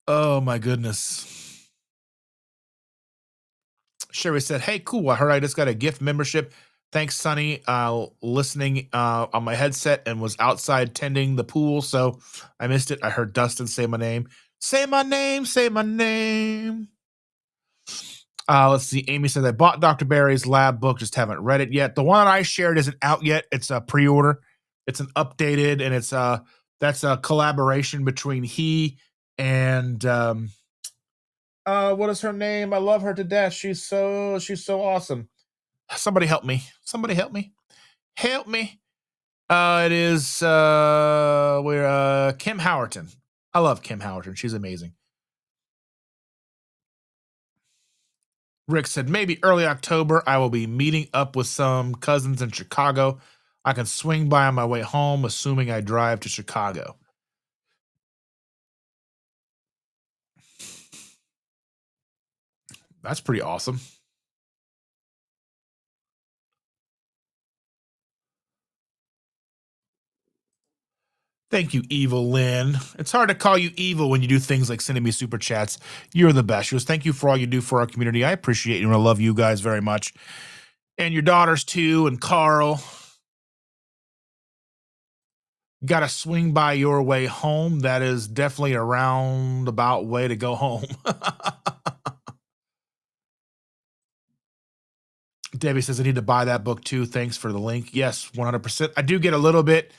Oh my goodness. Sherry said, hey, cool. I heard I just got a gift membership. Thanks, Sonny. Listening on my headset and was outside tending the pool, so I missed it. I heard Dustin say my name. Say my name, say my name. Let's see. Amy said, I bought Dr. Barry's lab book, just haven't read it yet. The one that I shared isn't out yet. It's a pre-order. It's an updated, and that's a collaboration between he and what is her name? I love her to death. She's so awesome. Somebody help me. Somebody help me. Help me. It is we're Kim Howerton. I love Kim Howerton. She's amazing. Rick said, maybe early October, I will be meeting up with some cousins in Chicago. I can swing by on my way home, assuming I drive to Chicago. That's pretty awesome. Thank you, Evil Lynn. It's hard to call you evil when you do things like sending me super chats. You're the best. She goes, thank you for all you do for our community. I appreciate you and I love you guys very much. And your daughters too, and Carl. Got to swing by your way home. That is definitely a roundabout way to go home. Debbie says, I need to buy that book too. Thanks for the link. Yes, 100%. I do get a little bit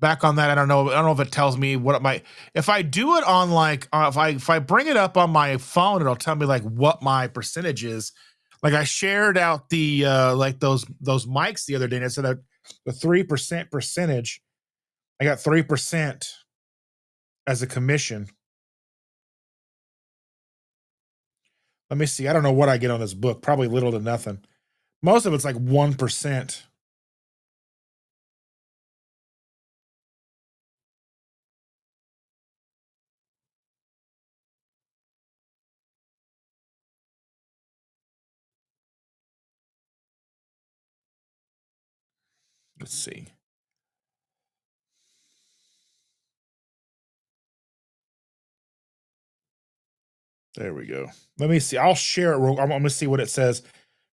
back on that. I don't know. I don't know if it tells me what it might. If I do it on like, if I bring it up on my phone, it'll tell me like what my percentage is. Like I shared out the like those mics the other day, and it said that the 3% percentage. I got 3% as a commission. Let me see. I don't know what I get on this book. Probably little to nothing. Most of it's like 1%. Let's see. There we go. Let me see. I'll share it. I'm going to see what it says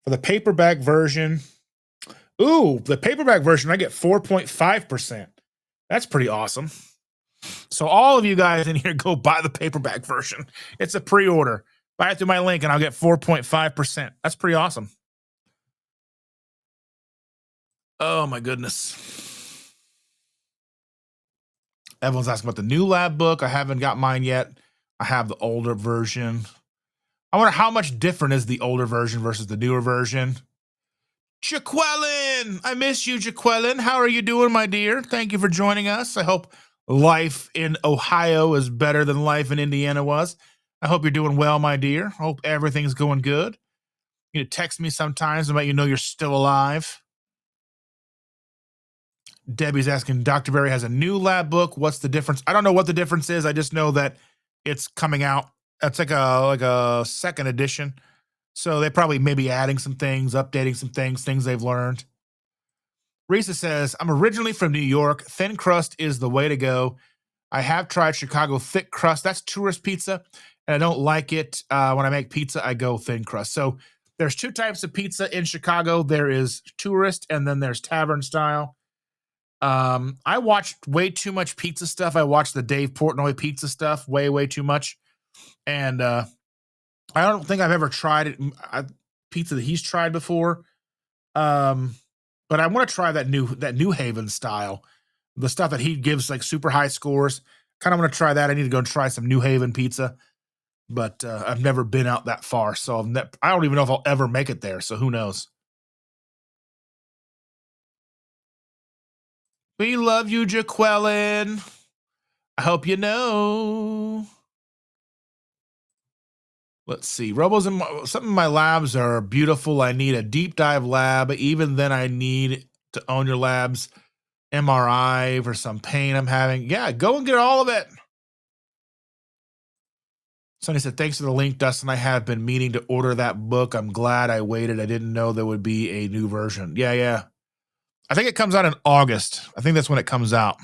for the paperback version. Ooh, the paperback version, I get 4.5%. That's pretty awesome. So all of you guys in here, go buy the paperback version. It's a pre-order. Buy it through my link and I'll get 4.5%. That's pretty awesome. Oh my goodness. Everyone's asking about the new lab book. I haven't got mine yet. I have the older version. I wonder how much different is the older version versus the newer version. Jaqueline, I miss you, Jaqueline. How are you doing, my dear? Thank you for joining us. I hope life in Ohio is better than life in Indiana was. I hope you're doing well, my dear. Hope everything's going good. You know, text me sometimes and let you know you're still alive. Debbie's asking, Dr. Berry has a new lab book. What's the difference? I don't know what the difference is. I just know that it's coming out. It's like a second edition. So they probably maybe adding some things, updating some things they've learned. Risa says, I'm originally from New York. Thin crust is the way to go. I have tried Chicago thick crust. That's tourist pizza, and I don't like it. When I make pizza, I go thin crust. So there's two types of pizza in Chicago. There is tourist, and then there's tavern style. I watched way too much pizza stuff. I watched the Dave Portnoy pizza stuff way too much. And I don't think I've ever tried it. Pizza that he's tried before. But I want to try that New Haven style, the stuff that he gives like super high scores. Kind of want to try that. I need to go and try some New Haven pizza, but I've never been out that far, so I don't even know if I'll ever make it there. So who knows? We love you, Jaqueline. I hope you know. Let's see. Some of my labs are beautiful. I need a deep dive lab. Even then, I need to own your labs. MRI for some pain I'm having. Yeah, go and get all of it. Sonny said, thanks for the link, Dustin. I have been meaning to order that book. I'm glad I waited. I didn't know there would be a new version. Yeah. I think it comes out in August. I think that's when it comes out.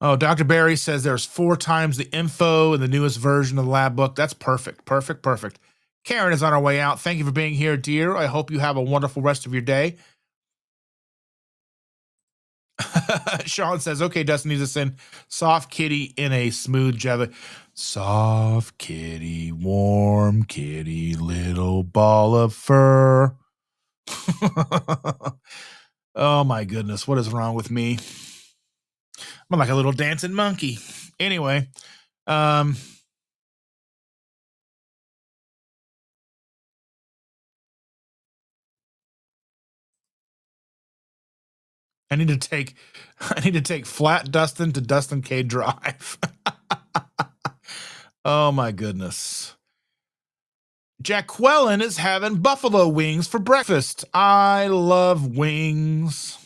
Oh, Dr. Barry says there's 4 times the info in the newest version of the lab book. That's perfect. Karen is on her way out. Thank you for being here, dear. I hope you have a wonderful rest of your day. Sean says, okay, Dustin needs to send soft kitty in a smooth jelly. Soft kitty, warm kitty, little ball of fur. Oh my goodness, what is wrong with me? I'm like a little dancing monkey. Anyway, I need to take Flat Dustin to Dustin K Drive. Oh my goodness. Jaqueline is having buffalo wings for breakfast. I love wings.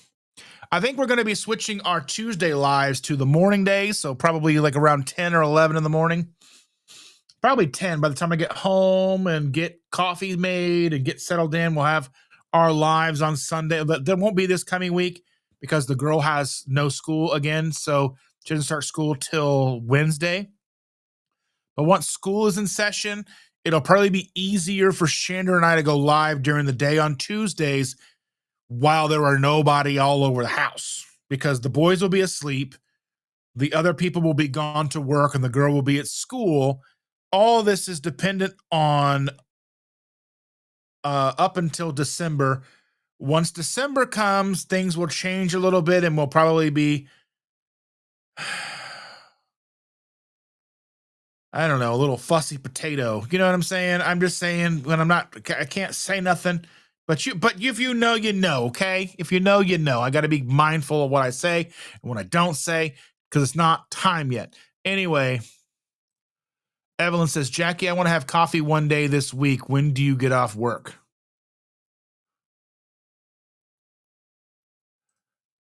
I think we're going to be switching our Tuesday lives to the morning days, so probably like around 10 or 11 in the morning. Probably 10 by the time I get home and get coffee made and get settled in. We'll have our lives on Sunday. But there won't be this coming week because the girl has no school again, so she doesn't start school till Wednesday. But once school is in session, it'll probably be easier for Chandra and I to go live during the day on Tuesdays while there are nobody all over the house because the boys will be asleep. The other people will be gone to work and the girl will be at school. All this is dependent on up until December Once December comes, things will change a little bit and we'll probably be, I don't know, a little fussy potato. You know what I'm saying? I'm just saying when I'm not, I can't say nothing. But if you know, you know, okay? If you know, you know. I got to be mindful of what I say and what I don't say because it's not time yet. Anyway, Evelyn says, Jackie, I want to have coffee one day this week. When do you get off work?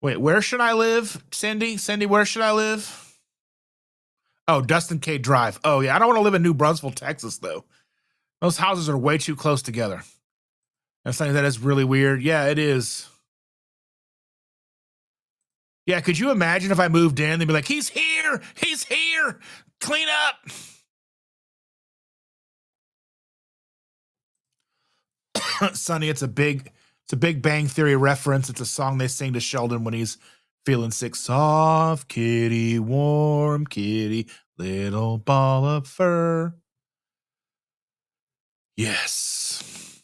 Wait, where should I live? Cindy, where should I live? Oh, Dustin K Drive. Oh, yeah. I don't want to live in New Brunswick, Texas, though. Those houses are way too close together. And something that is really weird. Yeah, it is. Yeah, could you imagine if I moved in? They'd be like, he's here. He's here. Clean up. Sonny, it's a big Bang Theory reference. It's a song they sing to Sheldon when he's feeling sick. Soft kitty, warm kitty, little ball of fur. Yes.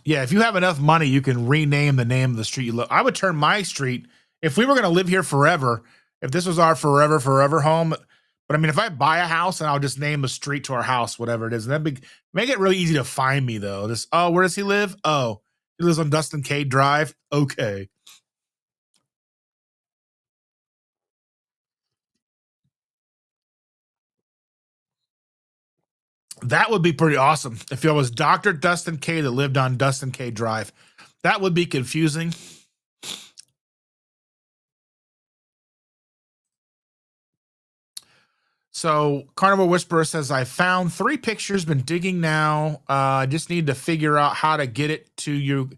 Yeah, if you have enough money, you can rename the name of the street you live. I would turn my street, if we were going to live here forever, if this was our forever home. But I mean, if I buy a house and I'll just name the street to our house, whatever it is, and that'd be, make it really easy to find me though. Just, oh, where does he live? Oh, he lives on Dustin K Drive. Okay. That would be pretty awesome if it was Dr. Dustin K that lived on Dustin K Drive. That would be confusing. So Carnival Whisperer says, I found 3 pictures, been digging now. I just need to figure out how to get it to you.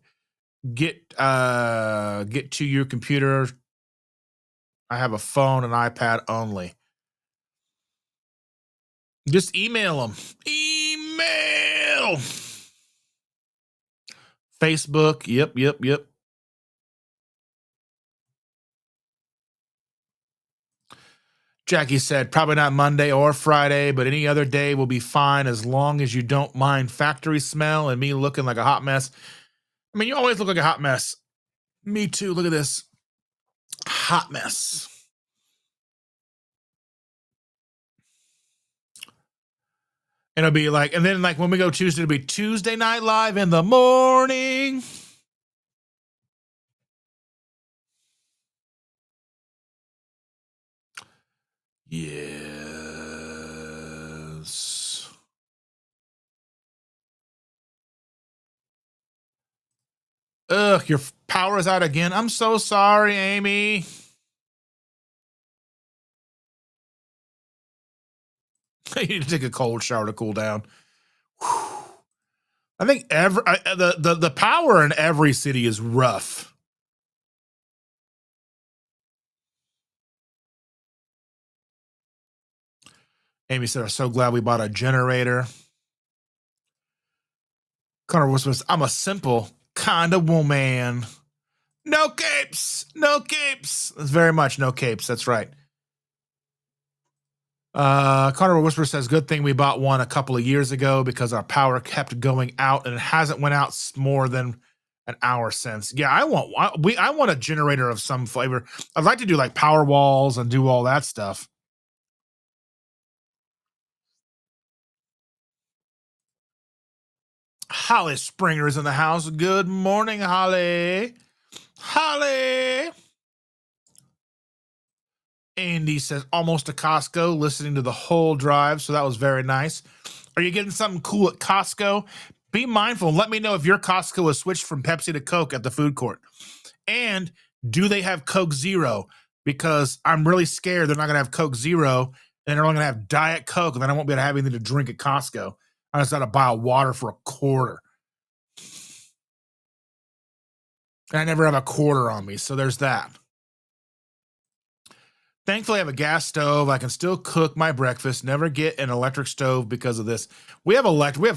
Get to your computer. I have a phone and iPad only. Just email them. Email. Facebook. Yep. Jackie said, probably not Monday or Friday, but any other day will be fine as long as you don't mind factory smell and me looking like a hot mess. I mean, you always look like a hot mess. Me too. Look at this. Hot mess. And it'll be like, and then like when we go Tuesday, it'll be Tuesday Night Live in the morning. Yes. Ugh, your power is out again. I'm so sorry, Amy. You need to take a cold shower to cool down. Whew. I think the power in every city is rough. Amy said, I'm so glad we bought a generator. Connor was, I'm a simple kind of woman. No capes. No capes. That's very much no capes. That's right. Carnival Whisperer says, good thing we bought one a couple of years ago because our power kept going out and it hasn't went out more than an hour since. Yeah, I want a generator of some flavor. I'd like to do like power walls and do all that stuff. Holly Springer is in the house. Good morning, Holly. Holly. Andy says, almost to Costco, listening to the whole drive. So that was very nice. Are you getting something cool at Costco? Be mindful. Let me know if your Costco has switched from Pepsi to Coke at the food court. And do they have Coke Zero? Because I'm really scared they're not going to have Coke Zero and they're only going to have Diet Coke. And then I won't be able to have anything to drink at Costco. I just got to buy water for $0.25. And I never have $0.25 on me. So there's that. Thankfully, I have a gas stove. I can still cook my breakfast. Never get an electric stove because of this. We have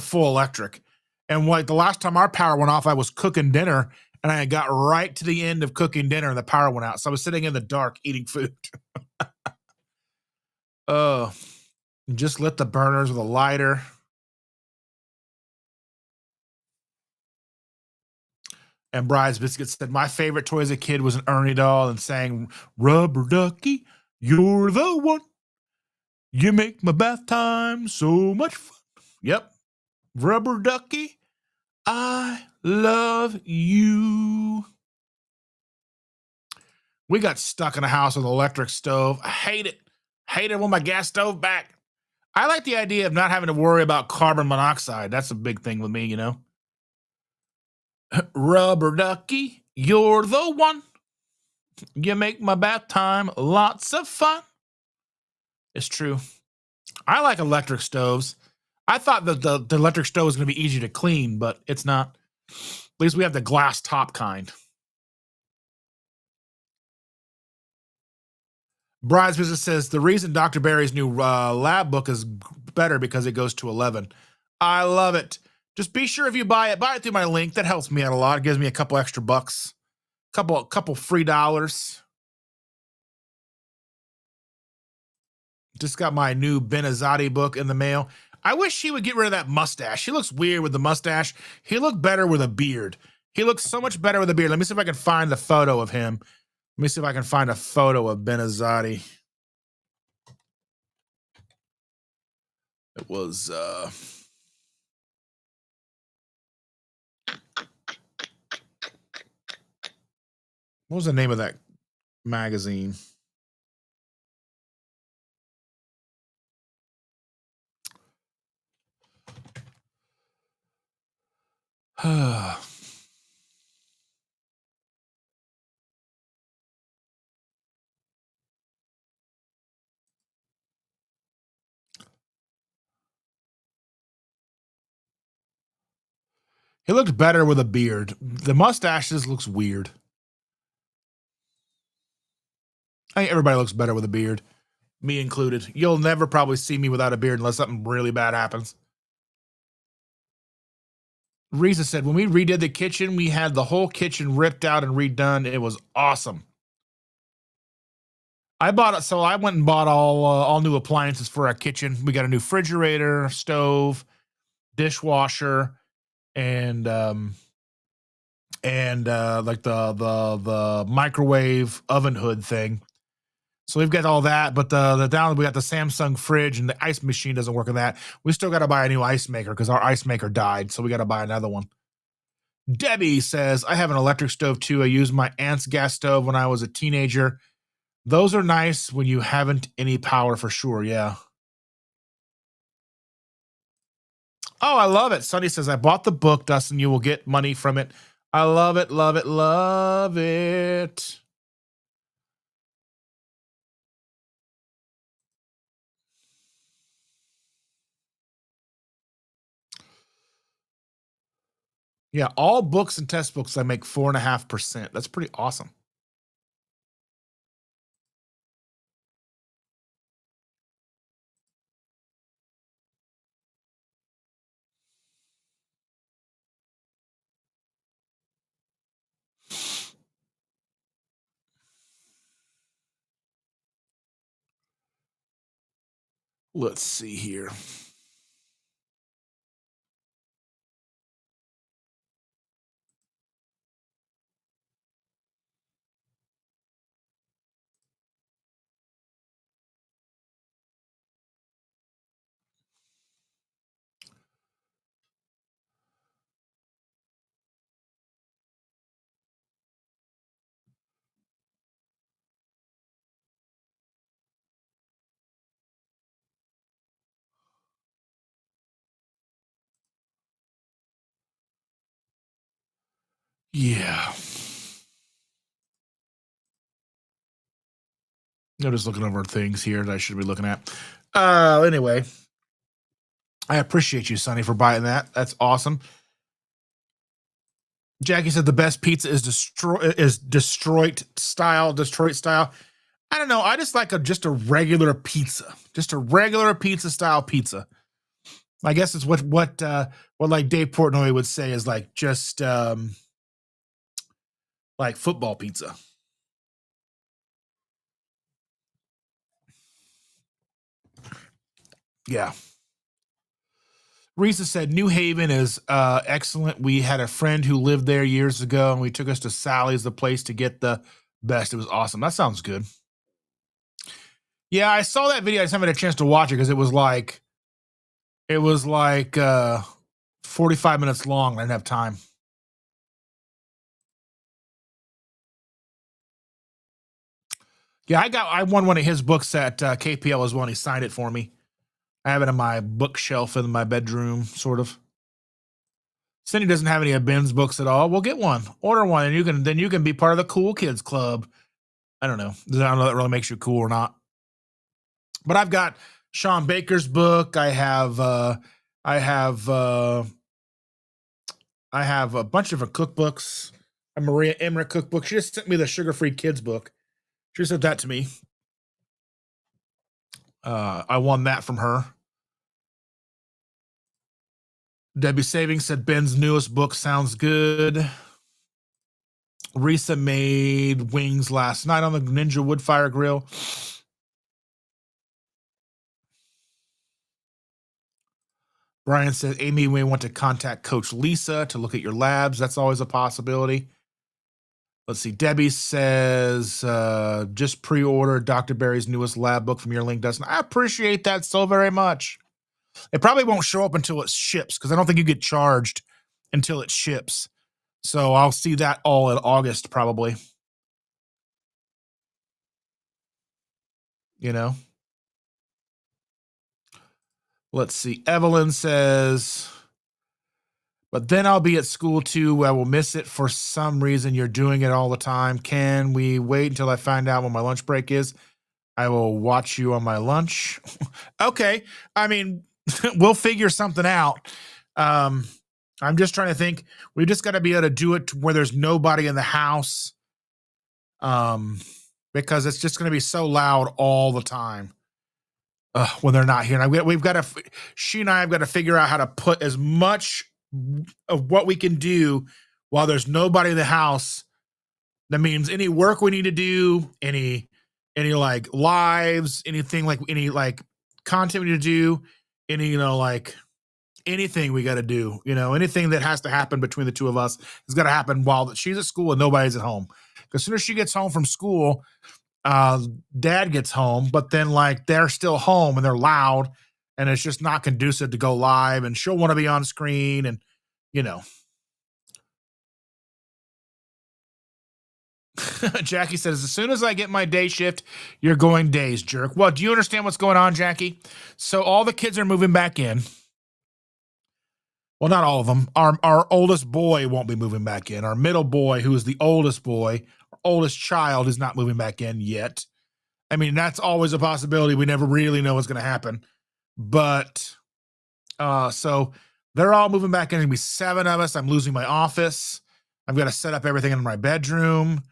full electric. And like the last time our power went off, I was cooking dinner and I got right to the end of cooking dinner and the power went out. So I was sitting in the dark eating food. Just lit the burners with a lighter. And Bride's Biscuit said, my favorite toy as a kid was an Ernie doll and sang, Rubber Ducky, you're the one. You make my bath time so much fun. Yep. Rubber Ducky, I love you. We got stuck in a house with an electric stove. I hate it. Hate it when my gas stove back. I like the idea of not having to worry about carbon monoxide. That's a big thing with me, you know. Rubber Ducky, you're the one. You make my bath time lots of fun. It's true. I like electric stoves. I thought that the electric stove was going to be easy to clean, but it's not. At least we have the glass top kind. Bride's Business says the reason Dr. Barry's new lab book is better because it goes to 11. I love it. Just be sure if you buy it through my link. That helps me out a lot. It gives me a couple extra bucks, couple free dollars. Just got my new Benazati book in the mail. I wish he would get rid of that mustache. He looks weird with the mustache. He looked better with a beard. He looks so much better with a beard. Let me see if I can find the photo of him. Let me see if I can find a photo of Benazati. It was what was the name of that magazine? He looked better with a beard. The mustaches looks weird. I think everybody looks better with a beard, me included. You'll never probably see me without a beard unless something really bad happens. Risa said, when we redid the kitchen, we had the whole kitchen ripped out and redone. It was awesome. I went and bought all new appliances for our kitchen. We got a new refrigerator, stove, dishwasher, and like the microwave oven hood thing. So we've got all that, but we got the Samsung fridge and the ice machine doesn't work with that. We still got to buy a new ice maker because our ice maker died, so we got to buy another one. Debbie says, I have an electric stove too. I used my aunt's gas stove when I was a teenager. Those are nice when you haven't any power for sure. Yeah. Oh, I love it. Sunny says, I bought the book, Dustin. You will get money from it. I love it, love it, love it. Yeah, all books and test books, I make 4.5%. That's pretty awesome. Let's see here. Yeah. I'm just looking over things here that I should be looking at. Anyway, I appreciate you, Sonny, for buying that. That's awesome. Jackie said the best pizza is Detroit style. Detroit style. I don't know. I just like just a regular pizza, just a regular pizza style pizza. I guess it's what like Dave Portnoy would say is like just like football pizza. Yeah. Risa said New Haven is excellent. We had a friend who lived there years ago, and we took us to Sally's, the place to get the best. It was awesome. That sounds good. Yeah, I saw that video. I just haven't had a chance to watch it because it was like 45 minutes long. I didn't have time. Yeah, I won one of his books at KPL as well, and he signed it for me. I have it on my bookshelf in my bedroom, sort of. Cindy doesn't have any of Ben's books at all. We'll get one. Order one, and you can be part of the cool kids club. I don't know. I don't know if that really makes you cool or not. But I've got Sean Baker's book. I have a bunch of her cookbooks. A Maria Emmerich cookbook. She just sent me the Sugar-Free Kids book. She sent that to me. I won that from her. Debbie Savings said Ben's newest book sounds good. Risa made wings last night on the Ninja Woodfire Grill. Brian said Amy may want to contact Coach Lisa to look at your labs. That's always a possibility. Let's see. Debbie says just pre-order Dr. Barry's newest lab book from your link, Dustin. I appreciate that so very much. It probably won't show up until it ships because I don't think you get charged until it ships. So I'll see that all in August probably. You know? Let's see. Evelyn says, but then I'll be at school too. I will miss it for some reason. You're doing it all the time. Can we wait until I find out when my lunch break is? I will watch you on my lunch. Okay. I mean, we'll figure something out. I'm just trying to think. We just got to be able to do it where there's nobody in the house. Because it's just going to be so loud all the time. When they're not here. And she and I have got to figure out how to put as much of what we can do while there's nobody in the house. That means any work we need to do, any like lives, anything like any like content we need to do, any, like anything we got to do, anything that has to happen between the two of us has got to happen while she's at school and nobody's at home. Because as soon as she gets home from school, dad gets home, but then like they're still home and they're loud and it's just not conducive to go live, and she'll want to be on screen and Jackie says, as soon as I get my day shift, you're going days, jerk. Well, do you understand what's going on, Jackie? So all the kids are moving back in. Well, not all of them. Our oldest boy won't be moving back in. Our middle boy, who is the oldest boy, our oldest child, is not moving back in yet. I mean, that's always a possibility. We never really know what's going to happen. But so they're all moving back in. There's going to be 7 of us. I'm losing my office. I've got to set up everything in my bedroom.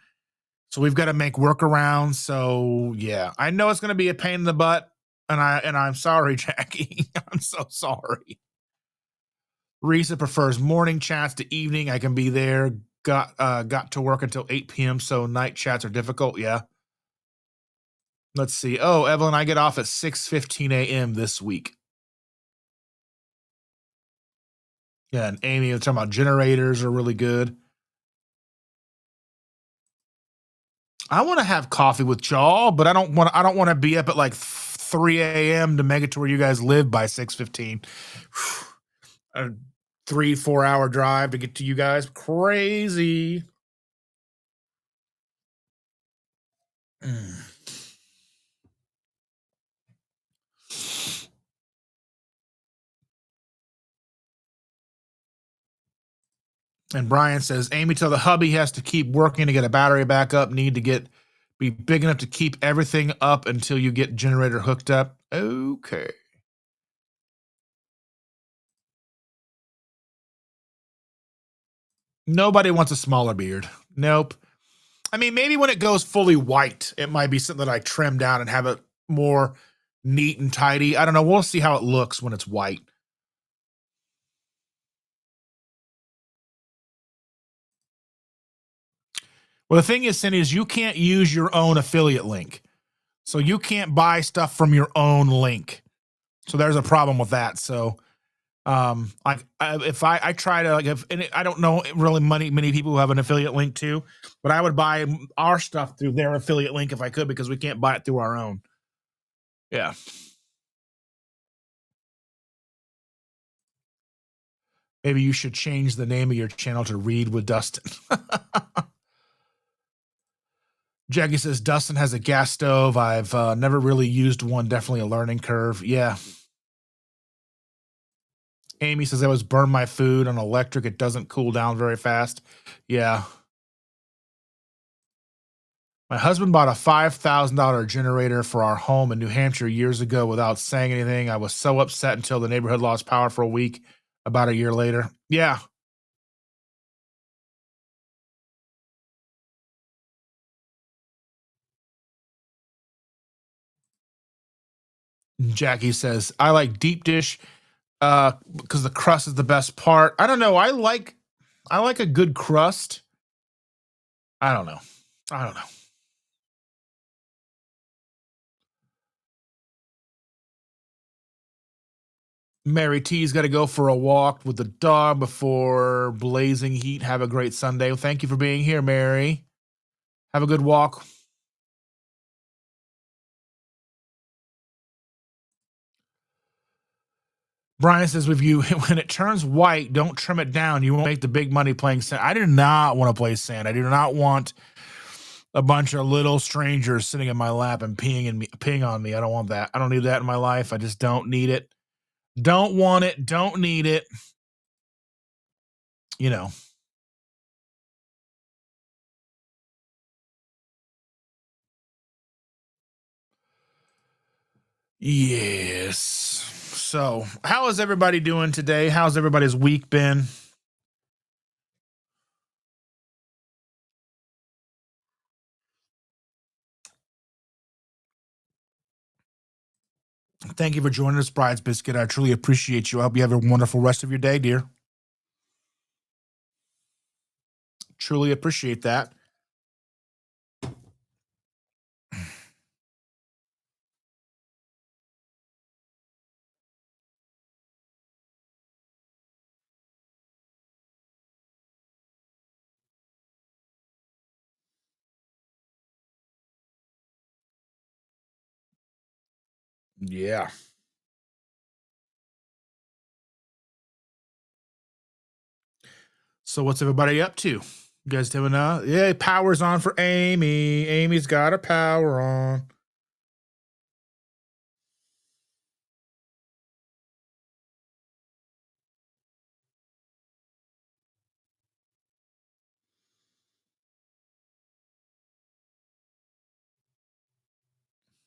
So we've got to make workarounds. So yeah, I know it's going to be a pain in the butt. And I'm sorry, Jackie. I'm so sorry. Risa prefers morning chats to evening. I can be there. Got to work until 8 p.m. So night chats are difficult. Yeah. Let's see. Oh, Evelyn, I get off at 6:15 a.m. this week. Yeah, and Amy was talking about generators are really good. I want to have coffee with y'all, but I don't want to be up at like 3 a.m. to make it to where you guys live by 6:15. A 3-4 hour drive to get to you guys. Crazy. And Brian says, Amy, tell the hubby has to keep working to get a battery backup. Need to be big enough to keep everything up until you get generator hooked up. Okay. Nobody wants a smaller beard. Nope. I mean, maybe when it goes fully white, it might be something that I trim down and have it more neat and tidy. I don't know. We'll see how it looks when it's white. Well, the thing is, Cindy, is you can't use your own affiliate link. So you can't buy stuff from your own link. So there's a problem with that. So Like if I try to like if and I don't know really many people who have an affiliate link too, but I would buy our stuff through their affiliate link if I could because we can't buy it through our own. Yeah. Maybe you should change the name of your channel to Read with Dustin. Jackie says Dustin has a gas stove. I've never really used one. Definitely a learning curve. Yeah. Amy says I always burn my food on electric. It doesn't cool down very fast. Yeah. My husband bought a $5,000 generator for our home in New Hampshire years ago without saying anything. I was so upset until the neighborhood lost power for a week about a year later. Yeah. Jackie says, I like deep dish because the crust is the best part. I don't know. I like a good crust. I don't know. I don't know. Mary T's got to go for a walk with the dog before blazing heat. Have a great Sunday. Well, thank you for being here, Mary. Have a good walk. Brian says, "With you, when it turns white, don't trim it down. You won't make the big money playing sand." I do not want to play sand. I do not want a bunch of little strangers sitting in my lap and peeing on me. I don't want that. I don't need that in my life. I just don't need it. Don't want it. Don't need it. You know. Yes. So, how is everybody doing today? How's everybody's week been? Thank you for joining us, Bride's Biscuit. I truly appreciate you. I hope you have a wonderful rest of your day, dear. Truly appreciate that. Yeah. So what's everybody up to? You guys doing yeah, power's on for Amy. Amy's got her power on.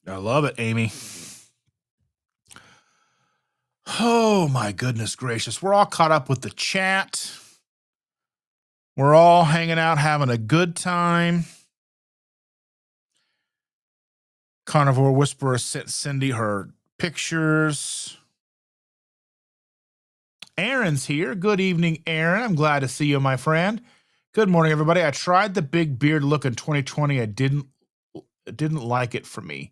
I love it, Amy. Oh my goodness gracious. We're all caught up with the chat. We're all hanging out, having a good time. Carnivore Whisperer sent Cindy her pictures. Aaron's here. Good evening, Aaron. I'm glad to see you, my friend. Good morning, everybody. I tried the big beard look in 2020. I didn't like it for me.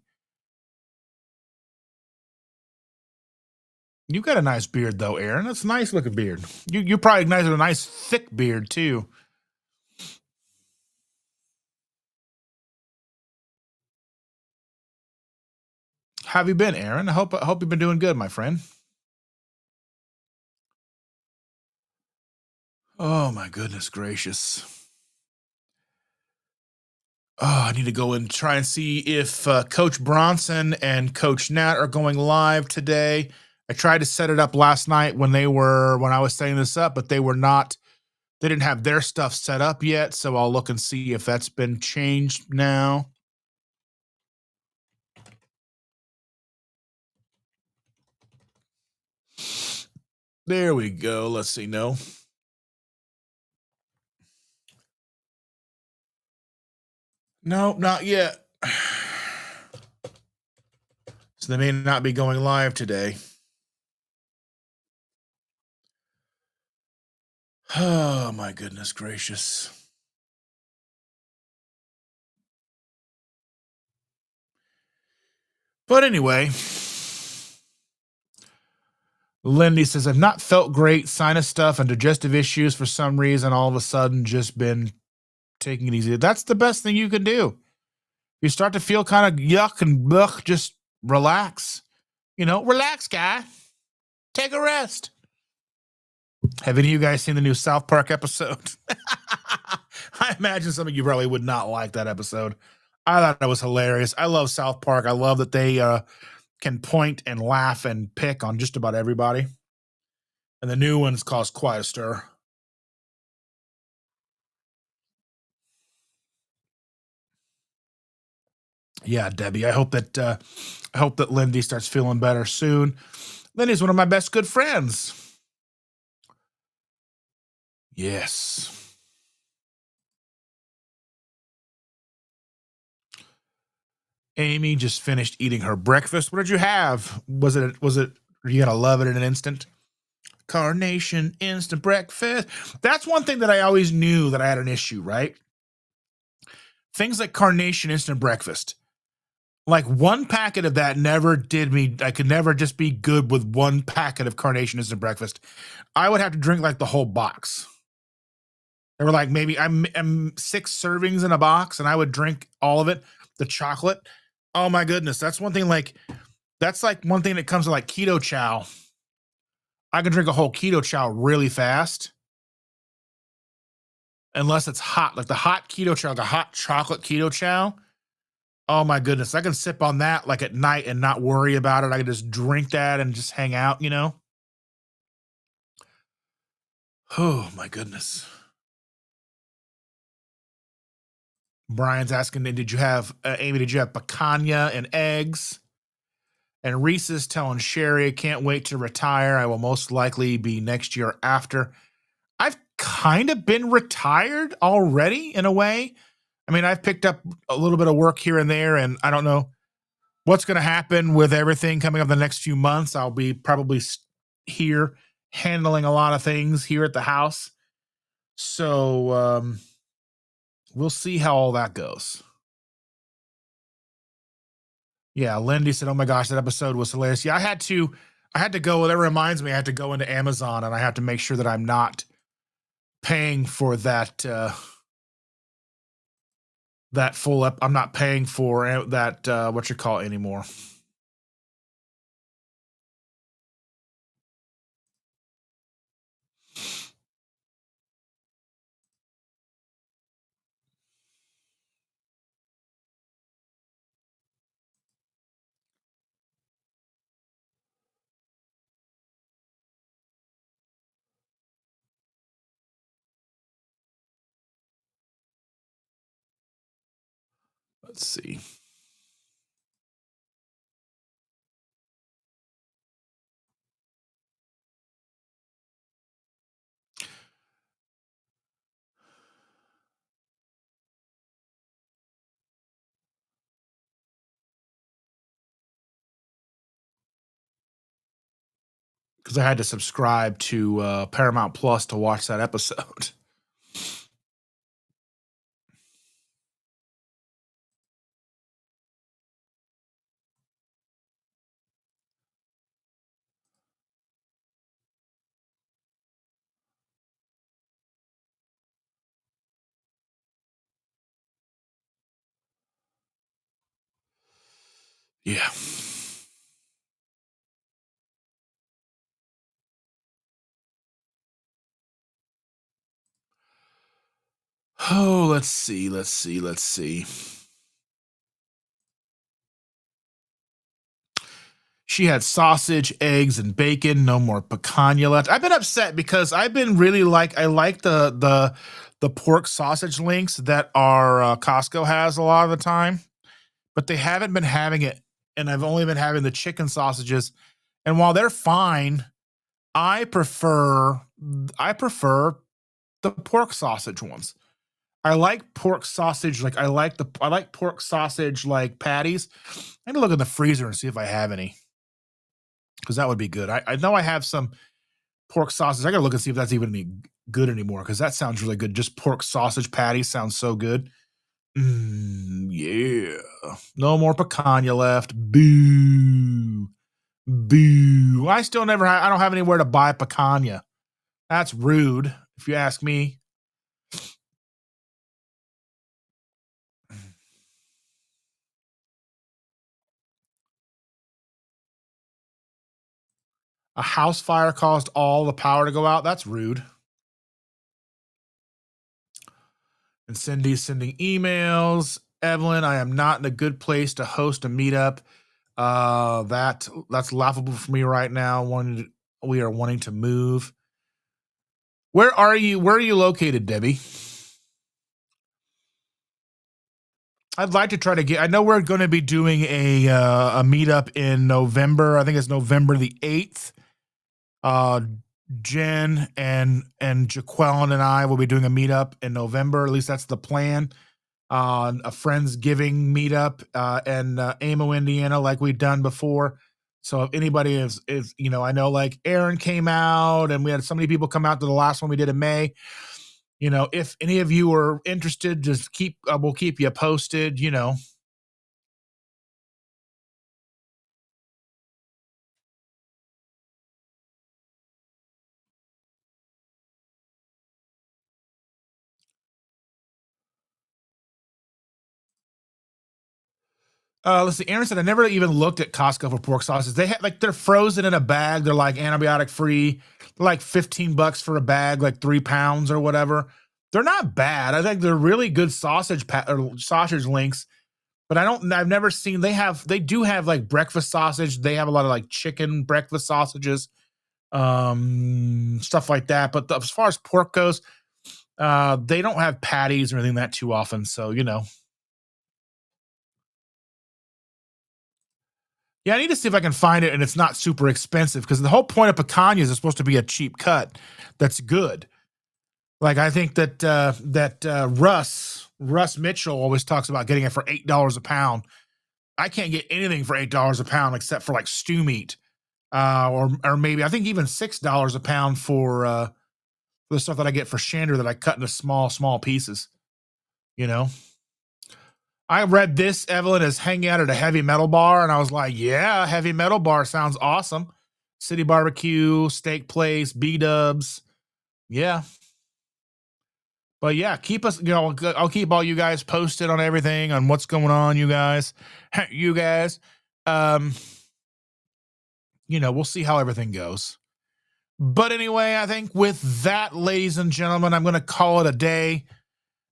You got a nice beard though, Aaron. That's a nice looking beard. You're probably nice with a nice thick beard too. How have you been, Aaron? I hope you've been doing good, my friend. Oh my goodness gracious. Oh, I need to go and try and see if Coach Bronson and Coach Nat are going live today. I tried to set it up last night when I was setting this up, but they were not. They didn't have their stuff set up yet, so I'll look and see if that's been changed now. There we go. Let's see. No. No, not yet. So they may not be going live today. Oh my goodness gracious. But anyway, Lindy says, I've not felt great, sinus stuff and digestive issues for some reason. All of a sudden, just been taking it easy. That's the best thing you can do. You start to feel kind of yuck and blech, just relax. Relax, guy. Take a rest. Have any of you guys seen the new South Park episode? I imagine some of you probably would not like that episode. I thought it was hilarious. I love South Park. I love that they can point and laugh and pick on just about everybody. And the new ones caused quite a stir. Yeah, Debbie. I hope that Lindy starts feeling better soon. Lindy's one of my best good friends. Yes. Amy just finished eating her breakfast. What did you have? Was it are you gonna love it in an instant? Carnation instant breakfast. That's one thing that I always knew that I had an issue, right? Things like Carnation instant breakfast. Like one packet of that never did me. I could never just be good with one packet of Carnation instant breakfast. I would have to drink like the whole box. They were like maybe I'm 6 servings in a box, and I would drink all of it. The chocolate. Oh my goodness, that's one thing. That's like one thing that comes to like keto chow. I can drink a whole keto chow really fast, unless it's hot, like the hot keto chow, the hot chocolate keto chow. Oh my goodness, I can sip on that like at night and not worry about it. I can just drink that and just hang out. Oh my goodness. Brian's asking, did you have Amy? Did you have picanha and eggs? And Reese is telling Sherry, I can't wait to retire. I will most likely be next year after. I've kind of been retired already in a way. I mean, I've picked up a little bit of work here and there, and I don't know what's going to happen with everything coming up the next few months. I'll be probably here handling a lot of things here at the house. So we'll see how all that goes. Yeah, Lindy said, "Oh my gosh, that episode was hilarious." Yeah, I had to go. That reminds me, I had to go into Amazon and I have to make sure that I'm not paying for that that full up. I'm not paying for that what you call it anymore. Let's see. Because I had to subscribe to Paramount Plus to watch that episode. Yeah. Oh, let's see. She had sausage, eggs, and bacon. No more picanha left. I've been upset because I've been really I like the pork sausage links that our Costco has a lot of the time, but they haven't been having it, and I've only been having the chicken sausages. And while they're fine, I prefer I prefer the pork sausage ones. I like pork sausage. I like pork sausage like patties. I need to look in the freezer and see if I have any, because that would be good. I know I have some pork sausage. I gotta look and see if that's even any good anymore, because that sounds really good. Just pork sausage patties sounds so good. Yeah. No more picanha left. Boo. Boo. I still never I don't have anywhere to buy picanha. That's rude, if you ask me. A house fire caused all the power to go out. That's rude. And Cindy's sending emails. Evelyn, I am not in a good place to host a meetup. That's laughable for me right now. We are wanting to move. Where are you? Where are you located, Debbie? I'd like to try to get. I know we're going to be doing a meetup in November. I think it's November the 8th. Jen and Jaqueline and I will be doing a meetup in November. At least that's the plan. A Friendsgiving meetup in Amo, Indiana, like we've done before. So if anybody is I know like Aaron came out, and we had so many people come out to the last one we did in May. If any of you are interested, just we'll keep you posted. Let's see. Aaron said, I never even looked at Costco for pork sauces. They have they're frozen in a bag. They're like antibiotic free. They're like $15 for a bag, like 3 pounds or whatever. They're not bad. I think they're really good sausage links. But I've never seen, they do have like breakfast sausage. They have a lot of like chicken breakfast sausages, stuff like that. But as far as pork goes, they don't have patties or anything that too often. So, Yeah, I need to see if I can find it and it's not super expensive, because the whole point of picanhas is supposed to be a cheap cut that's good. Like I think that Russ Mitchell always talks about getting it for $8 a pound. I can't get anything for $8 a pound except for like stew meat, or maybe I think even $6 a pound for the stuff that I get for Shander that I cut into small pieces. You know. I read this, Evelyn, as hanging out at a heavy metal bar, and I was like, yeah, heavy metal bar sounds awesome. City Barbecue, Steak Place, B-Dubs. Yeah. But yeah, keep us, I'll keep all you guys posted on everything, on what's going on, you guys. You guys. We'll see how everything goes. But anyway, I think with that, ladies and gentlemen, I'm going to call it a day.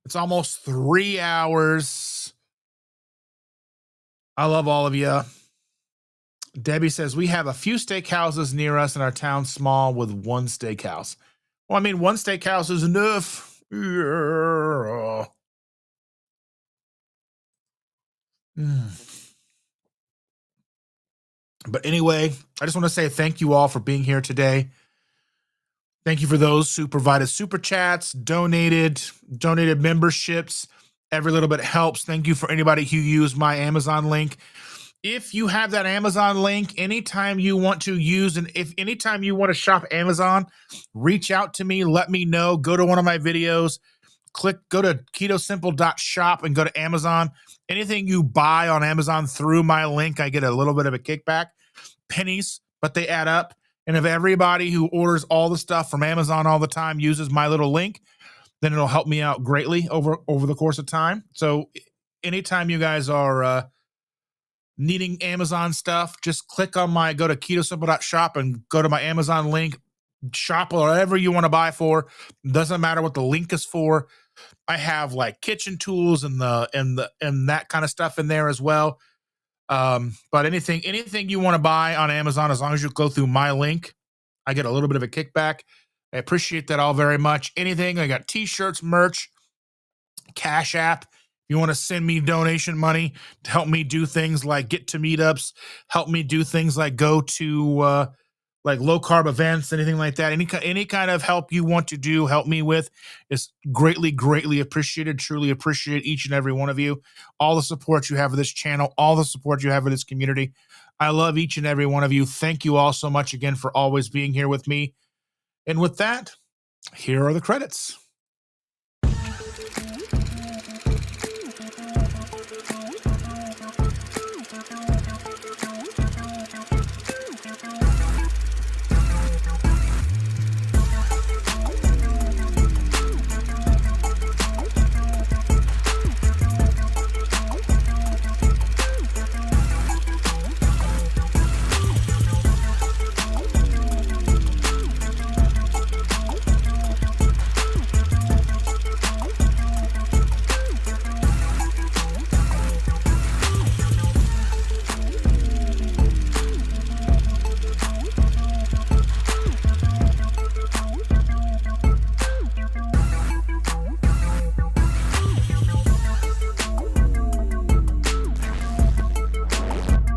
It's almost 3 hours. I love all of you. Debbie says, we have a few steakhouses near us in our town, small, with one steakhouse. Well, I mean, one steakhouse is enough. Yeah. But anyway, I just want to say thank you all for being here today. Thank you for those who provided super chats, donated memberships. Every little bit helps. Thank you for anybody who used my Amazon link. If you have that Amazon link, anytime you want to use, and if anytime you want to shop Amazon, reach out to me, let me know, go to one of my videos, go to ketosimple.shop and go to Amazon. Anything you buy on Amazon through my link, I get a little bit of a kickback. Pennies, but they add up. And if everybody who orders all the stuff from Amazon all the time uses my little link, then it'll help me out greatly over the course of time. So anytime you guys are needing Amazon stuff, just click on go to ketosimple.shop and go to my Amazon link, shop whatever you want to buy for. Doesn't matter what the link is for. I have like kitchen tools and that kind of stuff in there as well. But anything you want to buy on Amazon, as long as you go through my link, I get a little bit of a kickback. I appreciate that all very much. Anything, I got t-shirts, merch, Cash App. If you want to send me donation money to help me do things like get to meetups, help me do things like go to like low carb events, anything like that, any kind of help you want to do, help me with, is greatly appreciated. Truly appreciate each and every one of you. All the support you have for this channel, all the support you have for this community. I love each and every one of you. Thank you all so much again for always being here with me. And with that, here are the credits.